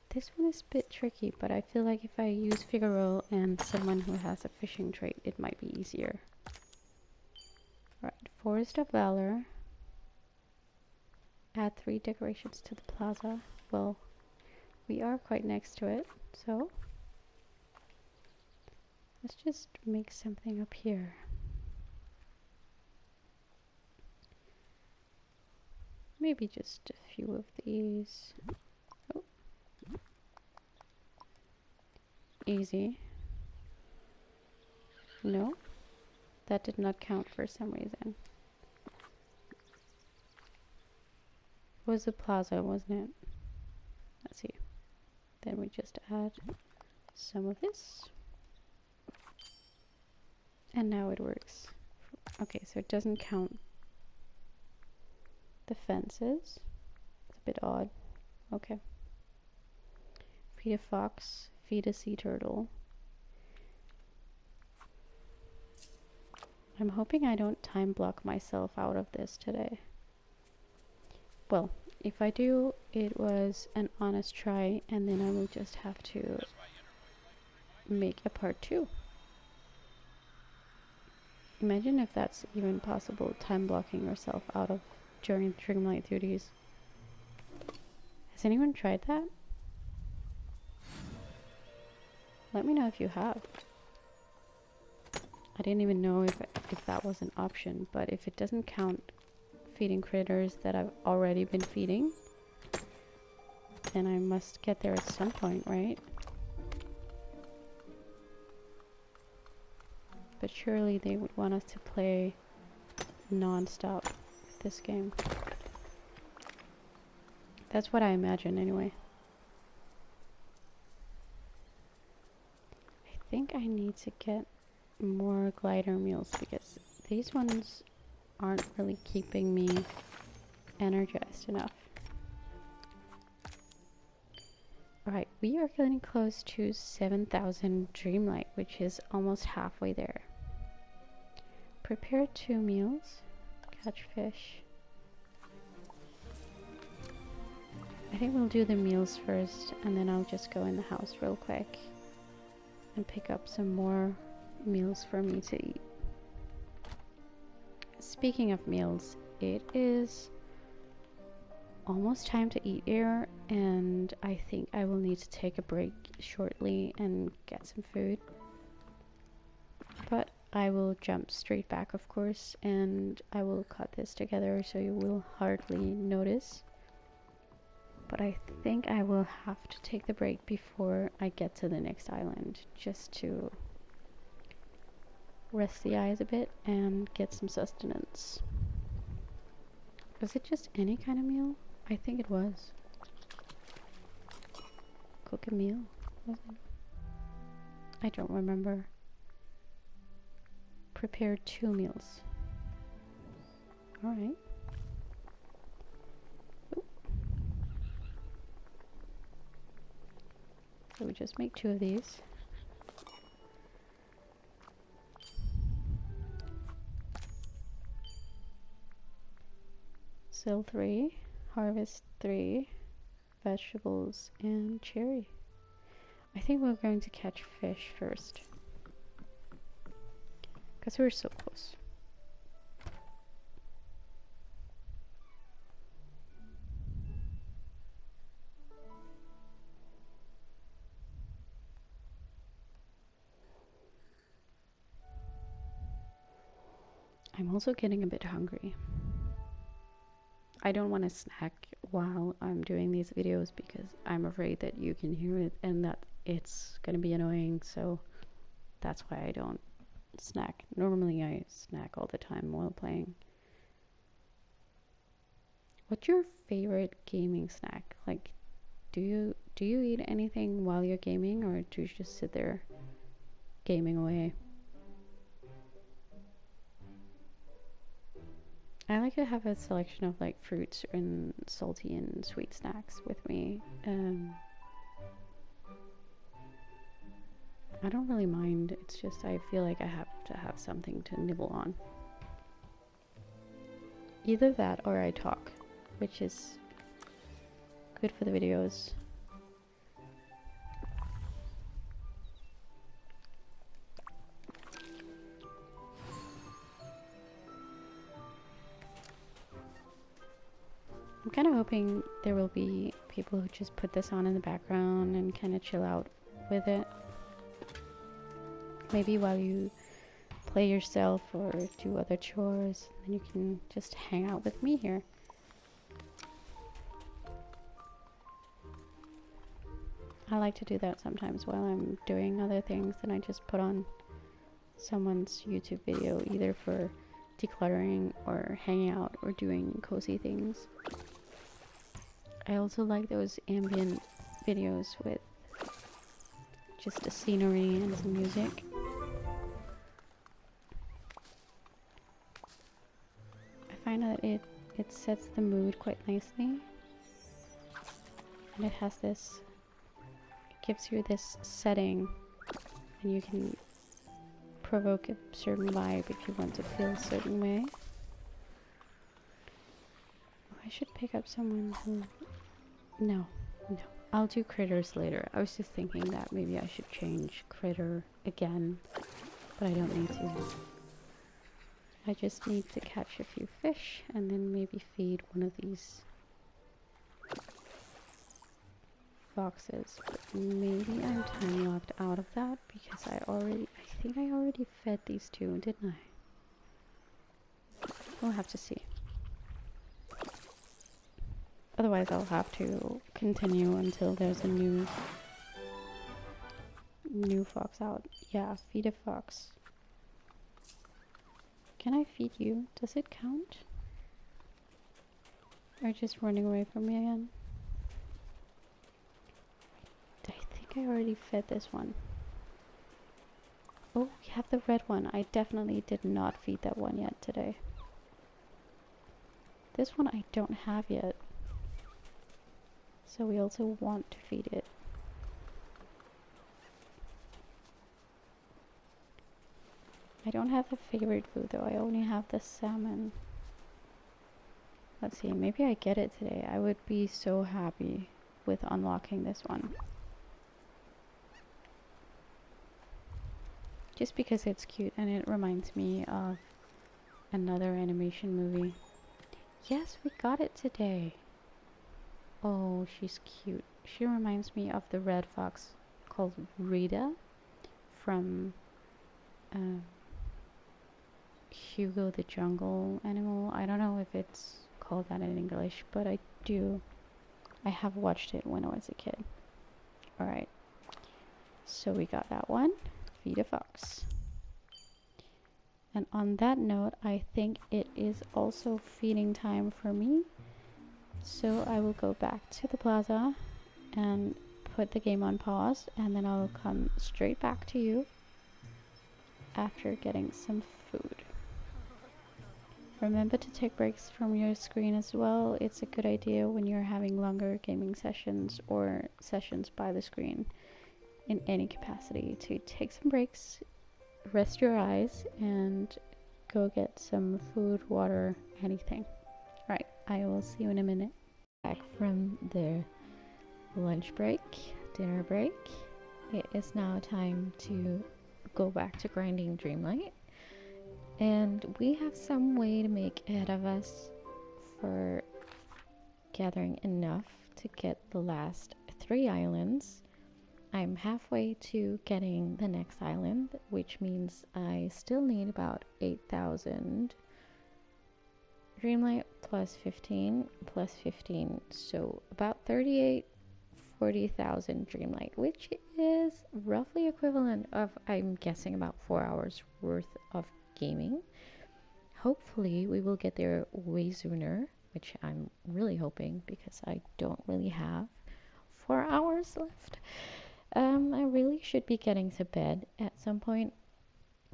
This one is a bit tricky, but I feel like if I use Figaro and someone who has a fishing trait, it might be easier. Right, Forest of Valor. Add 3 decorations to the plaza. Well, we are quite next to it, so let's just make something up here. Maybe just a few of these. Oh. Easy. No, that did not count for some reason. It was the plaza, wasn't it? Let's see. Then we just add some of this. And now it works. Okay, so it doesn't count the fences. It's a bit odd. Okay. Feed a fox, feed a sea turtle. I'm hoping I don't time block myself out of this today. Well, if I do, it was an honest try, and then I will just have to make a part 2. Imagine if that's even possible, time blocking yourself out of during Dreamlight duties. Has anyone tried that? Let me know if you have. I didn't even know if that was an option, but if it doesn't count feeding critters that I've already been feeding, then I must get there at some point, right? But surely they would want us to play non-stop with this game. That's what I imagine anyway. I think I need to get more glider meals because these ones aren't really keeping me energized enough. Alright, we are getting close to 7,000 Dreamlight, which is almost halfway there. Prepare 2 meals. Catch fish. I think we'll do the meals first, and then I'll just go in the house real quick and pick up some more meals for me to eat. Speaking of meals, it is almost time to eat here, and I think I will need to take a break shortly and get some food. But I will jump straight back, of course, and I will cut this together so you will hardly notice. But I think I will have to take the break before I get to the next island, just to rest the eyes a bit and get some sustenance. Was it just any kind of meal? I think it was. Cook a meal, was it? I don't remember. Prepare 2 meals. Alright. So we just make 2 of these. Sell 3, harvest 3, vegetables and cherry. I think we're going to catch fish first, because we're so close. I'm also getting a bit hungry. I don't want to snack while I'm doing these videos because I'm afraid that you can hear it and that it's going to be annoying, so that's why I don't snack. Normally I snack all the time while playing. What's your favorite gaming snack? Like, do you eat anything while you're gaming, or do you just sit there gaming away? I like to have a selection of like fruits and salty and sweet snacks with me. I don't really mind. It's just I feel like I have to have something to nibble on. Either that or I talk, which is good for the videos. I'm kind of hoping there will be people who just put this on in the background and kind of chill out with it. Maybe while you play yourself or do other chores, then you can just hang out with me here. I like to do that sometimes while I'm doing other things, and I just put on someone's YouTube video either for decluttering or hanging out or doing cozy things. I also like those ambient videos with just the scenery and some music. I find that it sets the mood quite nicely, and it has this, it gives you this setting, and you can provoke a certain vibe if you want to feel a certain way. I should pick up someone who... No. I'll do critters later. I was just thinking that maybe I should change critter again, but I don't need to. I just need to catch a few fish and then maybe feed one of these foxes. But maybe I'm time locked out of that because I think I already fed these two, didn't I? We'll have to see. Otherwise I'll have to continue until there's a new fox out. Yeah, feed a fox. Can I feed you? Does it count? Or just running away from me again? I think I already fed this one. Oh, we have the red one. I definitely did not feed that one yet today. This one I don't have yet. So we also want to feed it. I don't have a favorite food though. I only have the salmon. Let's see, maybe I get it today. I would be so happy with unlocking this one. Just because it's cute and it reminds me of another animation movie. Yes, we got it today. Oh, she's cute. She reminds me of the red fox called Rita from Hugo the Jungle Animal. I don't know if it's called that in English, but I have watched it when I was a kid. Alright, so we got that one. Feed a fox. And on that note, I think it is also feeding time for me. So I will go back to the plaza and put the game on pause, and then I'll come straight back to you after getting some food. Remember to take breaks from your screen as well. It's a good idea when you're having longer gaming sessions or sessions by the screen in any capacity to take some breaks, rest your eyes, and go get some food, water, anything. Right, I will see you in a minute. Back from their lunch break, dinner break. It is now time to go back to grinding Dreamlight. And we have some way to make ahead of us for gathering enough to get the last 3 islands. I'm halfway to getting the next island, which means I still need about 8,000 Dreamlight plus 15 plus 15, so about 40,000 Dreamlight, which is roughly equivalent of, I'm guessing, about 4 hours worth of gaming. Hopefully we will get there way sooner, which I'm really hoping because I don't really have 4 hours left. I really should be getting to bed at some point,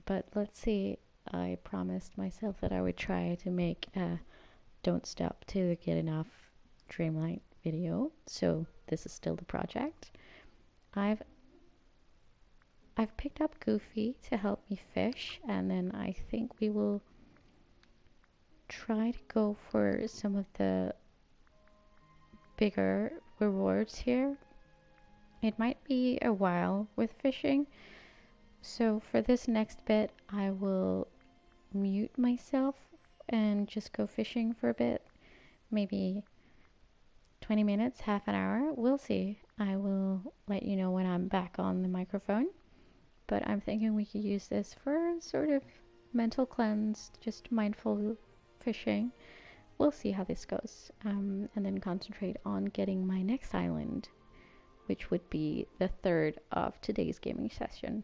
but let's see. I promised myself that I would try to make a don't stop to get enough Dreamlight video, so this is still the project. I've I've picked up Goofy to help me fish, and then I think we will try to go for some of the bigger rewards here. It might be a while with fishing, so for this next bit, I will mute myself and just go fishing for a bit. Maybe 20 minutes, half an hour. We'll see. I will let you know when I'm back on the microphone. But I'm thinking we could use this for sort of mental cleanse, just mindful fishing. We'll see how this goes. And then concentrate on getting my next island, which would be the third of today's gaming session.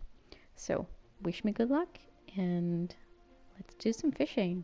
So, wish me good luck, and let's do some fishing.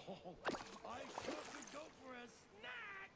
I sure could go for a snack.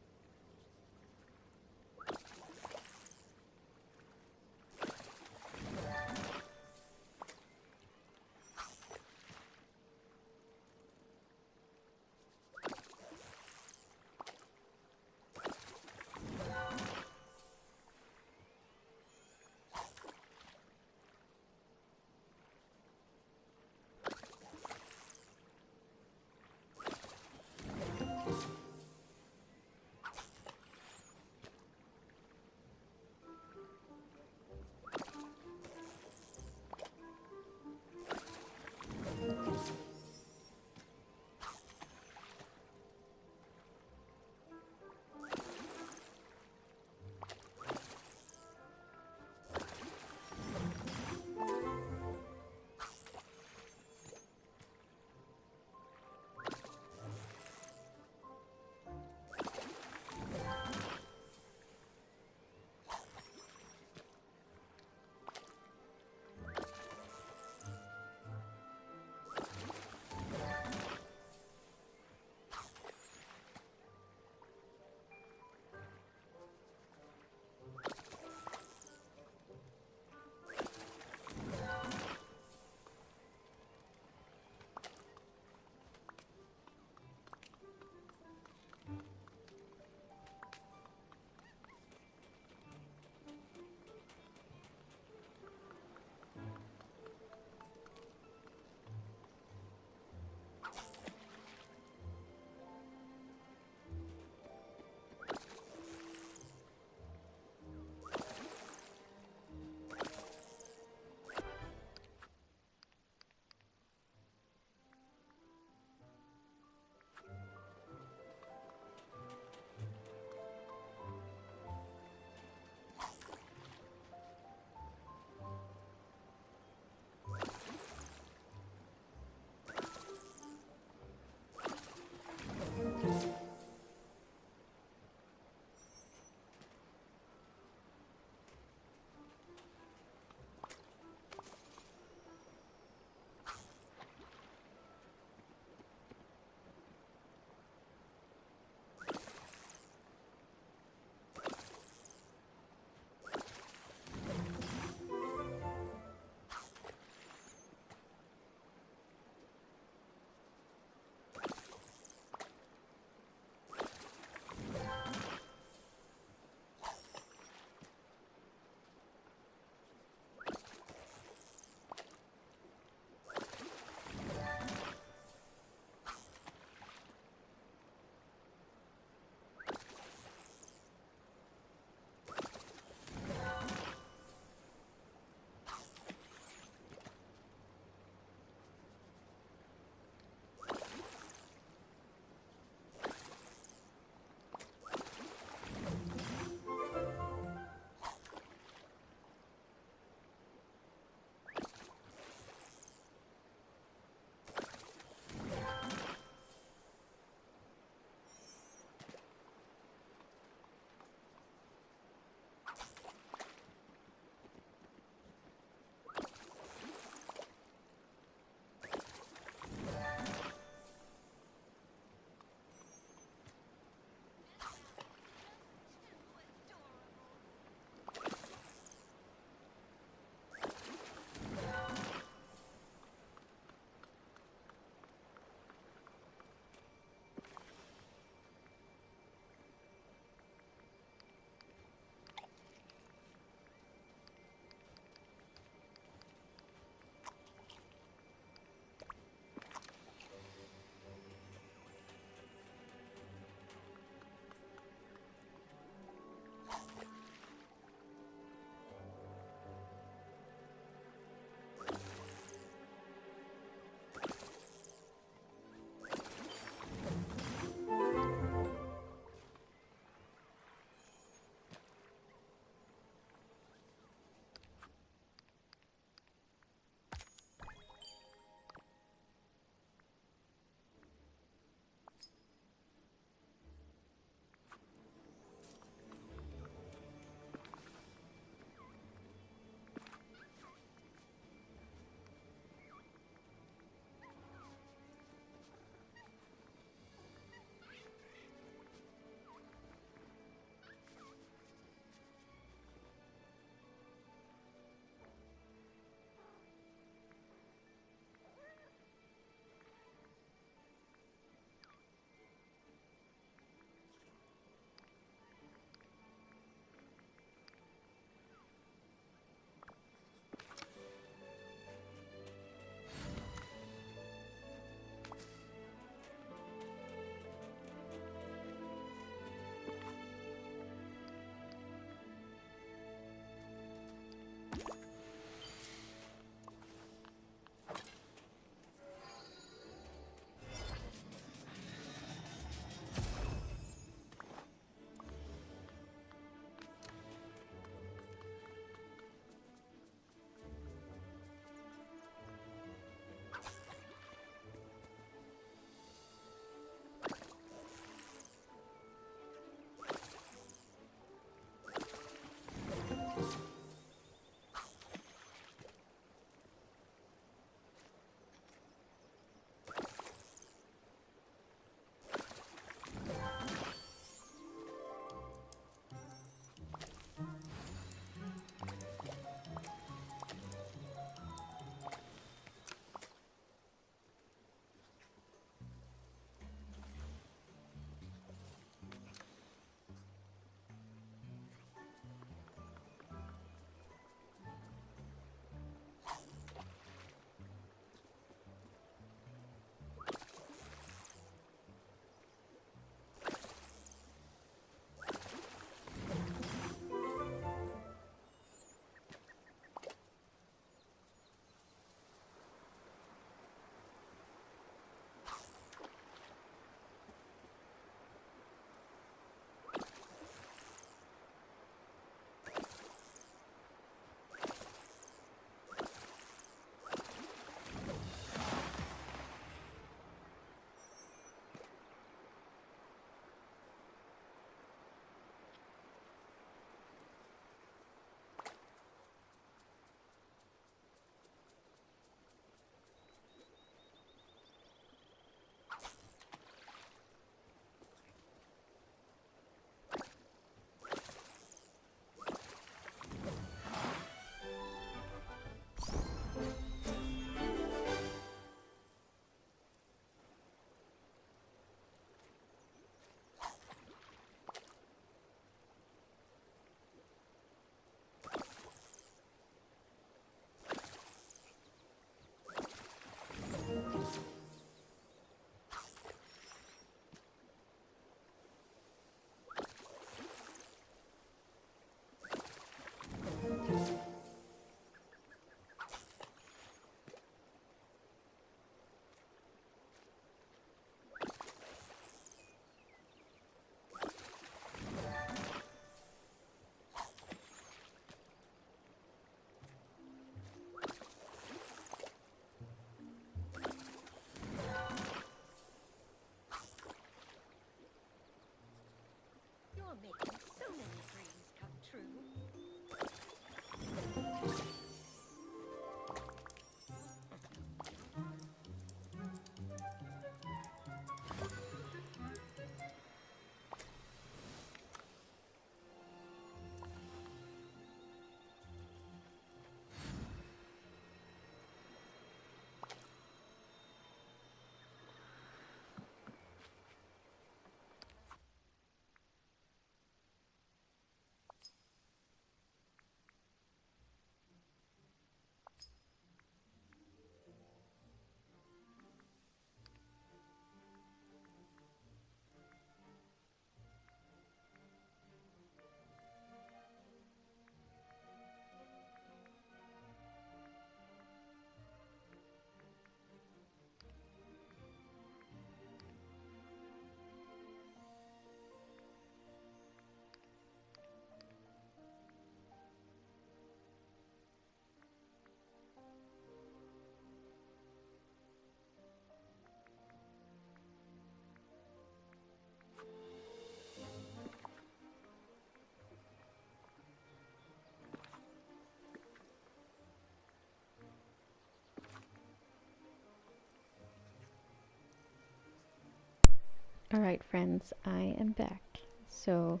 Alright, friends, I am back. So,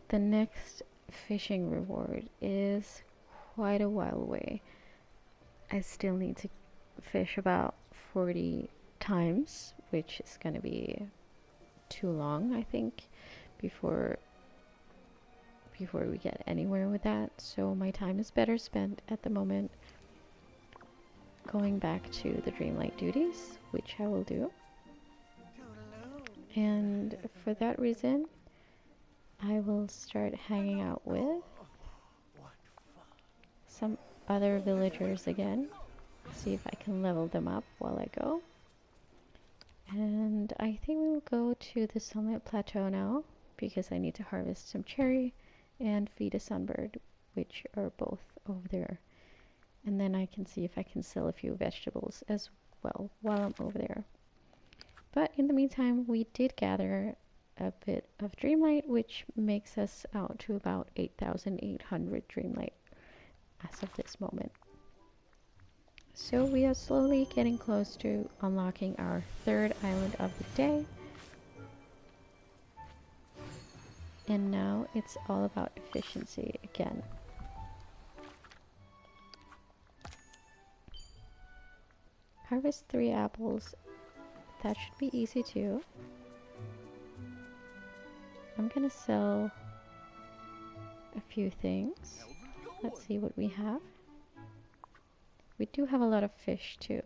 the next fishing reward is quite a while away. I still need to fish about 40 times, which is gonna be too long, I think, before we get anywhere with that. So my time is better spent at the moment going back to the Dreamlight duties, which I will do. And for that reason, I will start hanging out with some other villagers again. See if I can level them up while I go. And I think we will go to the Summit Plateau now, because I need to harvest some cherry and feed a sunbird, which are both over there. And then I can see if I can sell a few vegetables as well while I'm over there. But in the meantime, we did gather a bit of Dreamlight, which makes us out to about 8,800 Dreamlight as of this moment. So we are slowly getting close to unlocking our third island of the day. And now it's all about efficiency again. Harvest 3 apples. That should be easy too. I'm gonna sell a few things. Let's see what we have. We do have a lot of fish too.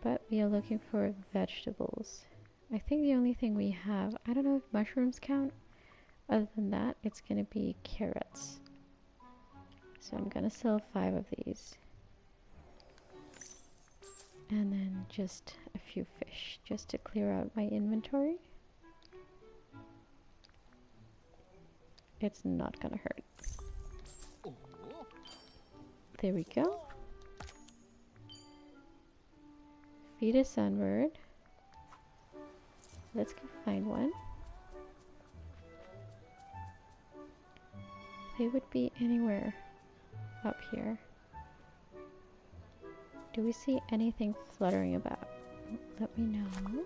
But we are looking for vegetables. I think the only thing we have, I don't know if mushrooms count. Other than that, it's gonna be carrots. So I'm gonna sell 5 of these. And then just a few fish, just to clear out my inventory. It's not gonna hurt. There we go. Feed a sunbird. Let's go find one. They would be anywhere up here. Do we see anything fluttering about? Let me know.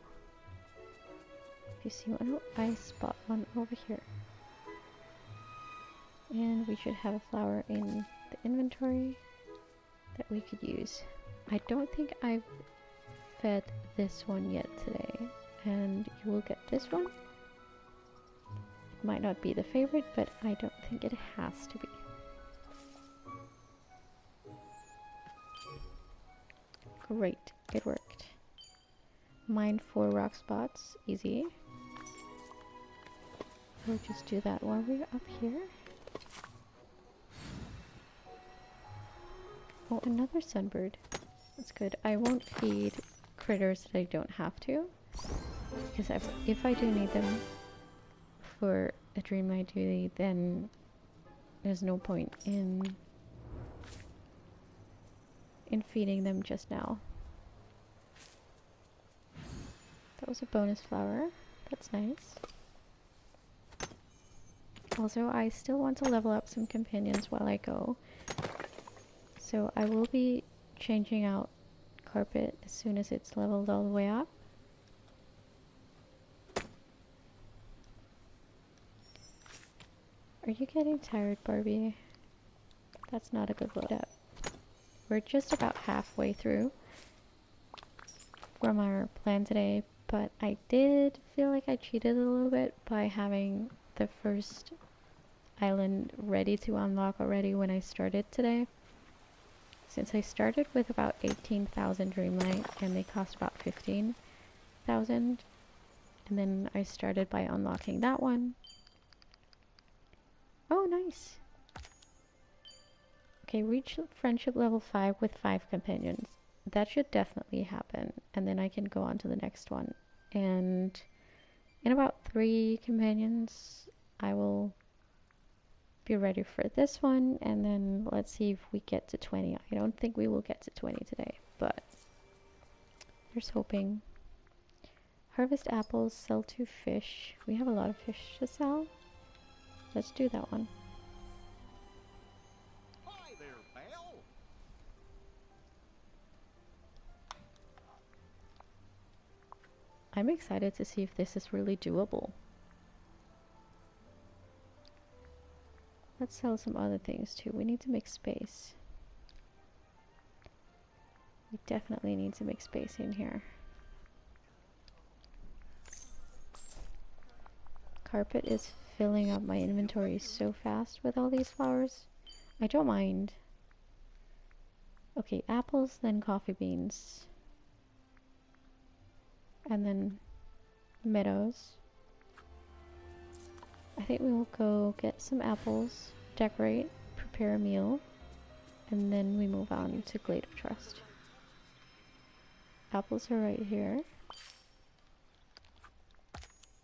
If you see one, oh, I spot one over here. And we should have a flower in the inventory that we could use. I don't think I've fed this one yet today, and you will get this one. It might not be the favorite, but I don't think it has to be. Great, it worked. Mine 4 rock spots, easy. We'll just do that while we're up here. Oh, another sunbird. That's good. I won't feed critters that I don't have to, because if I do need them for a Dreamlight duty, then there's no point in feeding them just now. That was a bonus flower. That's nice. Also, I still want to level up some companions while I go. So I will be changing out carpet as soon as it's leveled all the way up. Are you getting tired, Barbie? That's not a good load up. We're just about halfway through from our plan today, but I did feel like I cheated a little bit by having the first island ready to unlock already when I started today. Since I started with about 18,000 Dreamlight and they cost about 15,000, and then I started by unlocking that one. Oh, nice! Okay, reach friendship level 5 with 5 companions. That should definitely happen, and then I can go on to the next one. And in about 3 companions, I will be ready for this one, and then let's see if we get to 20. I don't think we will get to 20 today, but here's hoping. Harvest apples, sell 2 fish. We have a lot of fish to sell. Let's do that one. Hi there, Belle. I'm excited to see if this is really doable. Let's sell some other things too. We need to make space. We definitely need to make space in here. Carpet is filling up my inventory so fast with all these flowers. I don't mind. Okay, apples, then coffee beans. And then meadows. I think we will go get some apples, decorate, prepare a meal, and then we move on to Glade of Trust. Apples are right here.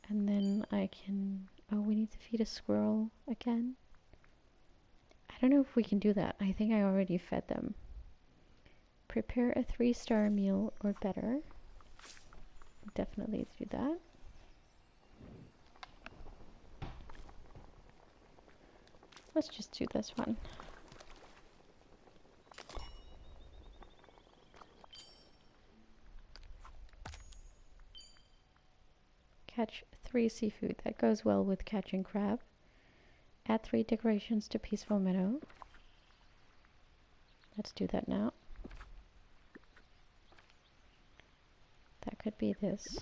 And then I can... Oh, we need to feed a squirrel again. I don't know if we can do that. I think I already fed them. Prepare a 3-star meal or better. Definitely do that. Let's just do this one. Catch 3 seafood. That goes well with catching crab. Add 3 decorations to Peaceful Meadow. Let's do that now. That could be this.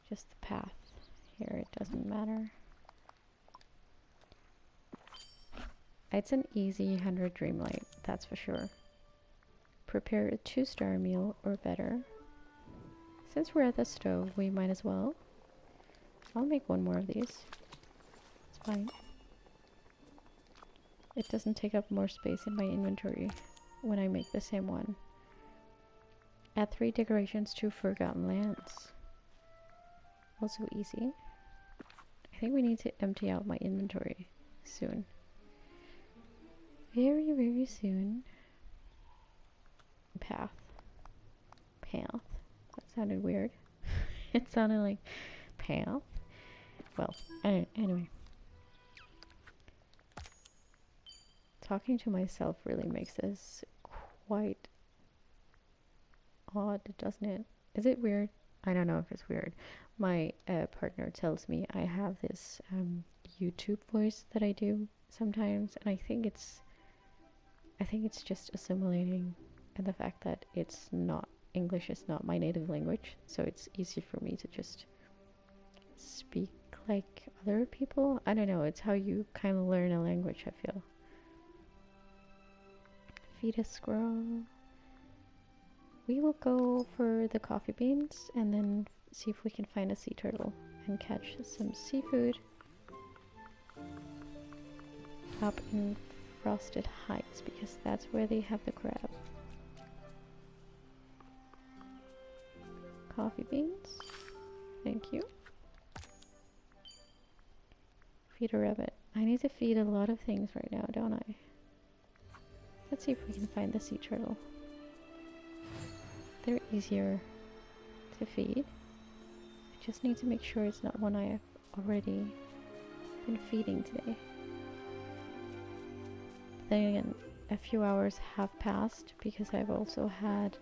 Just the path. Here, it doesn't matter. It's an easy 100 Dreamlight, that's for sure. Prepare a 2-star meal or better. Since we're at the stove, we might as well. I'll make one more of these. It's fine. It doesn't take up more space in my inventory when I make the same one. Add 3 decorations to Forgotten Lands. Also easy. I think we need to empty out my inventory soon. Very, very soon. Path. Path. That sounded weird. It sounded like path. Well, anyway. Talking to myself really makes this quite odd, doesn't it? Is it weird? I don't know if it's weird. My partner tells me I have this YouTube voice that I do sometimes, and I think it's just assimilating, and the fact that it's not English is not my native language, so it's easy for me to just speak like other people. I don't know, it's how you kind of learn a language, I feel. Feed a squirrel. We will go for the coffee beans and then see if we can find a sea turtle and catch some seafood up in Frosted Heights, because that's where they have the crab. Coffee beans. Thank you. Feed a rabbit. I need to feed a lot of things right now, don't I? Let's see if we can find the sea turtle. They're easier to feed. I just need to make sure it's not one I have already been feeding today. Then again, a few hours have passed because I've also had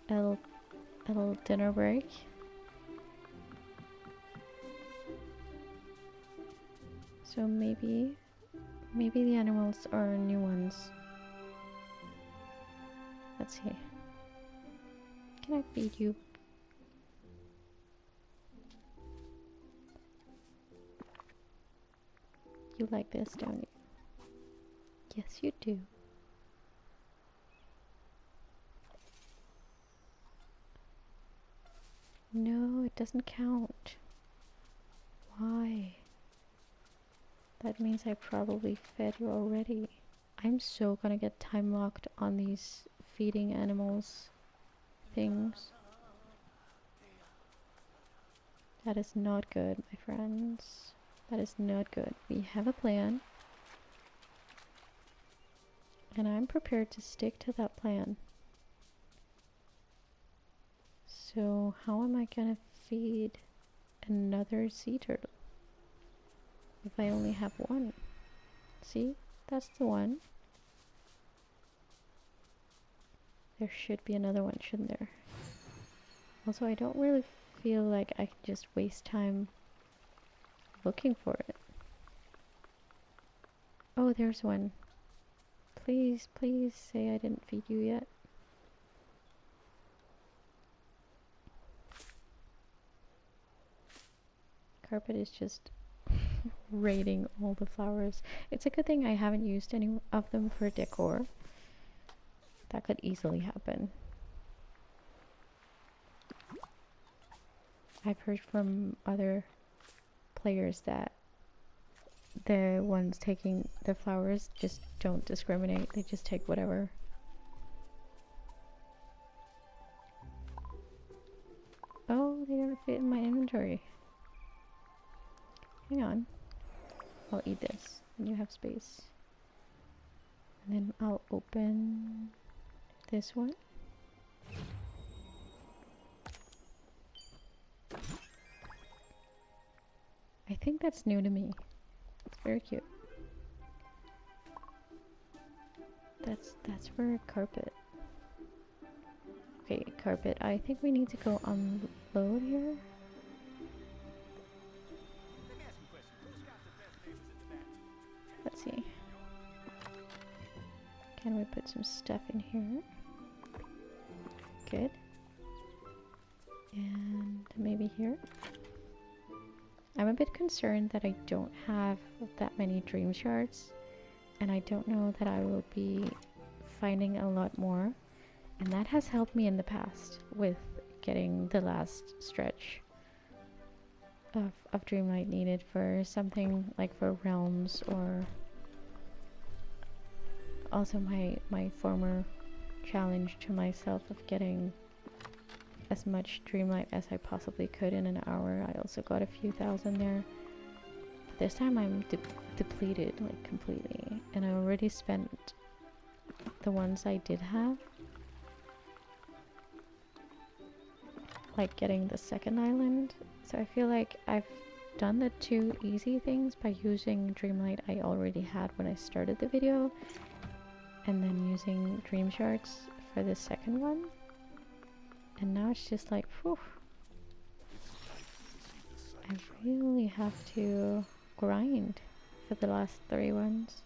a little dinner break. So maybe the animals are new ones. Let's see. Can I feed you? You like this, don't you? Yes, you do. No, it doesn't count. Why? That means I probably fed you already. I'm so gonna get time locked on these feeding animals things. That is not good, my friends. That is not good. We have a plan, and I'm prepared to stick to that plan. So how am I gonna feed another sea turtle if I only have one? See, that's the one. There should be another one, shouldn't there? Also, I don't really feel like I can just waste time looking for it. Oh, there's one. Please, please say I didn't feed you yet. Carpet is just raiding all the flowers. It's a good thing I haven't used any of them for decor. That could easily happen. I've heard from other players that the ones taking the flowers just don't discriminate. They just take whatever. Oh, they don't fit in my inventory. Hang on. I'll eat this when you have space. And then I'll open this one. I think that's new to me. It's very cute. That's for carpet. Okay, carpet. I think we need to go unload here. Let's see. Can we put some stuff in here? Good. And maybe here. I'm a bit concerned that I don't have that many dream shards, and I don't know that I will be finding a lot more, and that has helped me in the past with getting the last stretch of Dreamlight needed for something like for realms, or also my former challenge to myself of getting as much Dreamlight as I possibly could in an hour. I also got a few thousand there. But this time I'm depleted, like, completely. And I already spent the ones I did have. Like getting the second island. So I feel like I've done the two easy things by using Dreamlight I already had when I started the video. And then using Dream Shards for the second one. And now it's just like, whew. I really have to grind for the last 3 ones.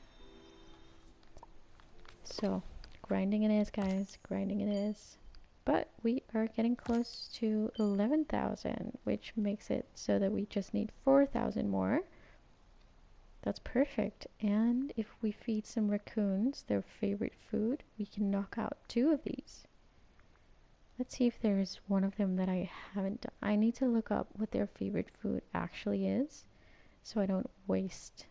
So, grinding it is, guys. Grinding it is. But we are getting close to 11,000, which makes it so that we just need 4,000 more. That's perfect. And if we feed some raccoons their favorite food, we can knock out 2 of these. Let's see if there's one of them that I haven't done. I need to look up what their favorite food actually is, so I don't waste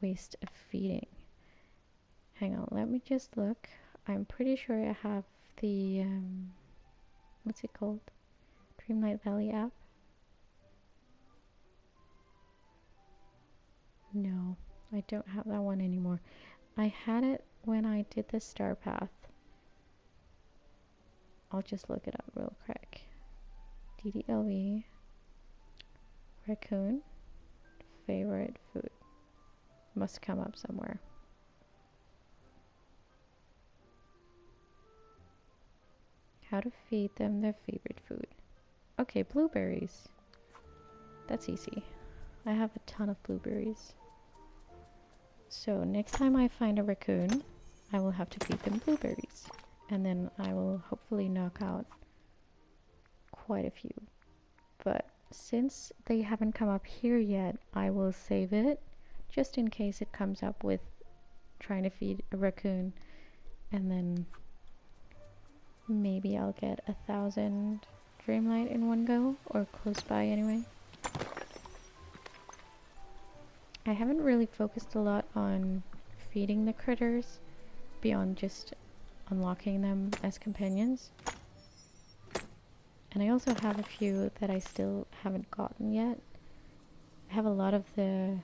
a feeding. Hang on, let me just look. I'm pretty sure I have the what's it called? Dreamlight Valley app. No, I don't have that one anymore. I had it when I did the star path. I'll just look it up real quick. DDLV raccoon favorite food must come up somewhere. How to feed them their favorite food. Okay, blueberries. That's easy. I have a ton of blueberries. So next time I find a raccoon, I will have to feed them blueberries. And then I will hopefully knock out quite a few. But since they haven't come up here yet, I will save it just in case it comes up with trying to feed a raccoon. And then maybe I'll get 1,000 Dreamlight in one go, or close by anyway. I haven't really focused a lot on feeding the critters beyond just unlocking them as companions. And I also have a few that I still haven't gotten yet. I have a lot of the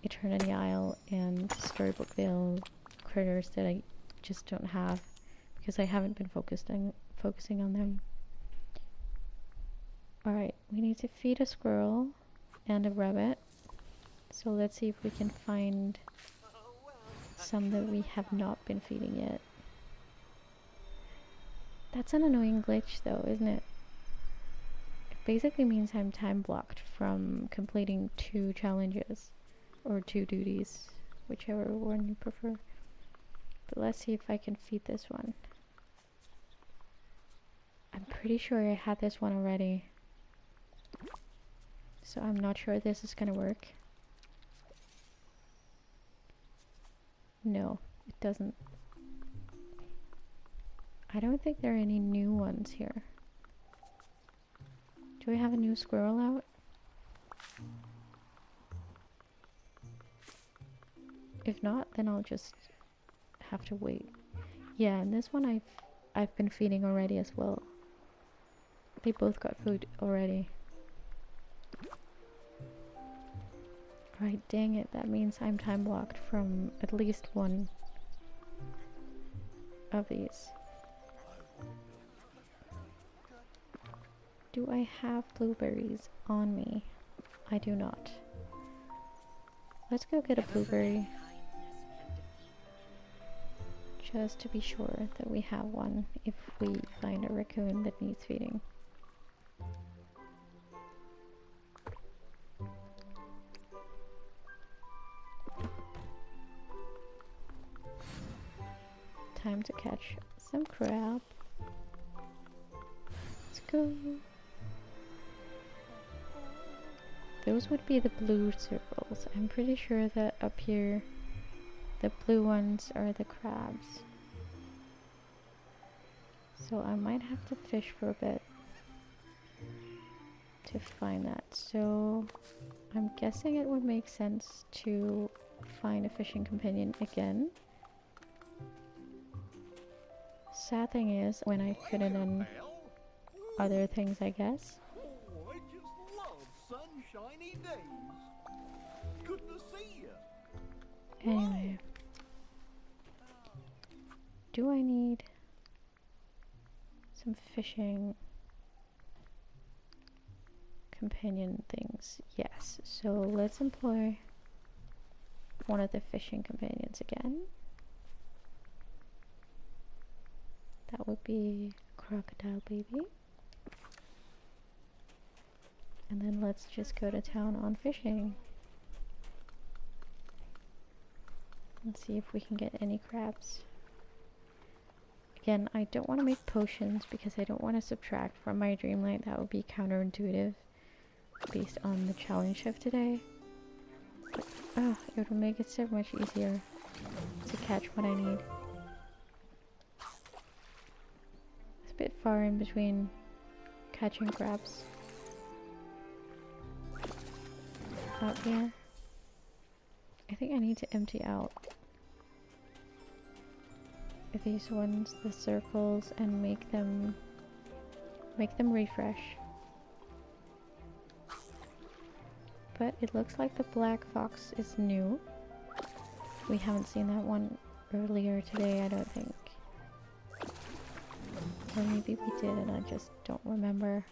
Eternity Isle and Storybookville critters that I just don't have because I haven't been focusing on them. Alright, we need to feed a squirrel and a rabbit. So let's see if we can find some that we have not been feeding yet. That's an annoying glitch though, isn't it? It basically means I'm time blocked from completing 2 challenges or 2 duties, whichever one you prefer. But let's see if I can feed this one. I'm pretty sure I had this one already, so I'm not sure this is gonna work. No, it doesn't. I don't think there are any new ones here. Do we have a new squirrel out? If not, then I'll just have to wait. Yeah, and this one I've been feeding already as well. They both got food already. Right, dang it, that means I'm time blocked from at least one of these. Do I have blueberries on me? I do not. Let's go get a blueberry. Just to be sure that we have one if we find a raccoon that needs feeding. Time to catch some crab. Let's go. Those would be the blue circles. I'm pretty sure that up here the blue ones are the crabs. So I might have to fish for a bit to find that. So I'm guessing it would make sense to find a fishing companion again. Sad thing is when I fit it in other things, I guess. Oh, I just love sunshiny days. Good to see you. Anyway. Do I need some fishing companion things? Yes. So let's employ one of the fishing companions again. That would be Crocodile Baby. And then let's just go to town on fishing. Let's see if we can get any crabs. Again, I don't want to make potions because I don't want to subtract from my Dreamlight. That would be counterintuitive based on the challenge shift today. But, oh, it would make it so much easier to catch what I need. It's a bit far in between catching crabs out here. I think I need to empty out these ones, the circles, and make them refresh. But it looks like the black fox is new. We haven't seen that one earlier today, I don't think. Or maybe we did and I just don't remember.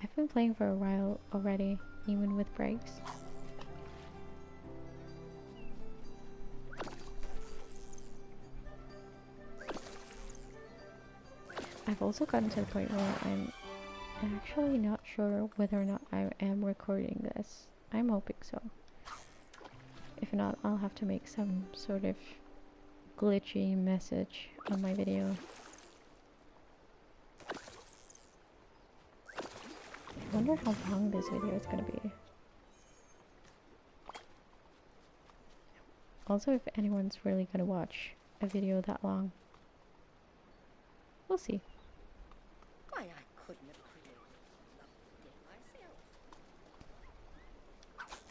I've been playing for a while already, even with breaks. I've also gotten to the point where I'm actually not sure whether or not I am recording this. I'm hoping so. If not, I'll have to make some sort of glitchy message on my video. I wonder how long this video is gonna be. Also, if anyone's really gonna watch a video that long. We'll see. Why, I couldn't have created a lovely day myself.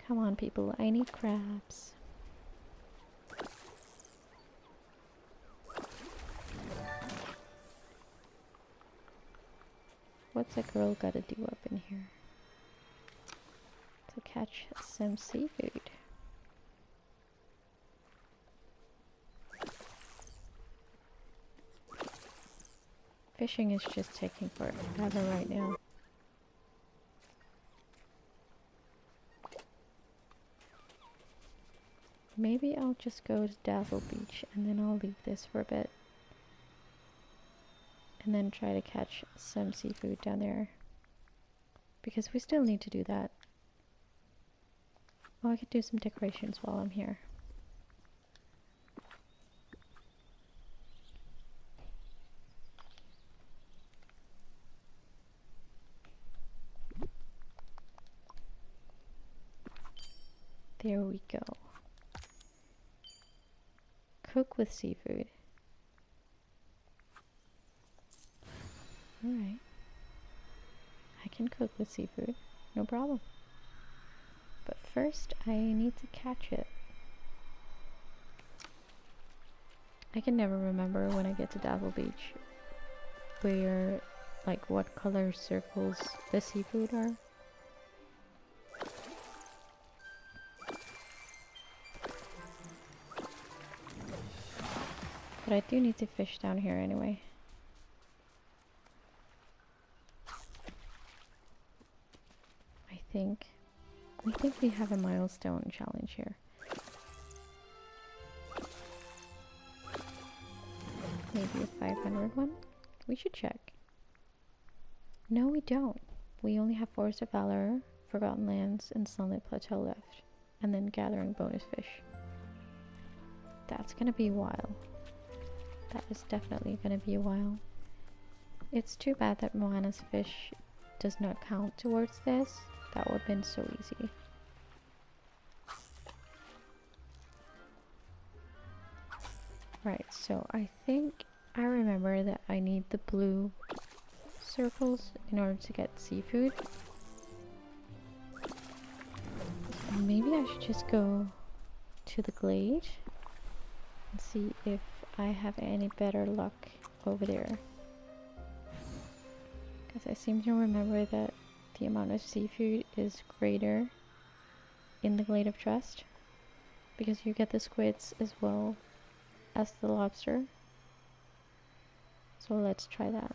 Come on, people. I need crabs. What's a girl gotta do up in here? To catch some seafood. Fishing is just taking forever right now. Maybe I'll just go to Dazzle Beach and then I'll leave this for a bit. And then try to catch some seafood down there. Because we still need to do that. Oh, I could do some decorations while I'm here. There we go. Cook with seafood. Alright. I can cook with seafood. No problem. But first, I need to catch it. I can never remember when I get to Dazzle Beach where, like, what color circles the seafood are. But I do need to fish down here anyway. I think we have a milestone challenge here. Maybe a 500 one? We should check. No, we don't. We only have Forest of Valor, Forgotten Lands, and Sunlit Plateau left. And then gathering bonus fish. That's gonna be a while. That is definitely gonna be a while. It's too bad that Moana's fish does not count towards this. That would have been so easy. Right, so I think I remember that I need the blue circles in order to get seafood. Maybe I should just go to the glade and see if I have any better luck over there. Because I seem to remember that the amount of seafood is greater in the Glade of Trust. Because you get the squids as well as the lobster. So let's try that.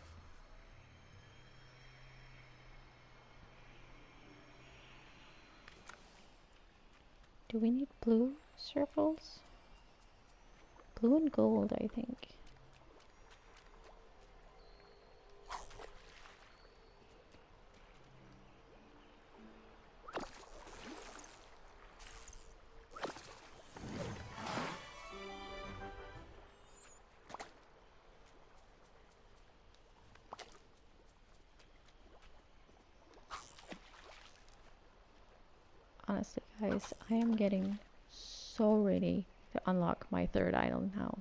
Do we need blue circles? Blue and gold, I think. Honestly, guys, I am getting so ready to unlock my third island now.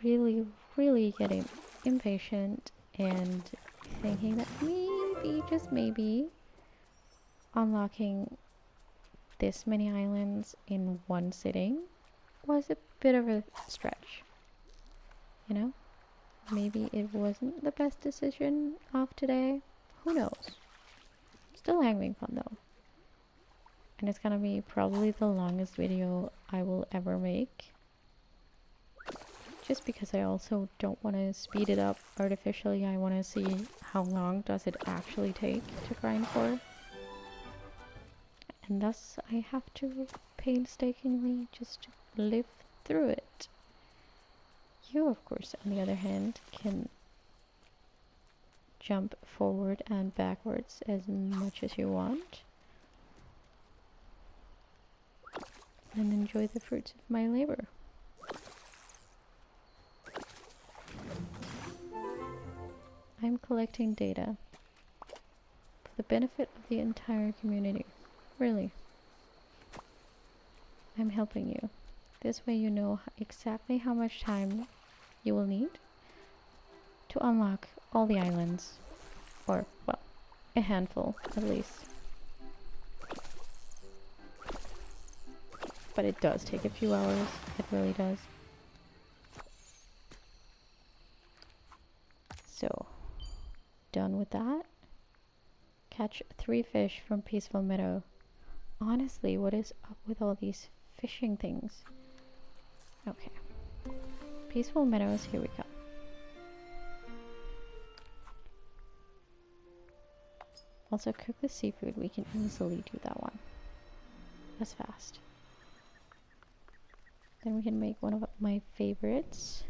Really, really getting impatient and thinking that maybe, just maybe, unlocking this many islands in one sitting was a bit of a stretch. You know? Maybe it wasn't the best decision of today. Who knows? Still having fun though. And it's gonna be probably the longest video I will ever make. Just because I also don't want to speed it up artificially. I want to see how long does it actually take to grind for. And thus I have to painstakingly just live through it. You, of course, on the other hand, can jump forward and backwards as much as you want. And enjoy the fruits of my labor. I'm collecting data for the benefit of the entire community. Really. I'm helping you. This way you know exactly how much time you will need to unlock all the islands. Or, well, a handful at least. But it does take a few hours. It really does. So, done with that. Catch 3 fish from Peaceful Meadow. Honestly, what is up with all these fishing things? Okay. Peaceful Meadows, here we go. Also, cook with seafood. We can easily do that one. That's fast. Then we can make one of my favorites.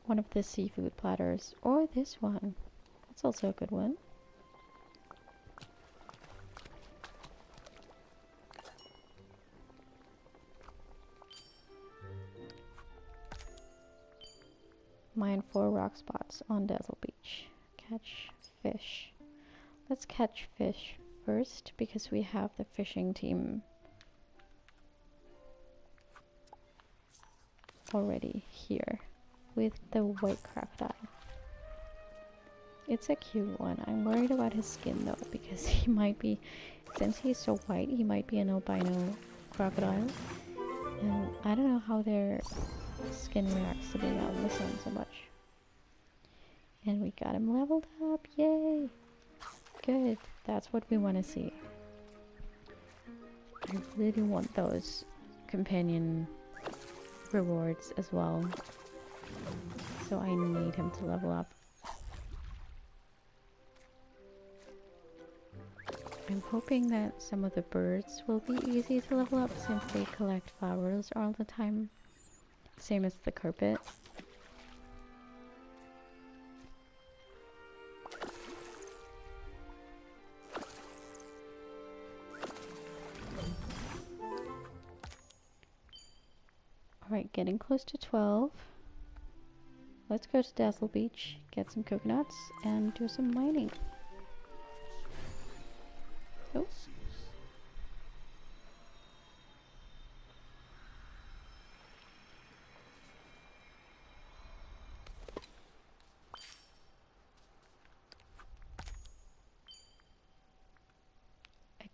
One of the seafood platters, or this one. That's also a good one. Mine 4 rock spots on Dazzle Beach. Catch fish. Let's catch fish first because we have the fishing team already here with the white crocodile. It's a cute one. I'm worried about his skin though because he might be, since he's so white, he might be an albino crocodile. And I don't know how their skin reacts to being out in the sun so much. And we got him leveled up. Yay! Good. That's what we want to see. I really want those companion rewards as well. So I need him to level up. I'm hoping that some of the birds will be easy to level up since they collect flowers all the time. Same as the carpet. Alright, getting close to 12. Let's go to Dazzle Beach, get some coconuts, and do some mining. Oh.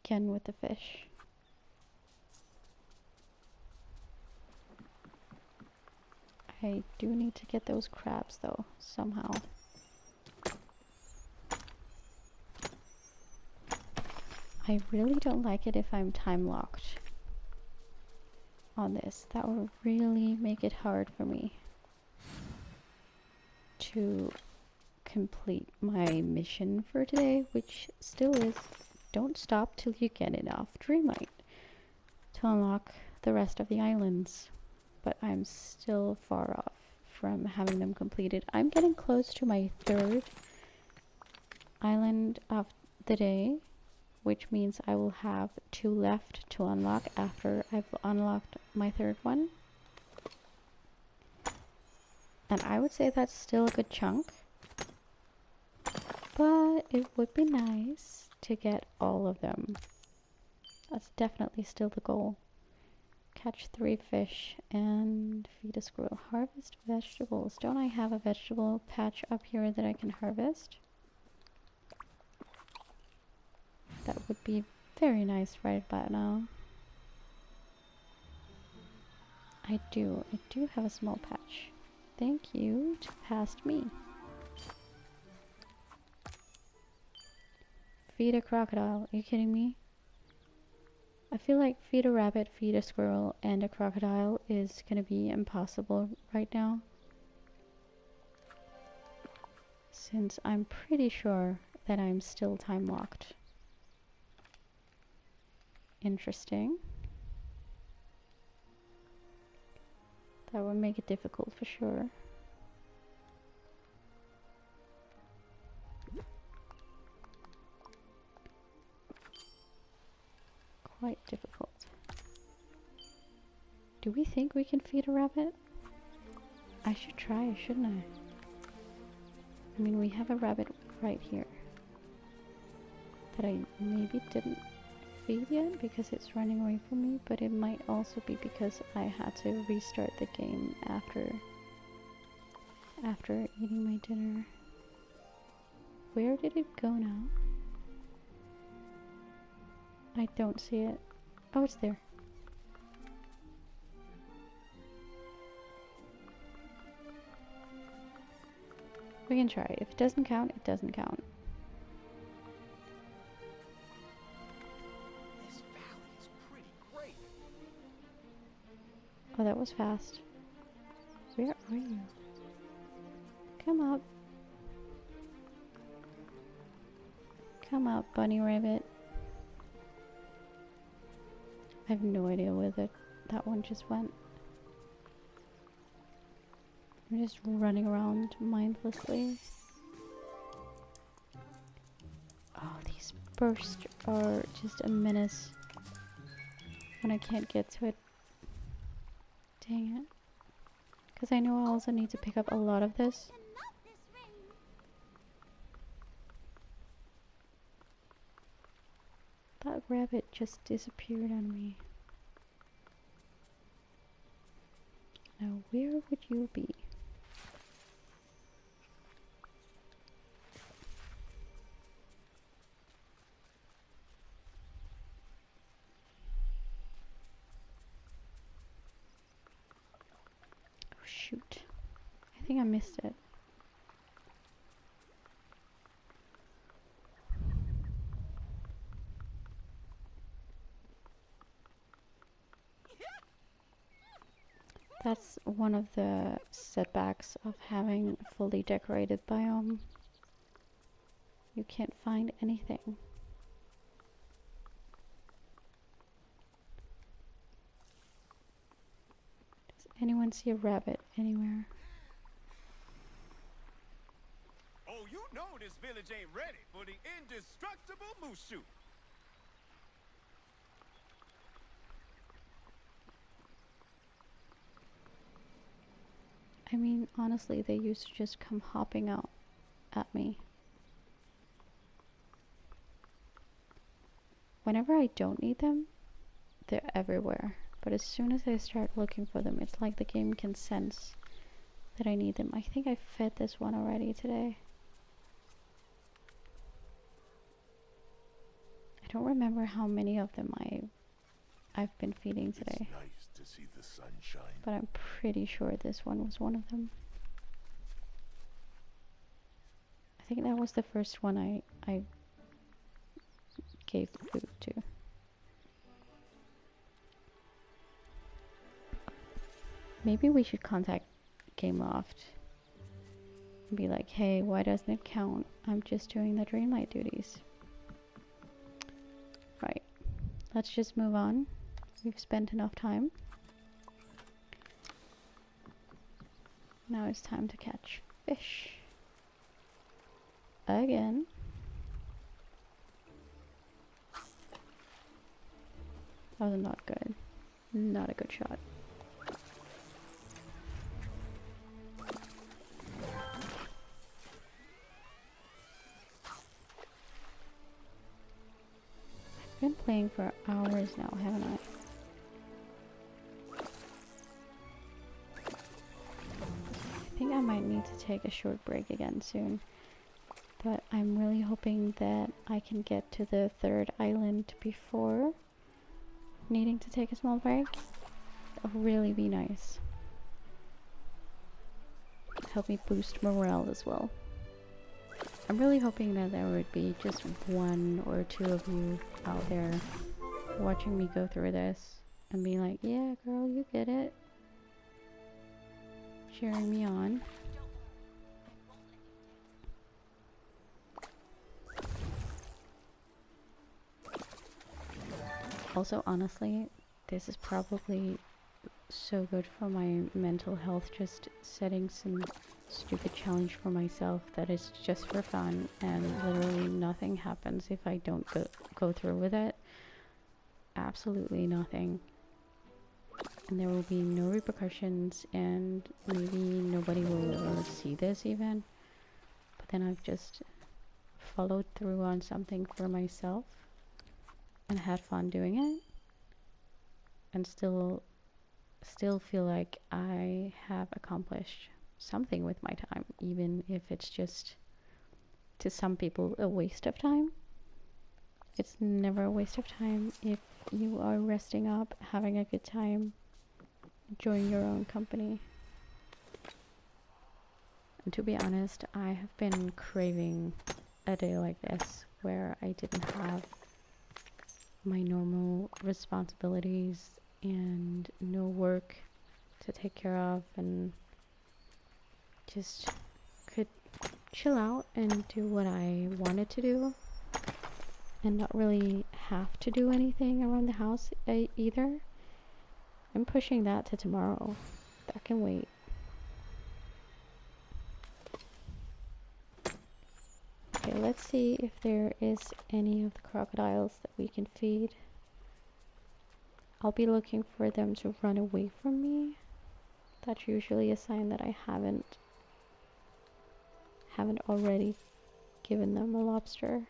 Again with the fish. I do need to get those crabs though, somehow. I really don't like it if I'm time locked on this. That will really make it hard for me to complete my mission for today, which still is don't stop till you get enough Dreamlight to unlock the rest of the islands. But I'm still far off from having them completed. I'm getting close to my 3rd island of the day, which means I will have 2 left to unlock after I've unlocked my 3rd one. And I would say that's still a good chunk. But it would be nice to get all of them. That's definitely still the goal. Catch 3 fish and feed a squirrel. Harvest vegetables. Don't I have a vegetable patch up here that I can harvest? That would be very nice right about now. I do have a small patch. Thank you to past me. Feed a crocodile. Are you kidding me? I feel like feed a rabbit, feed a squirrel, and a crocodile is gonna be impossible right now. Since I'm pretty sure that I'm still time locked. Interesting. That would make it difficult for sure. Quite difficult. Do we think we can feed a rabbit? I should try, shouldn't I? I mean, we have a rabbit right here that I maybe didn't feed yet because it's running away from me, but it might also be because I had to restart the game after eating my dinner. Where did it go now? I don't see it. Oh, it's there. We can try. If it doesn't count, it doesn't count. This valley is pretty great. Oh, that was fast. Where are you? Come up. Come up, bunny rabbit. I have no idea where that one just went. I'm just running around mindlessly. Oh, these bursts are just a menace when I can't get to it. Dang it. Because I know I also need to pick up a lot of this. That rabbit just disappeared on me. Now, where would you be? Oh, shoot. I think I missed it. That's one of the setbacks of having a fully decorated biome. You can't find anything. Does anyone see a rabbit anywhere? Oh, you know this village ain't ready for the indestructible moose shoot. I mean, honestly, they used to just come hopping out at me. Whenever I don't need them, they're everywhere. But as soon as I start looking for them, it's like the game can sense that I need them. I think I fed this one already today. I don't remember how many of them I've been feeding today. It's nice to see the sunshine. But I'm pretty sure this one was one of them. I think that was the first one I gave food to. Maybe we should contact Gameloft and be like, hey, why doesn't it count? I'm just doing the Dreamlight duties. Right. Let's just move on. We've spent enough time. Now it's time to catch fish. Again. That was not good. Not a good shot. I've been playing for hours now, haven't I? I think I might need to take a short break again soon. But I'm really hoping that I can get to the third island before needing to take a small break. That would really be nice. Help me boost morale as well. I'm really hoping that there would be just one or two of you out there watching me go through this and be like, yeah, girl, you get it. Cheering me on. Also, honestly, this is probably so good for my mental health, just setting some stupid challenge for myself that is just for fun and literally nothing happens if I don't go through with it. Absolutely nothing. And there will be no repercussions and maybe nobody will ever see this even. But then I've just followed through on something for myself and had fun doing it, and still feel like I have accomplished something with my time, even if it's just, to some people, a waste of time. It's never a waste of time if you are resting up, having a good time, enjoying your own company. And to be honest, I have been craving a day like this where I didn't have my normal responsibilities and no work to take care of, and just could chill out and do what I wanted to do and not really have to do anything around the house either. I'm pushing that to tomorrow. That can wait. Okay, let's see if there is any of the crocodiles that we can feed. I'll be looking for them to run away from me. That's usually a sign that I haven't already given them a lobster.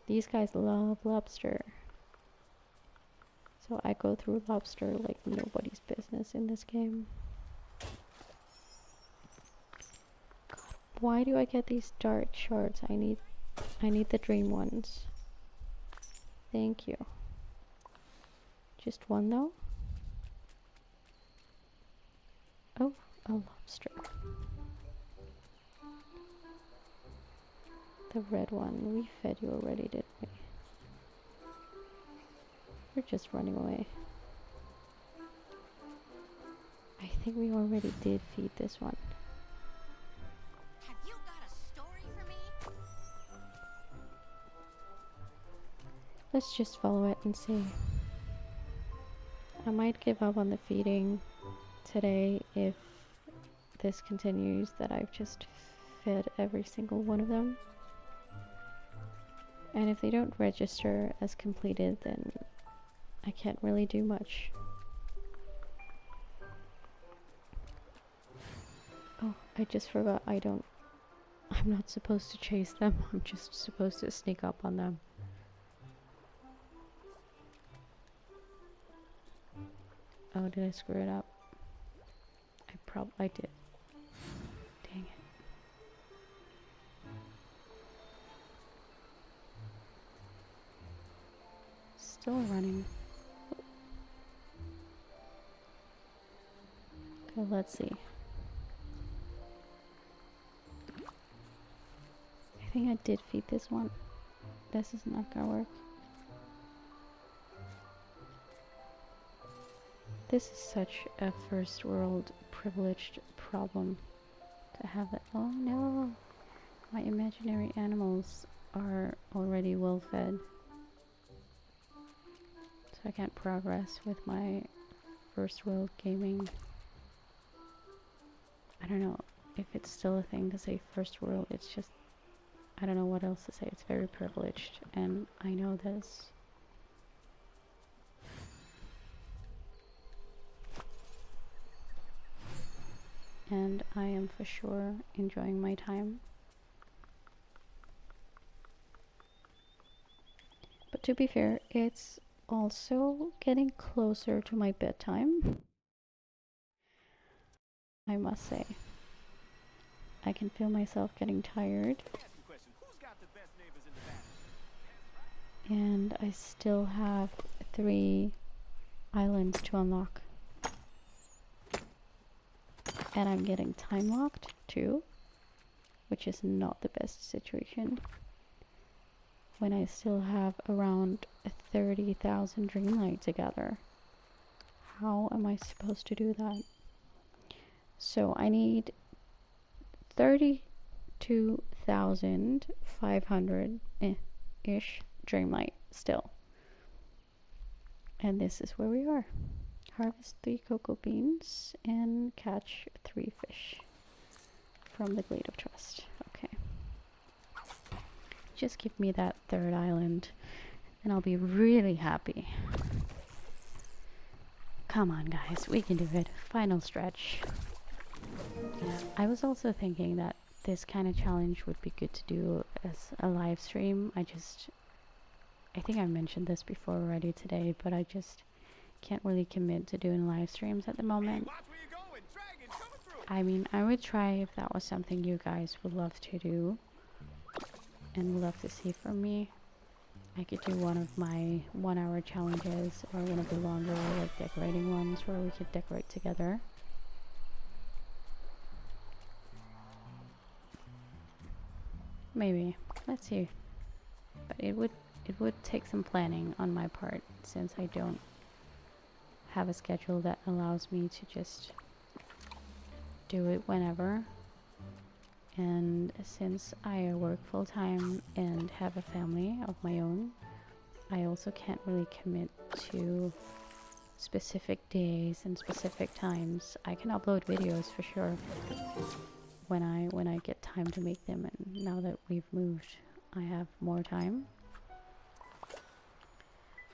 These guys love lobster. So I go through lobster like nobody's business in this game. God, why do I get these dart shards? I need the dream ones. Thank you. Just one though? Oh, a lobster. The red one. We fed you already, didn't we? We're just running away. I think we already did feed this one. Have you got a story for me? Let's just follow it and see. I might give up on the feeding today if this continues, that I've just fed every single one of them. And if they don't register as completed, then I can't really do much. Oh, I just forgot I'm not supposed to chase them. I'm just supposed to sneak up on them. Oh, did I screw it up? I did. Dang it. Still running. Okay, let's see. I think I did feed this one. This is not gonna work. This is such a first world privileged problem to have that. Oh no! My imaginary animals are already well fed. So I can't progress with my first world gaming. I don't know if it's still a thing to say first world. It's just, I don't know what else to say. It's very privileged, and I know this. And I am for sure enjoying my time. But to be fair, it's also getting closer to my bedtime, I must say. I can feel myself getting tired. And I still have 3 islands to unlock. And I'm getting time locked too, which is not the best situation when I still have around 30,000 Dreamlight together. How am I supposed to do that? So I need 32,500-ish Dreamlight still. And this is where we are. Harvest 3 cocoa beans and catch 3 fish from the Glade of Trust. Okay. Just give me that 3rd island and I'll be really happy. Come on guys, we can do it. Final stretch. I was also thinking that this kind of challenge would be good to do as a live stream. I think I mentioned this before already today, but I just can't really commit to doing live streams at the moment. I mean, I would try if that was something you guys would love to do and would love to see from me. I could do one of my 1-hour challenges or one of the longer like decorating ones where we could decorate together. Maybe. Let's see. But it would take some planning on my part since I don't have a schedule that allows me to just do it whenever. And since I work full time and have a family of my own, I also can't really commit to specific days and specific times. I can upload videos for sure when I get time to make them, and now that we've moved, I have more time.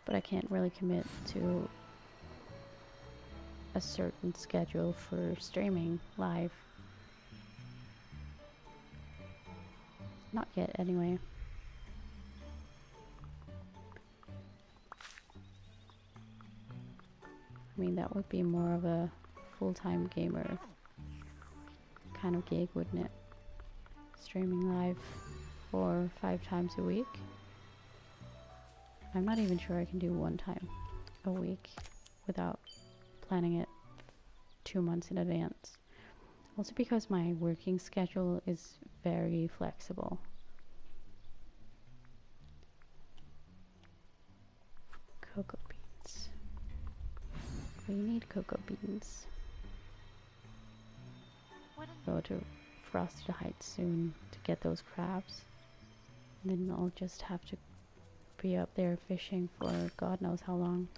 But I can't really commit to a certain schedule for streaming live. Not yet, anyway. I mean, that would be more of a full-time gamer kind of gig, wouldn't it? Streaming live 4 or 5 times a week. I'm not even sure I can do 1 time a week without planning it 2 months in advance. Also because my working schedule is very flexible. Cocoa beans. We need cocoa beans. Go to Frosted Heights soon to get those crabs. And then I'll just have to be up there fishing for God knows how long.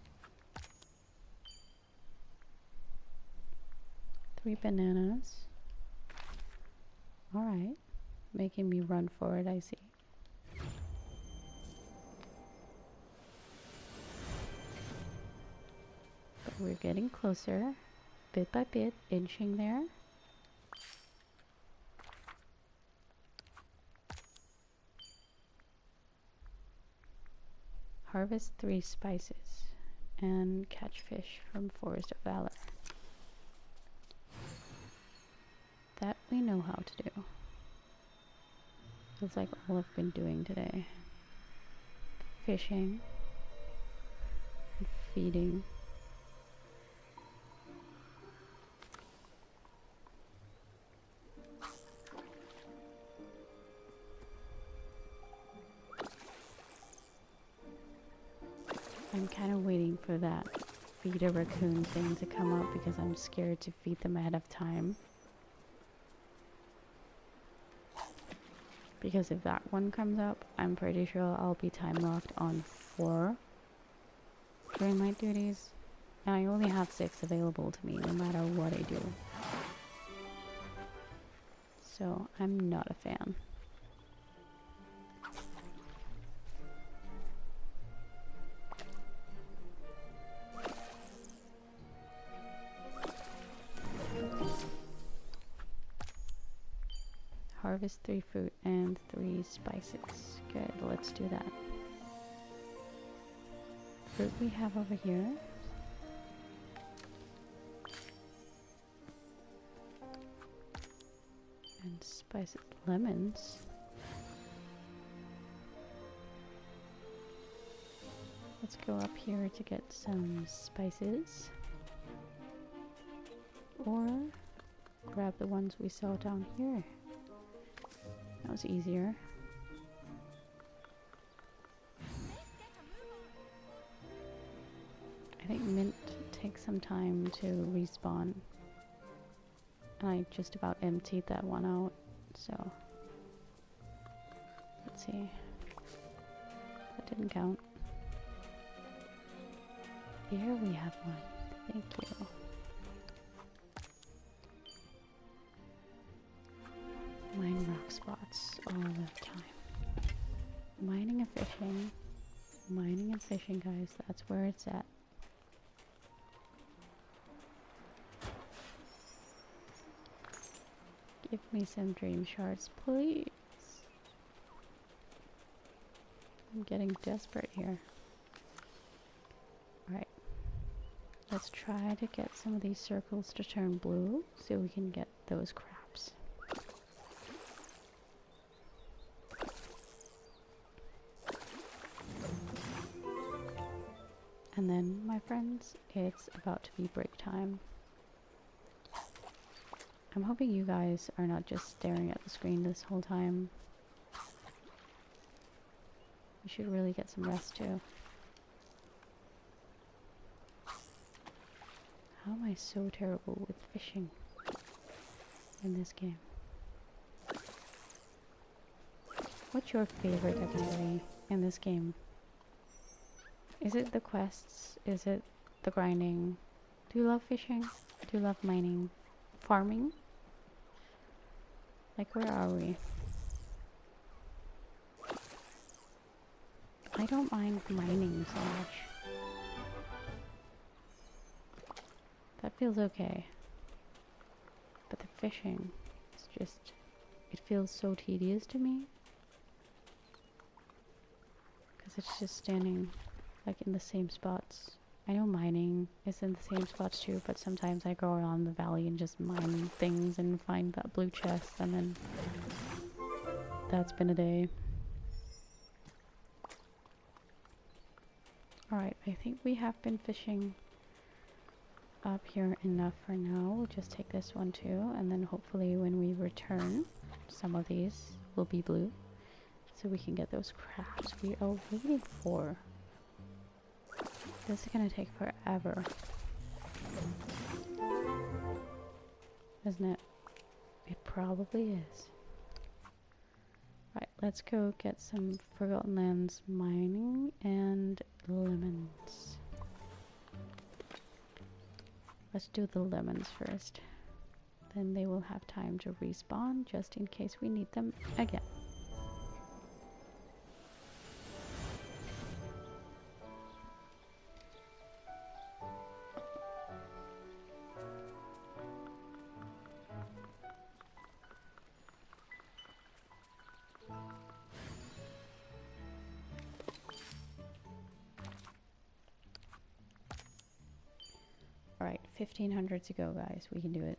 3 bananas. Alright. Making me run for it, I see. But we're getting closer, bit by bit, inching there. Harvest 3 spices and catch fish from Forest of Valor. That we know how to do. Feels like all I've been doing today. Fishing and feeding. I'm kind of waiting for that feed a raccoon thing to come up because I'm scared to feed them ahead of time. Because if that one comes up, I'm pretty sure I'll be time locked on 4 Dreamlight duties. And I only have 6 available to me no matter what I do. So I'm not a fan. Harvest 3 fruit and 3 spices. Good, let's do that. Fruit we have over here. And spices, lemons. Let's go up here to get some spices. Or grab the ones we saw down here. That was easier. I think mint takes some time to respawn. I just about emptied that one out, so let's see. That didn't count. Here we have one. Thank you. Mine rock spots all the time. Mining and fishing. Mining and fishing, guys. That's where it's at. Give me some dream shards, please. I'm getting desperate here. Alright. Let's try to get some of these circles to turn blue so we can get those crabs. And then, my friends, it's about to be break time. I'm hoping you guys are not just staring at the screen this whole time. You should really get some rest too. How am I so terrible with fishing in this game? What's your favorite activity in this game? Is it the quests? Is it the grinding? Do you love fishing? Do you love mining? Farming? Like, where are we? I don't mind mining so much. That feels okay. But the fishing, it's just, it feels so tedious to me. Because it's just standing like in the same spots. I know mining is in the same spots too, but sometimes I go around the valley and just mine things and find that blue chest, and then that's been a day. Alright, I think we have been fishing up here enough for now. We'll just take this one too, and then hopefully when we return, some of these will be blue, so we can get those crabs we are waiting for. This is gonna take forever, isn't it? It probably is. Right, let's go get some Forgotten Lands mining and lemons. Let's do the lemons first. Then they will have time to respawn just in case we need them again. Alright, 1500 to go, guys. We can do it.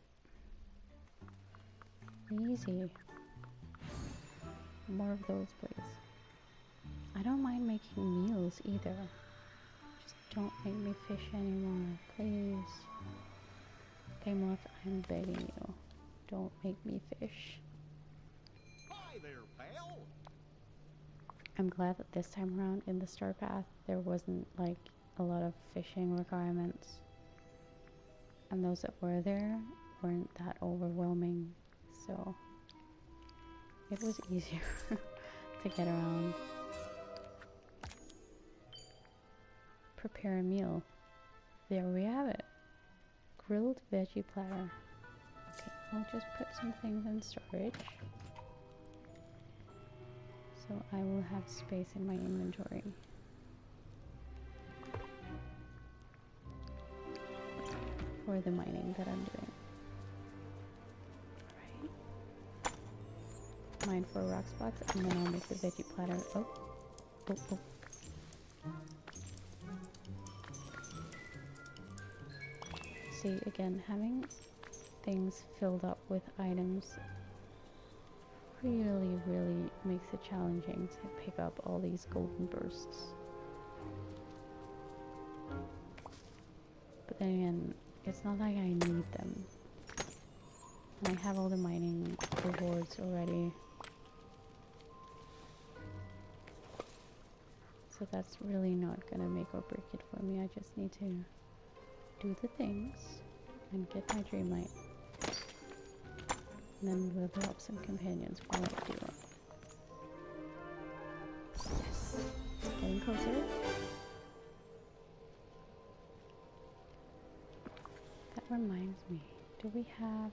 Easy. More of those, please. I don't mind making meals either. Just don't make me fish anymore, please. Timelocked, I'm begging you. Don't make me fish. Hi there, pal. I'm glad that this time around in the Star Path there wasn't like a lot of fishing requirements. And those that were there weren't that overwhelming, so it was easier to get around. Prepare a meal. There we have it. Grilled veggie platter. Okay, I'll just put some things in storage, so I will have space in my inventory. For the mining that I'm doing. Alright. Mine for rock spots, and then I'll make the veggie platter. Oh. See, again, having things filled up with items really makes it challenging to pick up all these golden bursts. But then again, it's not like I need them. I have all the mining rewards already. So that's really not gonna make or break it for me. I just need to do the things and get my Dreamlight. And then level up some companions while I do it. Yes! Getting closer. That reminds me, do we have...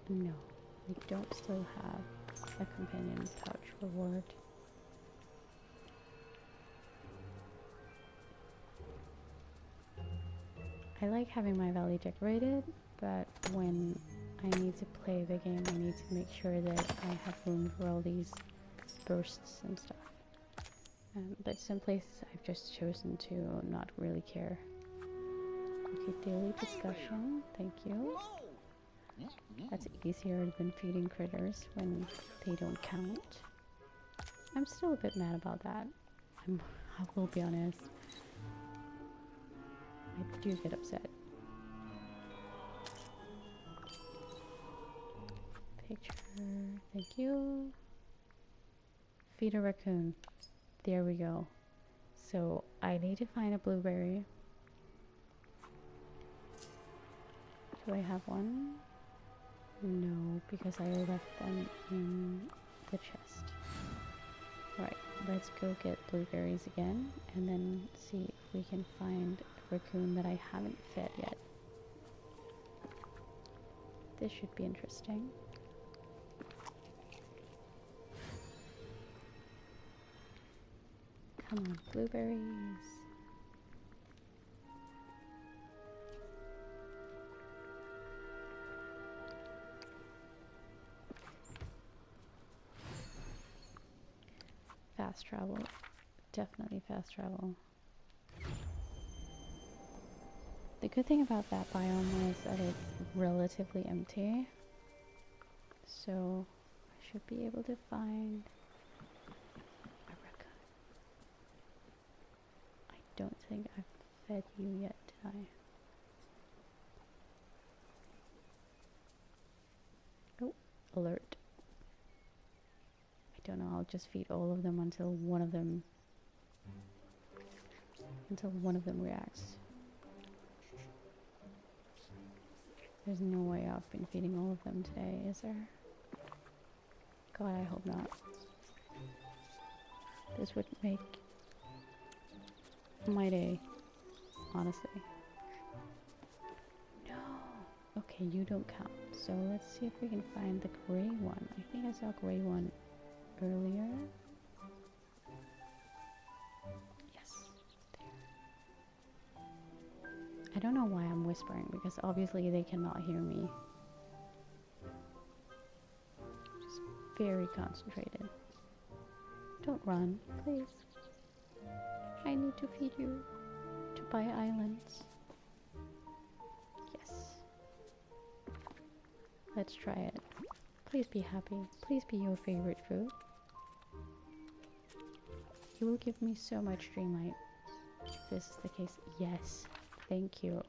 No, we don't still have a companion pouch reward. I like having my valley decorated, but when I need to play the game, I need to make sure that I have room for all these bursts and stuff. But some places I've just chosen to not really care. Okay, daily discussion, thank you. That's easier than feeding critters when they don't count. I'm still a bit mad about that. I will be honest. I do get upset. Picture, thank you. Feed a raccoon. There we go. So I need to find a blueberry. Do I have one? No, because I left them in the chest. Alright, let's go get blueberries again and then see if we can find a raccoon that I haven't fed yet. This should be interesting. Come on, blueberries. Fast travel. Definitely fast travel. The good thing about that biome is that it's relatively empty. So I should be able to find a raccoon. I don't think I've fed you yet, did I? Oh, alert. I don't know, I'll just feed all of them until one of them reacts. There's no way I've been feeding all of them today, is there? God, I hope not. This would make my day, honestly. No! Okay, you don't count. So let's see if we can find the gray one. I think I saw a gray one earlier. Yes, there. I don't know why I'm whispering, because obviously they cannot hear me. Just very concentrated. Don't run, please. I need to feed you to buy islands. Yes. Let's try it. Please be happy. Please be your favorite food. You will give me so much Dreamlight if this is the case. Yes. Thank you.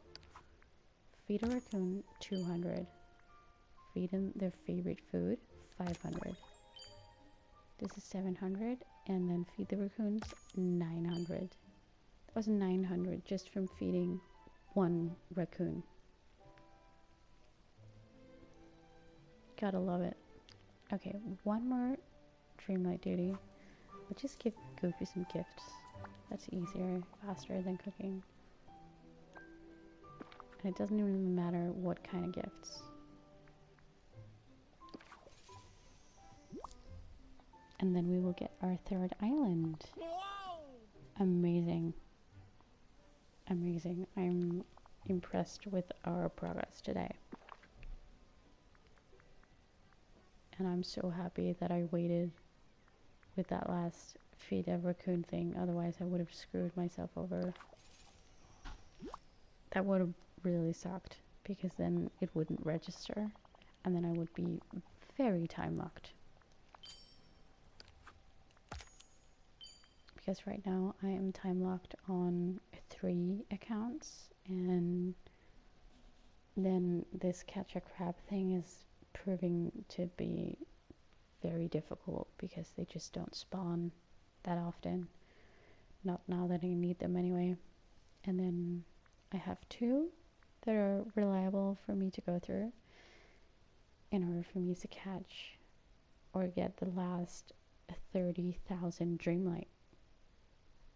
Feed a raccoon 200. Feed them their favorite food 500. This is 700. And then feed the raccoons 900. That was 900 just from feeding one raccoon. Gotta love it. Okay, one more Dreamlight duty. Let's just give Goofy some gifts. That's easier, faster than cooking. And it doesn't even matter what kind of gifts. And then we will get our third island. Amazing. Amazing. I'm impressed with our progress today. And I'm so happy that I waited with that last feed a raccoon thing. Otherwise I would have screwed myself over. That would have really sucked, because then it wouldn't register and then I would be very time locked. Because right now I am time locked on 3 accounts, and then this catch a crab thing is proving to be very difficult because they just don't spawn that often. Not now that I need them anyway. And then I have 2 that are reliable for me to go through in order for me to catch or get the last 30,000 Dreamlight.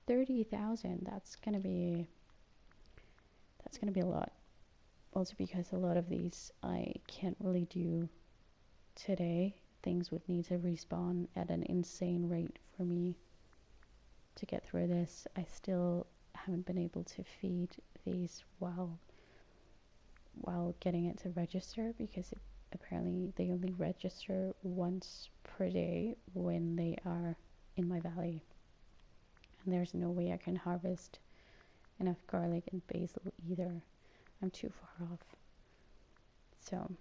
30,000, that's gonna be a lot. Also because a lot of these I can't really do today. Things would need to respawn at an insane rate for me to get through this. I still haven't been able to feed these while getting it to register, because apparently they only register once per day when they are in my valley. And there's no way I can harvest enough garlic and basil either. I'm too far off. So,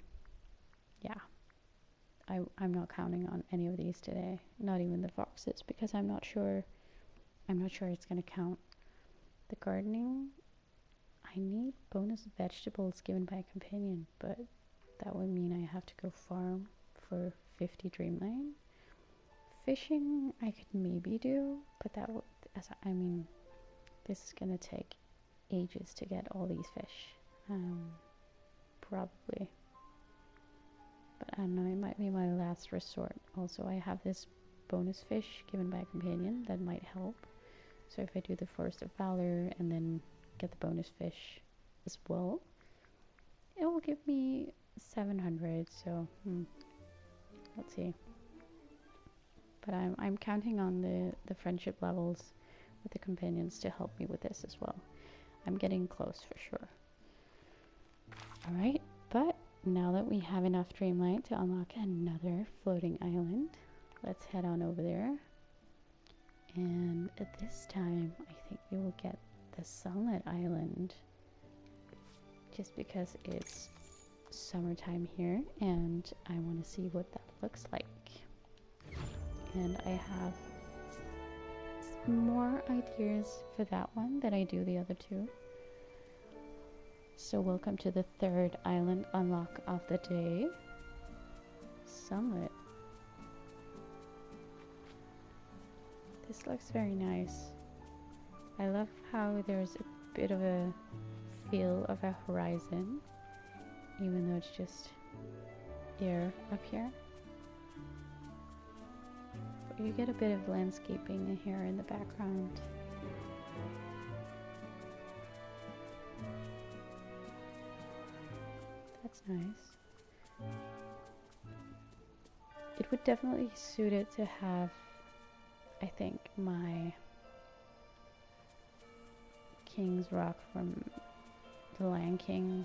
yeah. I'm not counting on any of these today. Not even the foxes, because I'm not sure it's gonna count. The gardening, I need bonus vegetables given by a companion, but that would mean I have to go farm for 50 Dreamlight. Fishing I could maybe do, but that would, this is gonna take ages to get all these fish. Probably. But I don't know, it might be my last resort. Also, I have this bonus fish given by a companion, that might help. So if I do the Forest of Valor and then get the bonus fish as well, it will give me 700. So let's see. But I'm counting on the friendship levels with the companions to help me with this as well. I'm getting close for sure. Alright, but now that we have enough Dreamlight to unlock another floating island, let's head on over there. And at this time, I think we will get the Sunlit Island. Just because it's summertime here and I want to see what that looks like. And I have more ideas for that one than I do the other two. So welcome to the third island unlock of the day. Sunlit. This looks very nice. I love how there's a bit of a feel of a horizon, even though it's just air up here. But you get a bit of landscaping here in the background. That's nice. It would definitely suit it to have, I think, my King's Rock from The Lion King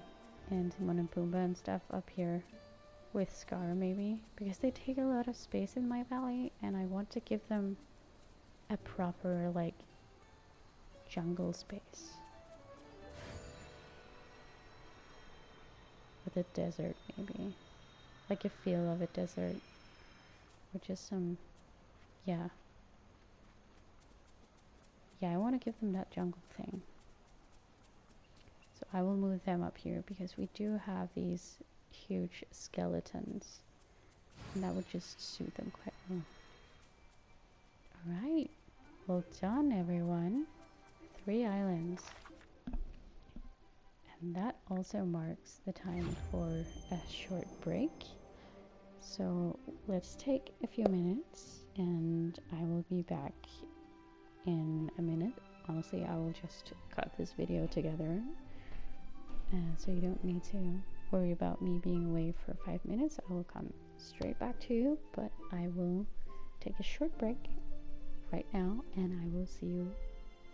and Timon and Pumbaa and stuff up here with Scar maybe, because they take a lot of space in my valley and I want to give them a proper like jungle space. With a desert maybe, like a feel of a desert, or just some, yeah, I want to give them that jungle thing. So I will move them up here because we do have these huge skeletons and that would just suit them quite well. Alright, well done everyone. 3 islands. And that also marks the time for a short break. So let's take a few minutes and I will be back in a minute. Honestly, I will just cut this video together. So you don't need to worry about me being away for 5 minutes. I will come straight back to you, but I will take a short break right now and I will see you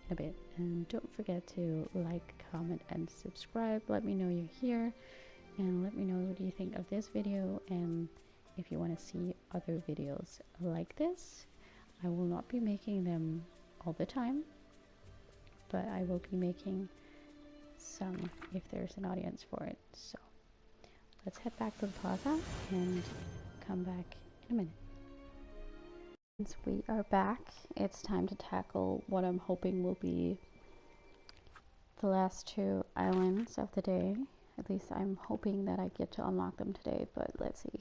in a bit. And don't forget to like, comment and subscribe. Let me know you're here and let me know what you think of this video, and if you want to see other videos like this. I will not be making them all the time, but I will be making some if there's an audience for it. So let's head back to the plaza and come back in a minute. Since we are back, it's time to tackle what I'm hoping will be the last 2 islands of the day. At least I'm hoping that I get to unlock them today, but let's see.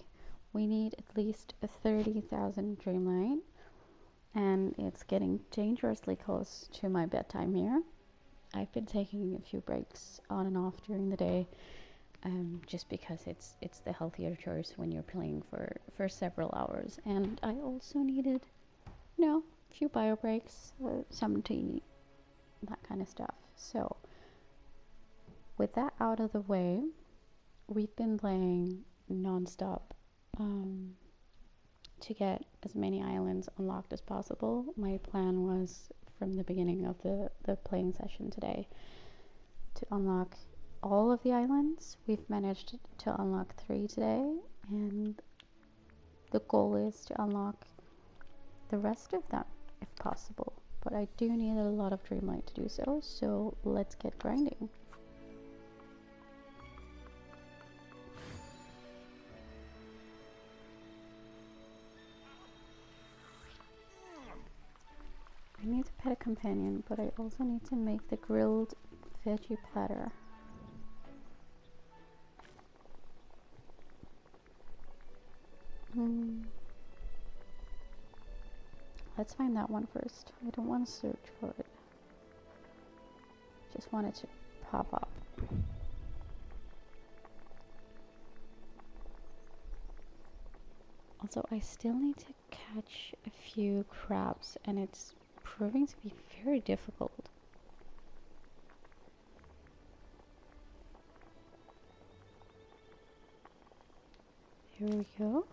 We need at least 30,000 Dreamlight, and it's getting dangerously close to my bedtime here. I've been taking a few breaks on and off during the day, just because it's the healthier choice when you're playing for several hours. And I also needed, you know, a few bio breaks, some to eat, that kind of stuff. So with that out of the way, we've been playing non-stop to get as many islands unlocked as possible. My plan was from the beginning of the playing session today to unlock all of the islands. We've managed to unlock 3 today, and the goal is to unlock the rest of them if possible. But I do need a lot of Dreamlight to do so, so let's get grinding. I need to pet a companion, but I also need to make the grilled veggie platter. Let's find that one first. I don't want to search for it. Just want it to pop up. Also, I still need to catch a few crabs, and it's proving to be very difficult. Here we go.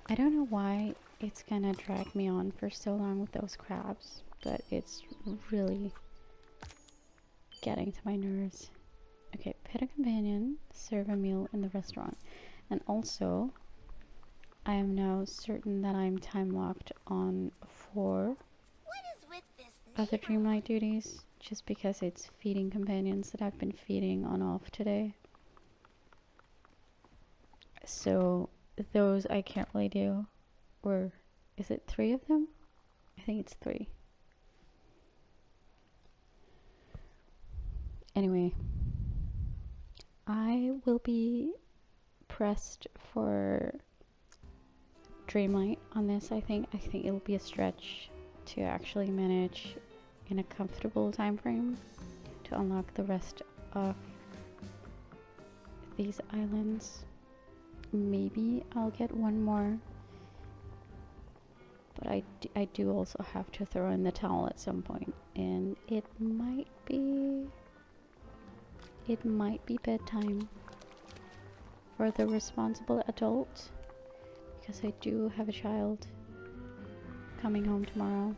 I don't know why it's gonna drag me on for so long with those crabs, but it's really getting to my nerves. Okay, pet a companion, serve a meal in the restaurant. And also, I am now certain that I'm time locked on 4 other Dreamlight duties, just because it's feeding companions that I've been feeding on off today. So those I can't really do. Or is it 3 of them? I think it's 3. Anyway, I will be pressed for Dreamlight on this. I think it'll be a stretch to actually manage in a comfortable time frame to unlock the rest of these islands. Maybe I'll get one more, but I do also have to throw in the towel at some point, and it might be bedtime for the responsible adult, because I do have a child coming home tomorrow,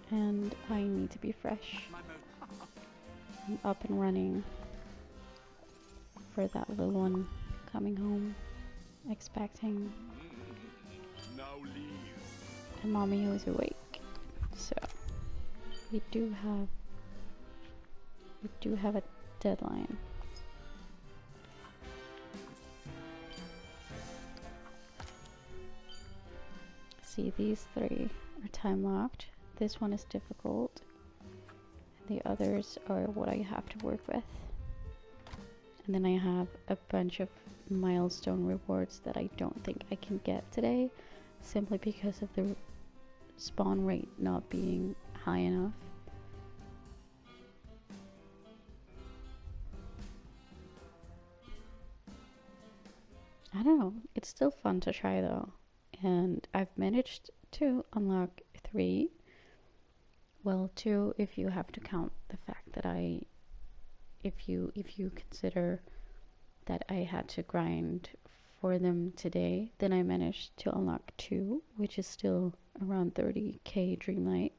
and I need to be fresh and up and running for that little one coming home, expecting a mommy who's awake. So we do have a deadline. See, these 3 are time locked. This one is difficult. The others are what I have to work with. And then I have a bunch of milestone rewards that I don't think I can get today, simply because of the spawn rate not being high enough. I don't know, it's still fun to try though. And I've managed to unlock 3. Well, 2 if you have to count the fact that if you consider that I had to grind for them today, then I managed to unlock 2, which is still around 30k Dreamlight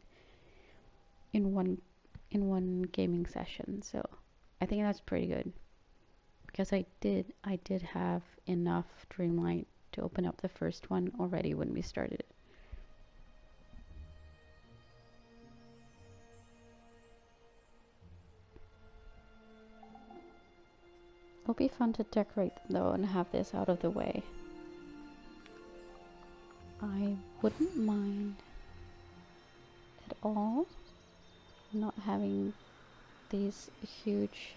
in one gaming session. So I think that's pretty good, because I did have enough Dreamlight to open up the first one already when we started it. It'll be fun to decorate them though and have this out of the way. I wouldn't mind at all not having these huge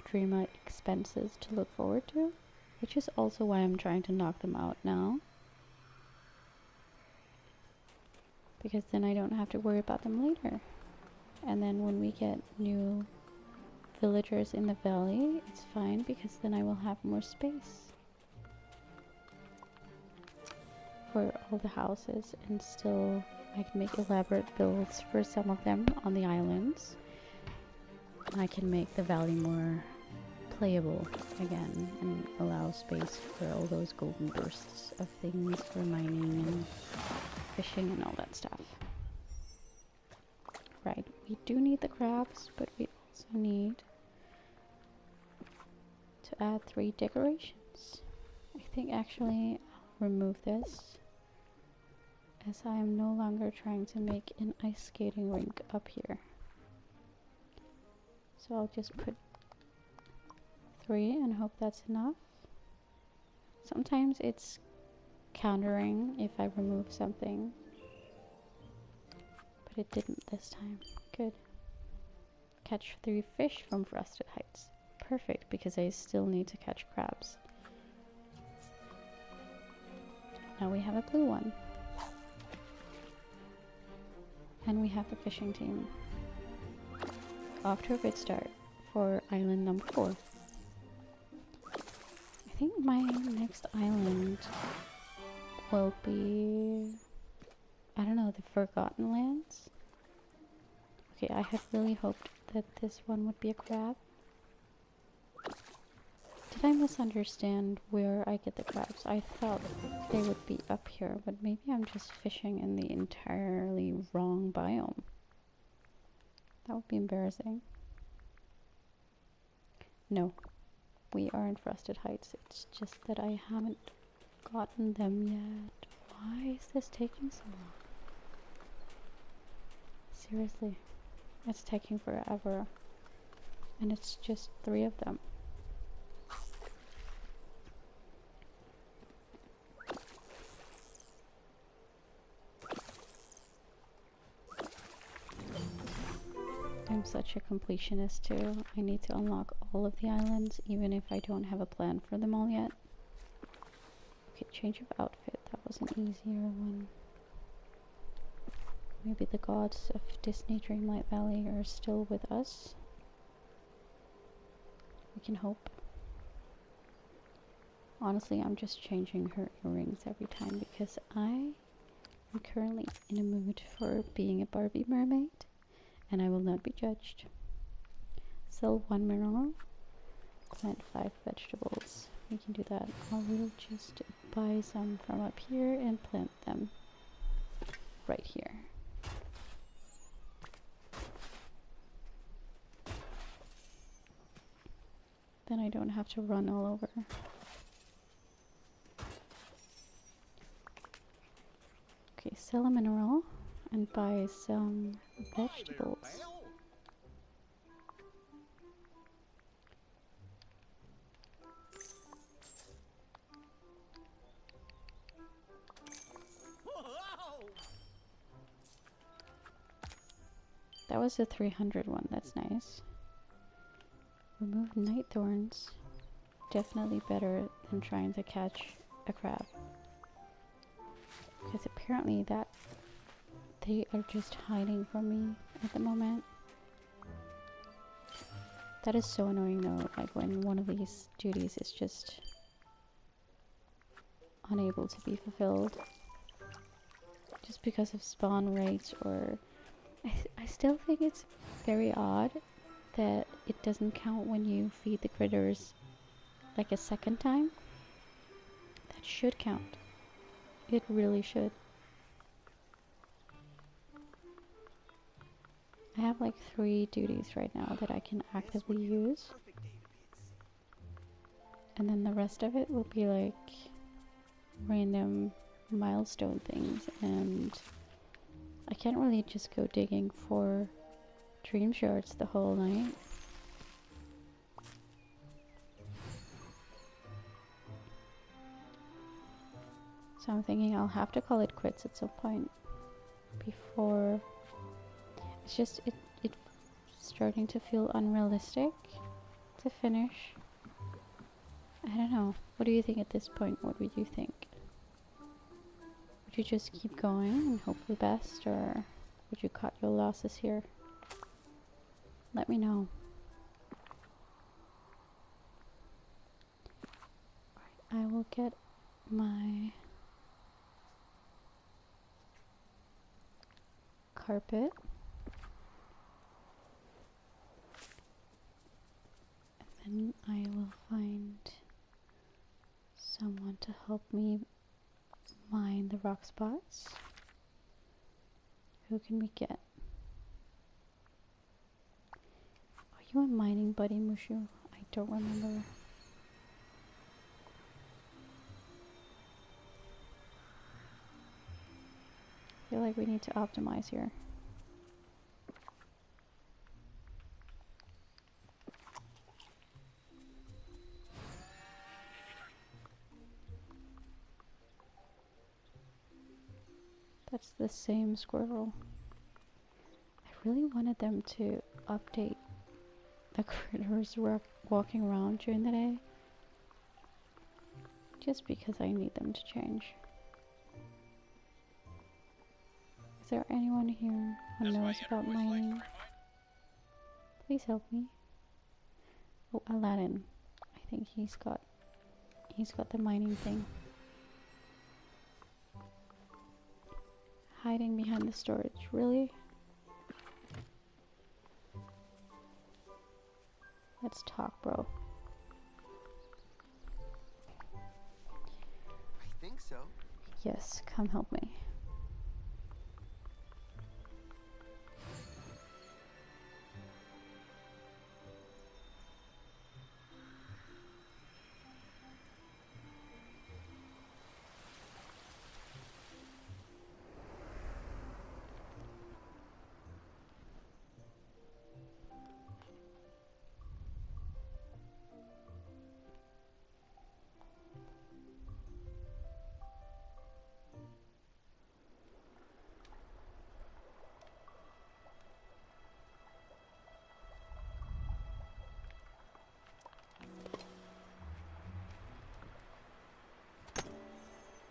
Dreamlight expenses to look forward to, which is also why I'm trying to knock them out now, because then I don't have to worry about them later. And then when we get new villagers in the valley, it's fine, because then I will have more space for all the houses, and still I can make elaborate builds for some of them on the islands. I can make the valley more playable again and allow space for all those golden bursts of things for mining and fishing and all that stuff. Right, we do need the crabs, but we also need to add 3 decorations. I think actually I'll remove this, as I am no longer trying to make an ice skating rink up here. So I'll just put 3 and hope that's enough. Sometimes it's countering if I remove something, but it didn't this time. Good. Catch 3 fish from Frosted Heights. Perfect, because I still need to catch crabs. Now we have a blue one. And we have the fishing team. Off to a good start for island number 4. I think my next island will be, I don't know, the Forgotten Lands. Okay, I had really hoped that this one would be a crab. Did I misunderstand where I get the crabs? I thought they would be up here, but maybe I'm just fishing in the entirely wrong biome. That would be embarrassing. No, we are in Frosted Heights. It's just that I haven't gotten them yet. Why is this taking so long? Seriously, it's taking forever. And it's just 3 of them. I'm such a completionist too. I need to unlock all of the islands, even if I don't have a plan for them all yet. Okay, change of outfit. That was an easier one. Maybe the gods of Disney Dreamlight Valley are still with us. We can hope. Honestly, I'm just changing her earrings every time because I am currently in a mood for being a Barbie mermaid. And I will not be judged. Sell 1 mineral, plant 5 vegetables. We can do that. I will just buy some from up here and plant them right here. Then I don't have to run all over. Okay, sell a mineral and buy some vegetables. That was a 300 one, that's nice. Remove night thorns. Definitely better than trying to catch a crab. Because apparently that they are just hiding from me at the moment. That is so annoying though, like when one of these duties is just unable to be fulfilled. Just because of spawn rates or... I still think it's very odd that it doesn't count when you feed the critters like a second time. That should count. It really should. I have like 3 duties right now that I can actively use. And then the rest of it will be like random milestone things, and I can't really just go digging for dream shards the whole night. So I'm thinking I'll have to call it quits at some point before... It's just, it's starting to feel unrealistic to finish. I don't know. What do you think at this point? What would you think? Would you just keep going and hope for the best, or would you cut your losses here? Let me know. I will get my carpet. And then I will find someone to help me mine the rock spots. Who can we get? Are you a mining buddy, Mushu? I don't remember. I feel like we need to optimize here. That's the same squirrel. I really wanted them to update the critters walking around during the day. Just because I need them to change. Is there anyone here who knows about mining? Please help me. Oh, Aladdin. I think he's got He's got the mining thing. Hiding behind the storage, really? Let's talk, bro. I think so. Yes, come help me.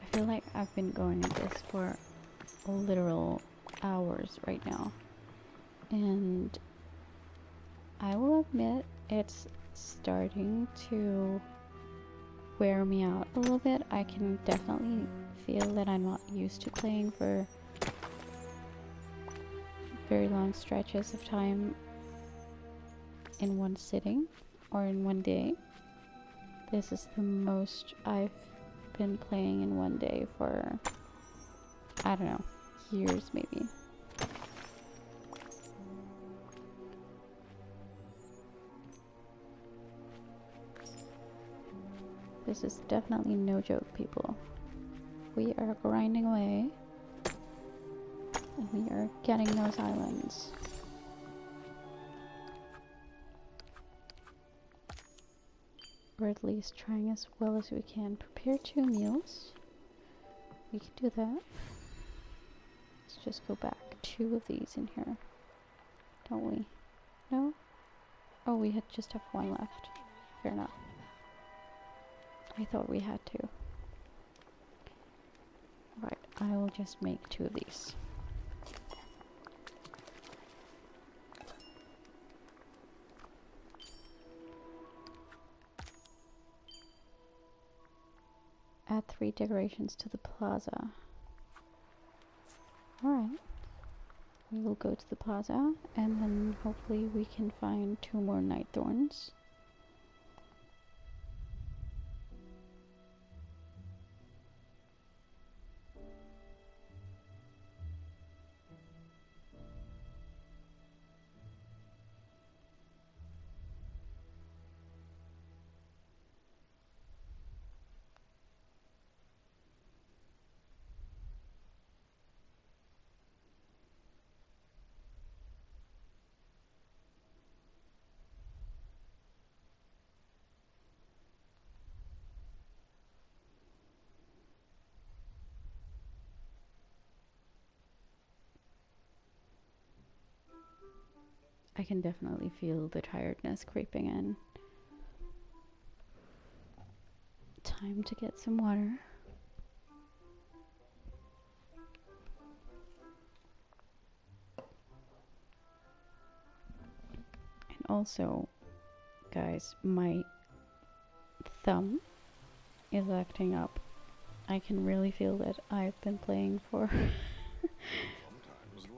I feel like I've been going at this for literal hours right now. And I will admit it's starting to wear me out a little bit. I can definitely feel that I'm not used to playing for very long stretches of time in one sitting or in one day. This is the most I've been playing in one day for, I don't know, years maybe. This is definitely no joke, people. We are grinding away, and we are getting those islands. Or at least trying as well as we can. Prepare 2 meals. We can do that. Let's just go back. 2 of these in here. Don't we? No? Oh, we had just have 1 left. Fair enough. I thought we had 2. Right, I will just make 2 of these. Add 3 decorations to the plaza. Alright. We will go to the plaza and then hopefully we can find 2 more night thorns. I can definitely feel the tiredness creeping in. Time to get some water. And also, guys, my thumb is acting up. I can really feel that I've been playing for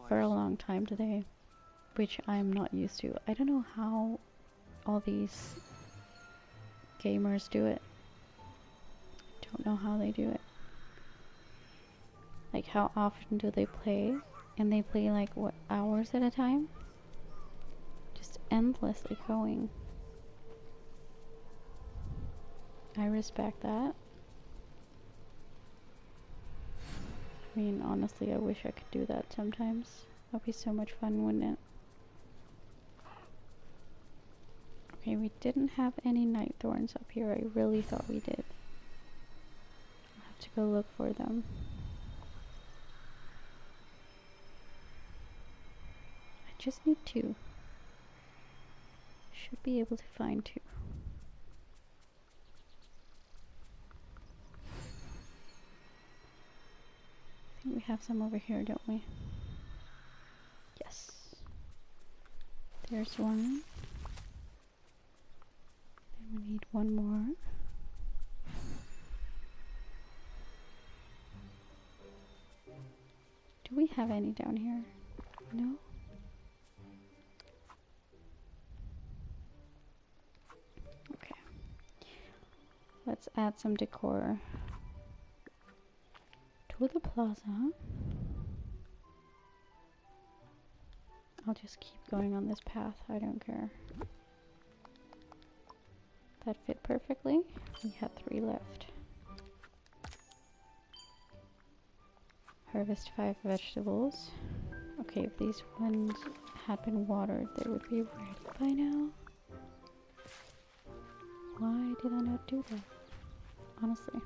for a long time today, which I'm not used to. I don't know how all these gamers do it. Don't know how they do it. Like, how often do they play? And they play like, what, hours at a time? Just endlessly going. I respect that. I mean, honestly, I wish I could do that sometimes. That'd be so much fun, wouldn't it? Okay, we didn't have any night thorns up here. I really thought we did. I'll have to go look for them. I just need 2. Should be able to find 2. I think we have some over here, don't we? Yes. There's one. Then we need 1 more. have any down here? No? Okay. Let's add some decor to the plaza. I'll just keep going on this path, I don't care. That fit perfectly. We had 3 left. Harvest 5 vegetables. Okay, if these ones had been watered, they would be ready by now. Why did I not do that? Honestly.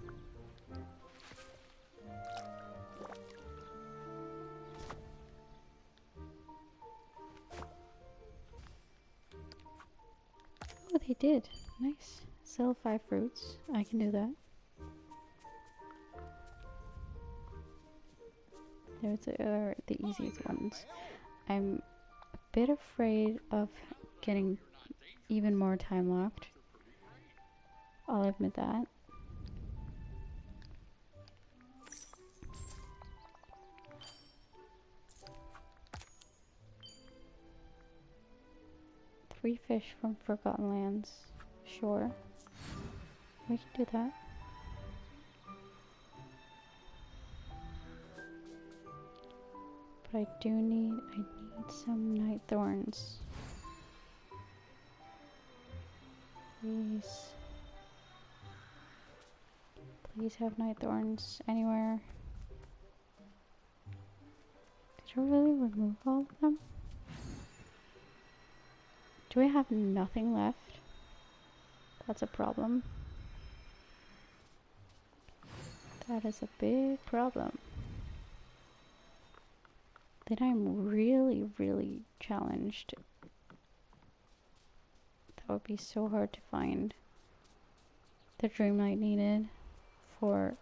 Oh, they did. Nice. Sell 5 fruits. I can do that. Those are the easiest ones. I'm a bit afraid of getting even more time locked. I'll admit that. Three fish from Forgotten Lands. Sure. We can do that. But I need some night thorns. Please. Please have night thorns anywhere. Did I really remove all of them? Do I have nothing left? That's a problem. That is a big problem. Then I'm really, really challenged. That would be so hard to find the Dreamlight needed for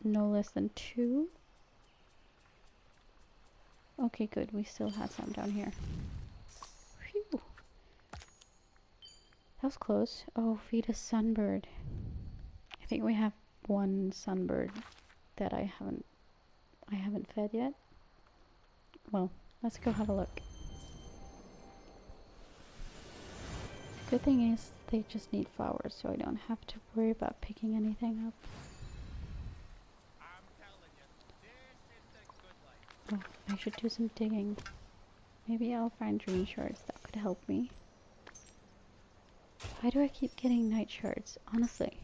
no less than 2. Okay, good. We still have some down here. Phew. That was close. Oh, feed a sunbird. I think we have 1 sunbird that I haven't fed yet. Well, let's go have a look. The good thing is they just need flowers, so I don't have to worry about picking anything up. I'm telling you, this is the good life. Oh, I should do some digging. Maybe I'll find dream shards that could help me. Why do I keep getting night shards? Honestly.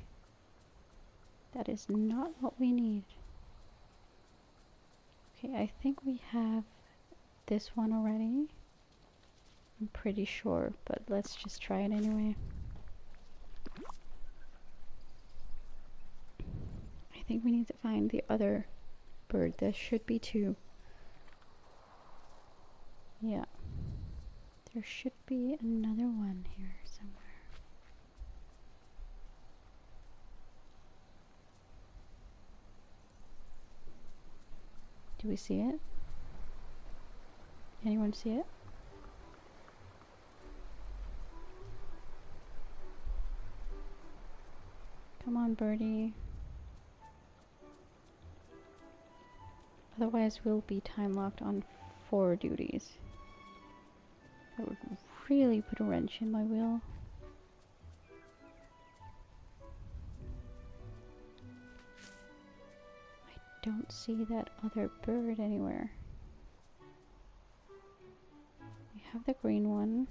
That is not what we need. Okay, I think we have this one already. I'm pretty sure, but let's just try it anyway. I think we need to find the other bird. There should be 2. Yeah. There should be another one here somewhere. Do we see it? Anyone see it? Come on, birdie. Otherwise, we'll be time locked on 4 duties. That would really put a wrench in my wheel. I don't see that other bird anywhere. We have the green one.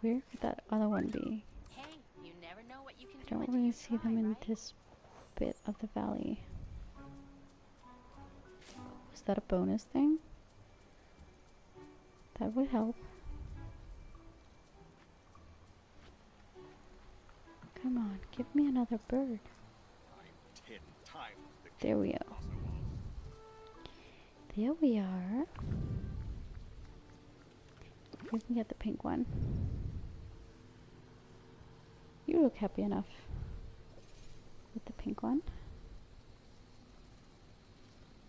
Where could that other one be? Hey, you never know what you can I do don't until really you see try, them in right? this bit of the valley. Was that a bonus thing? That would help. Come on, give me another bird. I'm 10 times the There we go. There we are. We can get the pink one. You look happy enough with the pink one.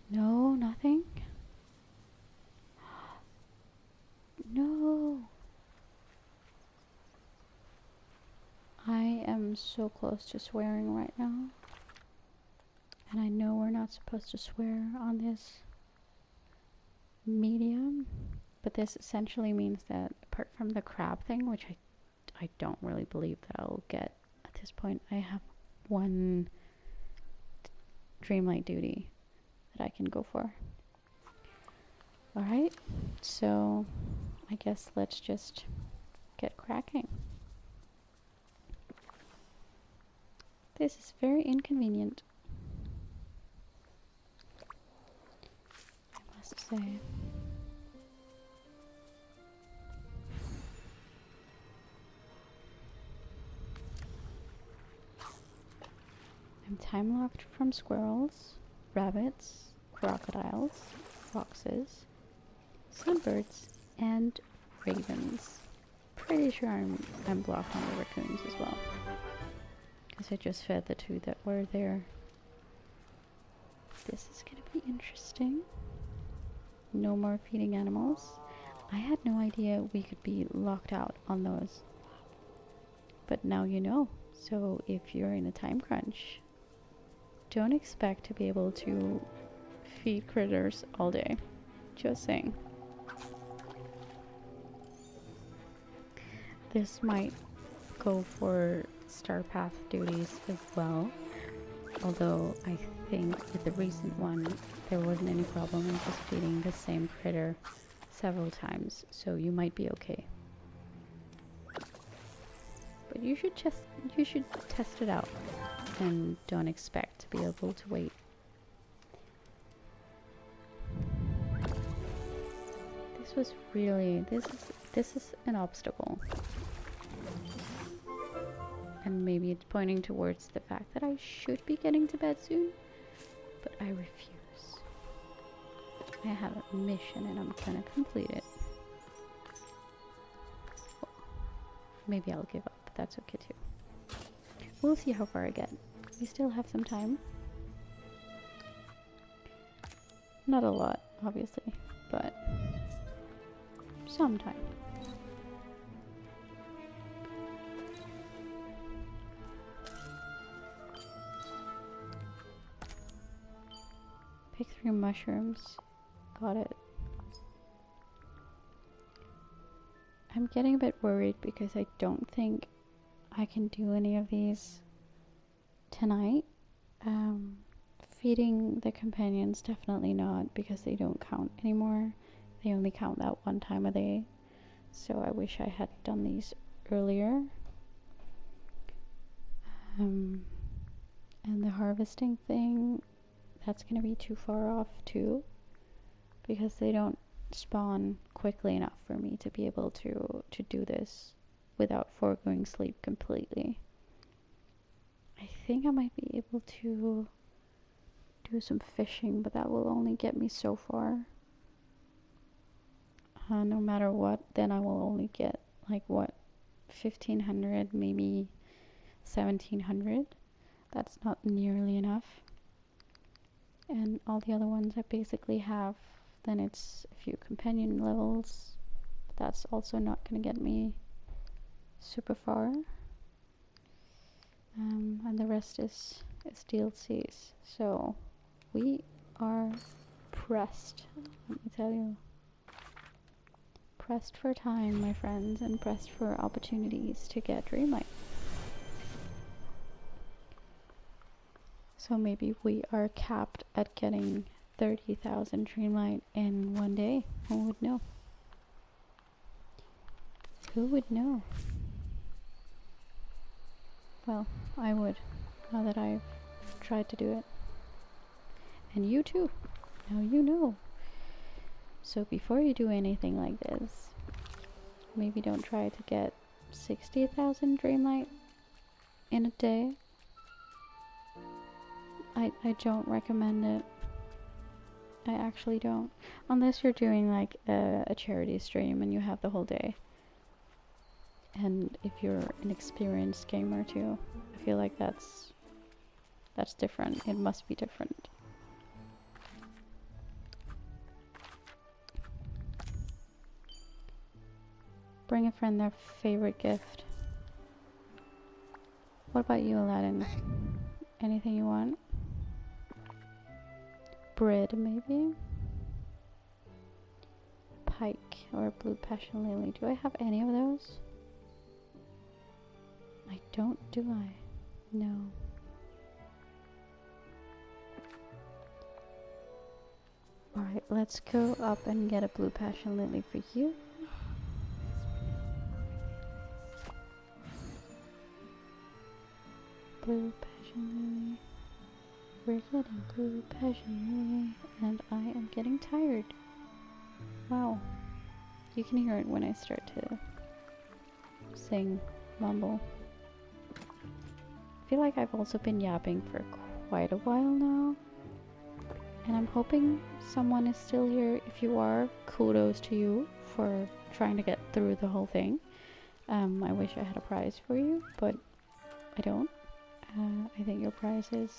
No, nothing. No. I am so close to swearing right now. And I know we're not supposed to swear on this medium, but this essentially means that apart from the crab thing, which I don't really believe that I'll get at this point, I have one Dreamlight duty that I can go for. Alright, so I guess let's just get cracking. This is very inconvenient, I must say. I'm time locked from squirrels, rabbits, crocodiles, foxes, sunbirds, and ravens. Pretty sure I'm blocked on the raccoons as well, because I just fed the two that were there. This is gonna be interesting. No more feeding animals. I had no idea we could be locked out on those, but now you know. So if you're in a time crunch, don't expect to be able to feed critters all day. Just saying. This might go for Star Path duties as well, although I think with the recent one there wasn't any problem in just feeding the same critter several times, so you might be okay. But you should test it out and don't expect to be able to wait. This is an obstacle. And maybe it's pointing towards the fact that I should be getting to bed soon, but I refuse. I have a mission and I'm gonna complete it. Well, maybe I'll give up, but that's okay too. We'll see how far I get. We still have some time. Not a lot, obviously, but some time. Pick 3 mushrooms. Got it. I'm getting a bit worried because I don't think I can do any of these tonight. Feeding the companions, definitely not, because they don't count anymore. They only count that one time a day. So I wish I had done these earlier. And the harvesting thing, that's going to be too far off too, because they don't spawn quickly enough for me to be able to do this without foregoing sleep completely. I think I might be able to do some fishing, but that will only get me so far. No matter what, then I will only get like what, 1500, maybe 1700. That's not nearly enough. And all the other ones I basically have, then it's a few companion levels, but that's also not going to get me super far. And the rest is DLCs. So we are pressed, let me tell you. Pressed for time, my friends, and pressed for opportunities to get Dreamlight. So maybe we are capped at getting 30,000 Dreamlight in one day. Who would know? Who would know? Well, I would, now that I've tried to do it. And you too. Now you know. So before you do anything like this, maybe don't try to get 60,000 Dreamlight in a day. I don't recommend it. I actually don't. Unless you're doing like a charity stream and you have the whole day. And if you're an experienced gamer too, I feel like that's different. It must be different. Bring a friend their favorite gift. What about you, Aladdin? Anything you want? bread, maybe? Pike or blue passion lily. Do I have any of those? I don't, do I? No. Alright, let's go up and get a blue passion lily for you. Blue passion lily. We're getting blue passion lily, and I am getting tired. Wow. You can hear it when I start to sing, mumble. I feel like I've also been yapping for quite a while now. And I'm hoping someone is still here. If you are, kudos to you for trying to get through the whole thing. I wish I had a prize for you, but I don't. I think your prize is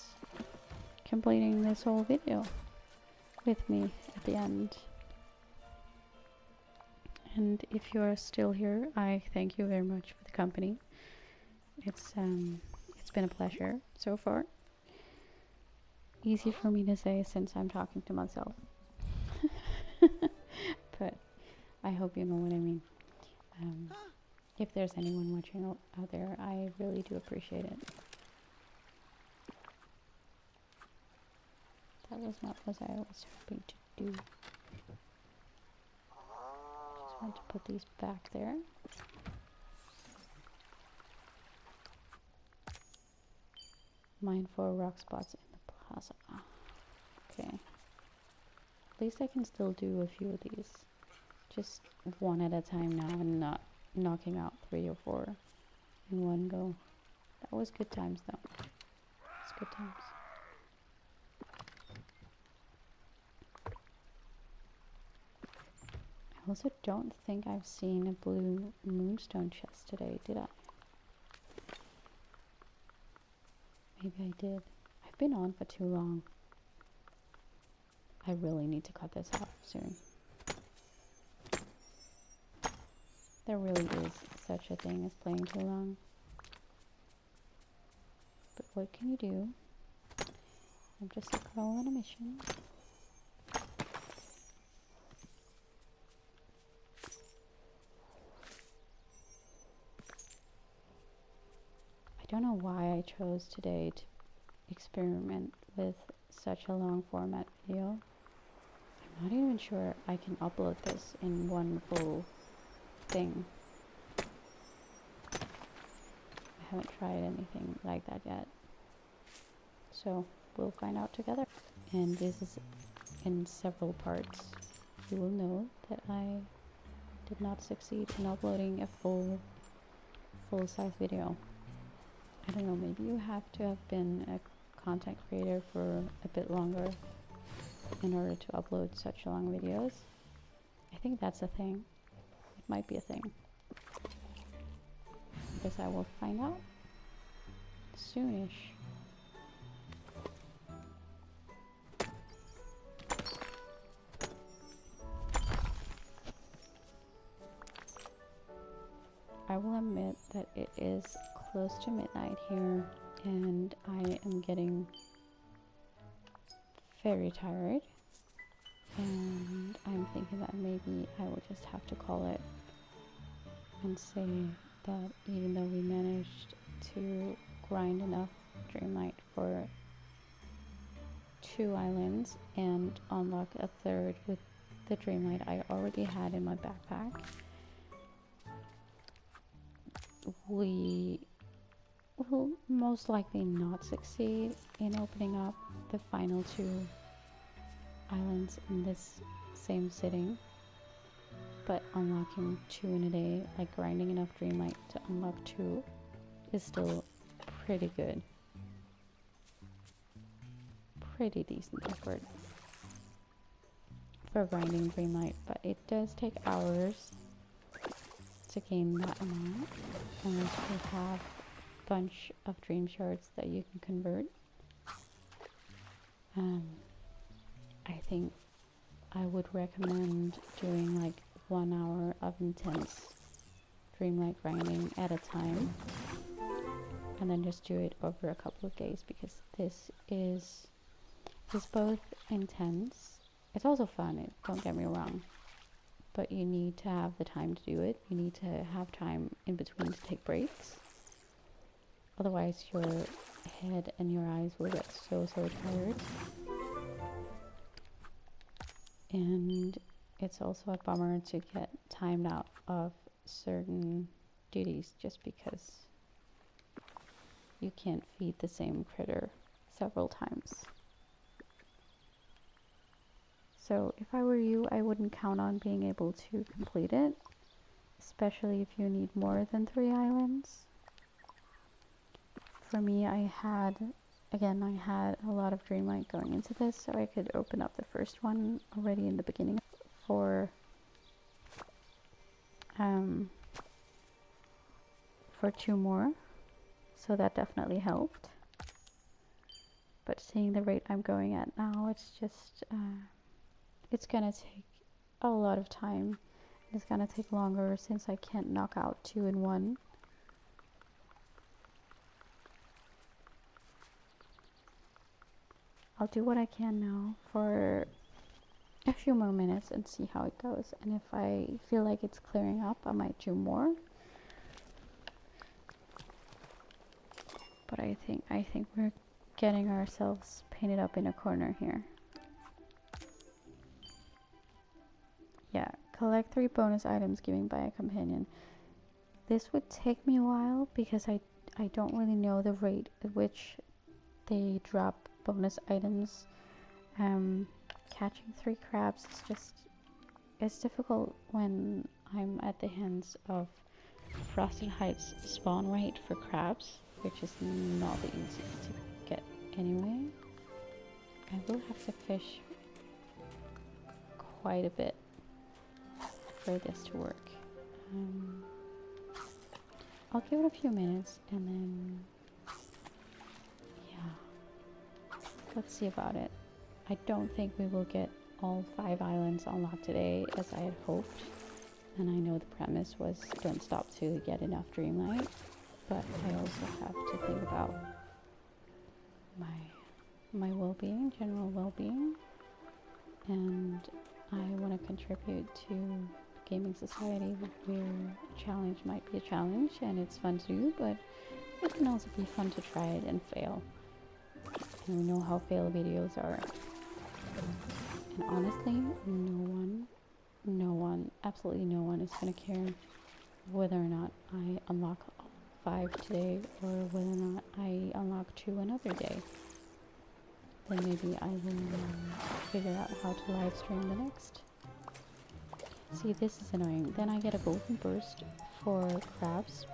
completing this whole video with me at the end. And if you are still here, I thank you very much for the company. It's been a pleasure so far. Easy for me to say since I'm talking to myself. But I hope you know what I mean. If there's anyone watching out there, I really do appreciate it. That was not what I was hoping to do. Just want to put these back there. Mindful rock spots in the plaza. Okay. At least I can still do a few of these. Just one at a time now and not knocking out 3 or 4 in one go. That was good times though. It's good times. I also don't think I've seen a blue moonstone chest today, did I? Maybe I did. I've been on for too long. I really need to cut this off soon. There really is such a thing as playing too long. But what can you do? I'm just a girl on a mission. I don't know why I chose today to experiment with such a long format video. I'm not even sure I can upload this in one full thing. I haven't tried anything like that yet. So we'll find out together. And this is in several parts. You will know that I did not succeed in uploading a full-size video. I don't know, maybe you have to have been a content creator for a bit longer in order to upload such long videos. I think that's a thing. It might be a thing. I guess I will find out soonish. I will admit that it is close to midnight here and I am getting very tired, and I'm thinking that maybe I will just have to call it and say that even though we managed to grind enough Dreamlight for 2 islands and unlock a 3rd with the Dreamlight I already had in my backpack, we will most likely not succeed in opening up the final 2 islands in this same sitting, but unlocking 2 in a day, like grinding enough Dreamlight to unlock 2, is still pretty good. Pretty decent effort for grinding Dreamlight, but it does take hours to gain that amount unless you have a bunch of dream shards that you can convert. I think I would recommend doing like 1 hour of intense Dreamlight grinding at a time, and then just do it over a couple of days, because this is is both intense. It's also fun, don't get me wrong. But you need to have the time to do it. You need to have time in between to take breaks. Otherwise, your head and your eyes will get so tired. And it's also a bummer to get timed out of certain duties just because you can't feed the same critter several times. So if I were you, I wouldn't count on being able to complete it, especially if you need more than 3 islands. For me, I had a lot of Dreamlight going into this, so I could open up the first one already in the beginning for 2 more, so that definitely helped. But seeing the rate I'm going at now, it's just it's gonna take a lot of time. It's gonna take longer since I can't knock out 2 in 1. I'll do what I can now for a few more minutes and see how it goes. And if I feel like it's clearing up, I might do more. But I think we're getting ourselves painted up in a corner here. Yeah, collect 3 bonus items given by a companion. This would take me a while because I don't really know the rate at which they drop bonus items. Catching 3 crabs is just, it's difficult when I'm at the hands of Frosted Heights spawn rate for crabs, which is not the easiest to get anyway. I will have to fish quite a bit for this to work. I'll give it a few minutes and then, yeah, let's see about it. I don't think we will get all 5 islands unlocked today as I had hoped. And I know the premise was don't stop till you get enough Dreamlight, but I also have to think about my well-being, general well-being, and I want to contribute to gaming society where a challenge might be a challenge and it's fun to do, but it can also be fun to try it and fail. And we know how fail videos are. And honestly, no one, absolutely no one is going to care whether or not I unlock 5 today or whether or not I unlock 2 another day. Then maybe I will figure out how to live stream the next. See, this is annoying. Then I get a golden burst for crabs,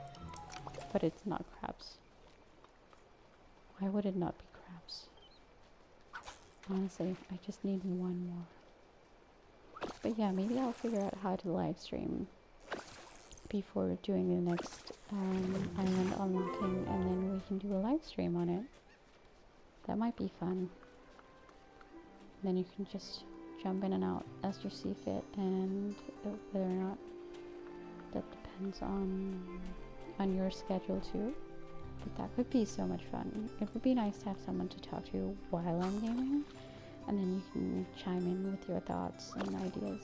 but it's not crabs. Why would it not be crabs? Honestly, I just need 1 more. But yeah, maybe I'll figure out how to live stream before doing the next island unlocking, and then we can do a live stream on it. That might be fun. Then you can just jump in and out as you see fit, and whether or not that depends on your schedule too. But that could be so much fun. It would be nice to have someone to talk to while I'm gaming, and then you can chime in with your thoughts and ideas.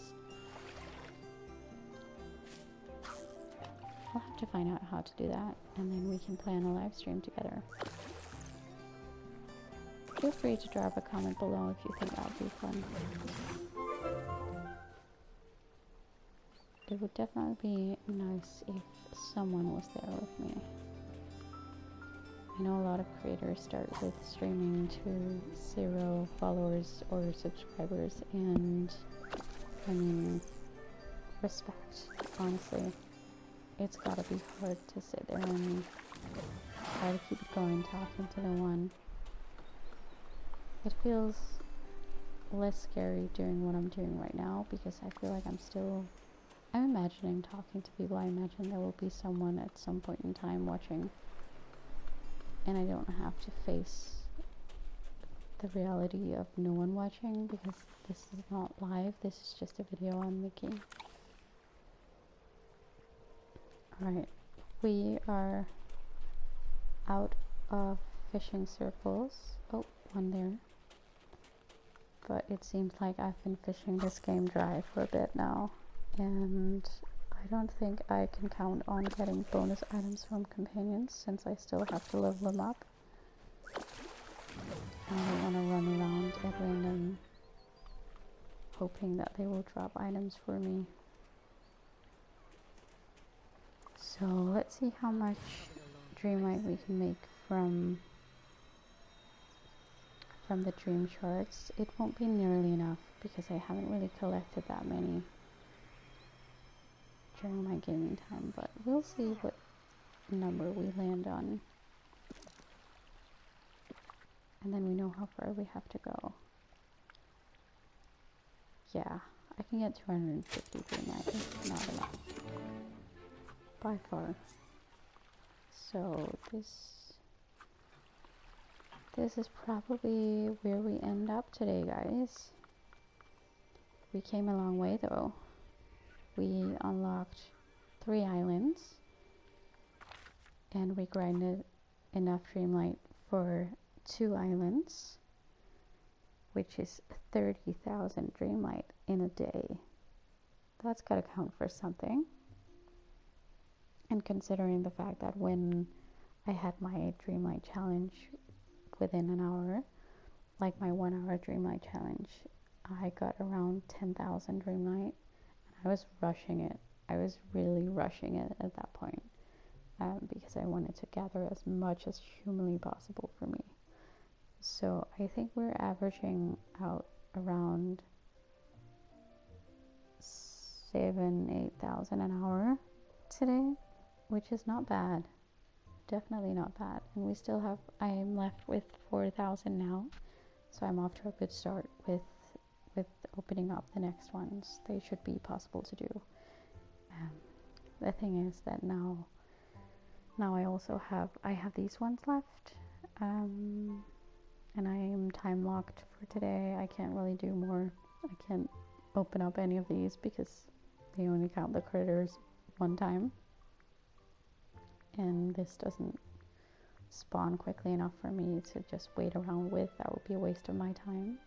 I'll have to find out how to do that, and then we can plan a live stream together. Feel free to drop a comment below if you think that would be fun. It would definitely be nice if someone was there with me. I know a lot of creators start with streaming to 0 followers or subscribers, and I mean, respect, honestly. It's gotta be hard to sit there and try to keep it going, talking to no one. It feels less scary doing what I'm doing right now because I feel like I'm imagining talking to people. I imagine there will be someone at some point in time watching, and I don't have to face the reality of no one watching because this is not live. This is just a video I'm making. Alright, we are out of fishing circles. Oh, one there. but it seems like I've been fishing this game dry for a bit now, and I don't think I can count on getting bonus items from companions since I still have to level them up. I don't want to run around at random hoping that they will drop items for me. So let's see how much Dreamlight we can make from the dream shards. It won't be nearly enough because I haven't really collected that many during my gaming time, but we'll see what number we land on. And then we know how far we have to go. Yeah, I can get 250 Dreamlight. It's not enough. By far. So this is probably where we end up today, guys. We came a long way though. We unlocked 3 islands and we grinded enough Dreamlight for 2 islands, which is 30,000 Dreamlight in a day. That's gotta count for something. And considering the fact that when I had my Dreamlight challenge within an hour, like my 1 hour Dreamlight challenge, I got around 10,000 Dreamlight, and I was rushing it. I was really rushing it at that point, because I wanted to gather as much as humanly possible for me. So I think we're averaging out around 7,000-8,000 an hour today, which is not bad. Definitely not bad. And we still have, I am left with 4,000 now, so I'm off to a good start with opening up the next ones. They should be possible to do. The thing is that now I also have these ones left, and I am time locked for today. I can't really do more. I can't open up any of these because they only count the critters one time. And this doesn't spawn quickly enough for me to just wait around with. That would be a waste of my time.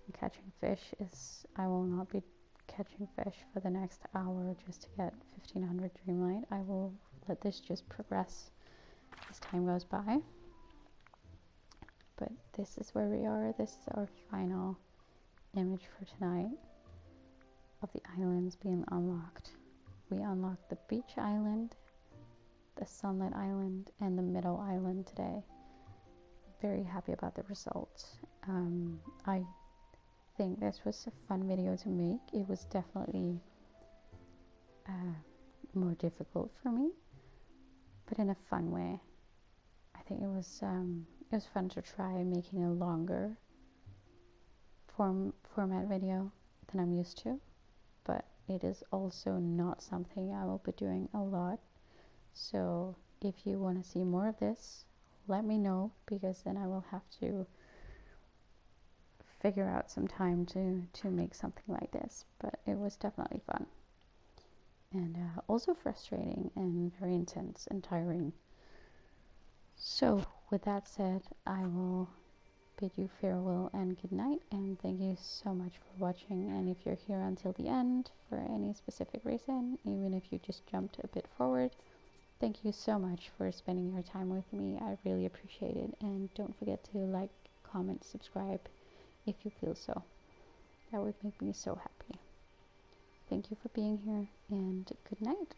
And catching fish is, I will not be catching fish for the next hour just to get 1,500 Dreamlight. I will let this just progress as time goes by. But this is where we are. This is our final image for tonight of the islands being unlocked. We unlocked the beach island, the sunlit island, and the middle island today. Very happy about the results. I think this was a fun video to make. It was definitely more difficult for me, but in a fun way. I think it was fun to try making a longer format video than I'm used to, but it is also not something I will be doing a lot. So if you want to see more of this, let me know, because then I will have to figure out some time to make something like this. But it was definitely fun, and also frustrating and very intense and tiring. So with that said, I will bid you farewell and good night, and thank you so much for watching. And if you're here until the end for any specific reason, even if you just jumped a bit forward, thank you so much for spending your time with me. I really appreciate it. And don't forget to like, comment, subscribe if you feel so. That would make me so happy. Thank you for being here, and good night.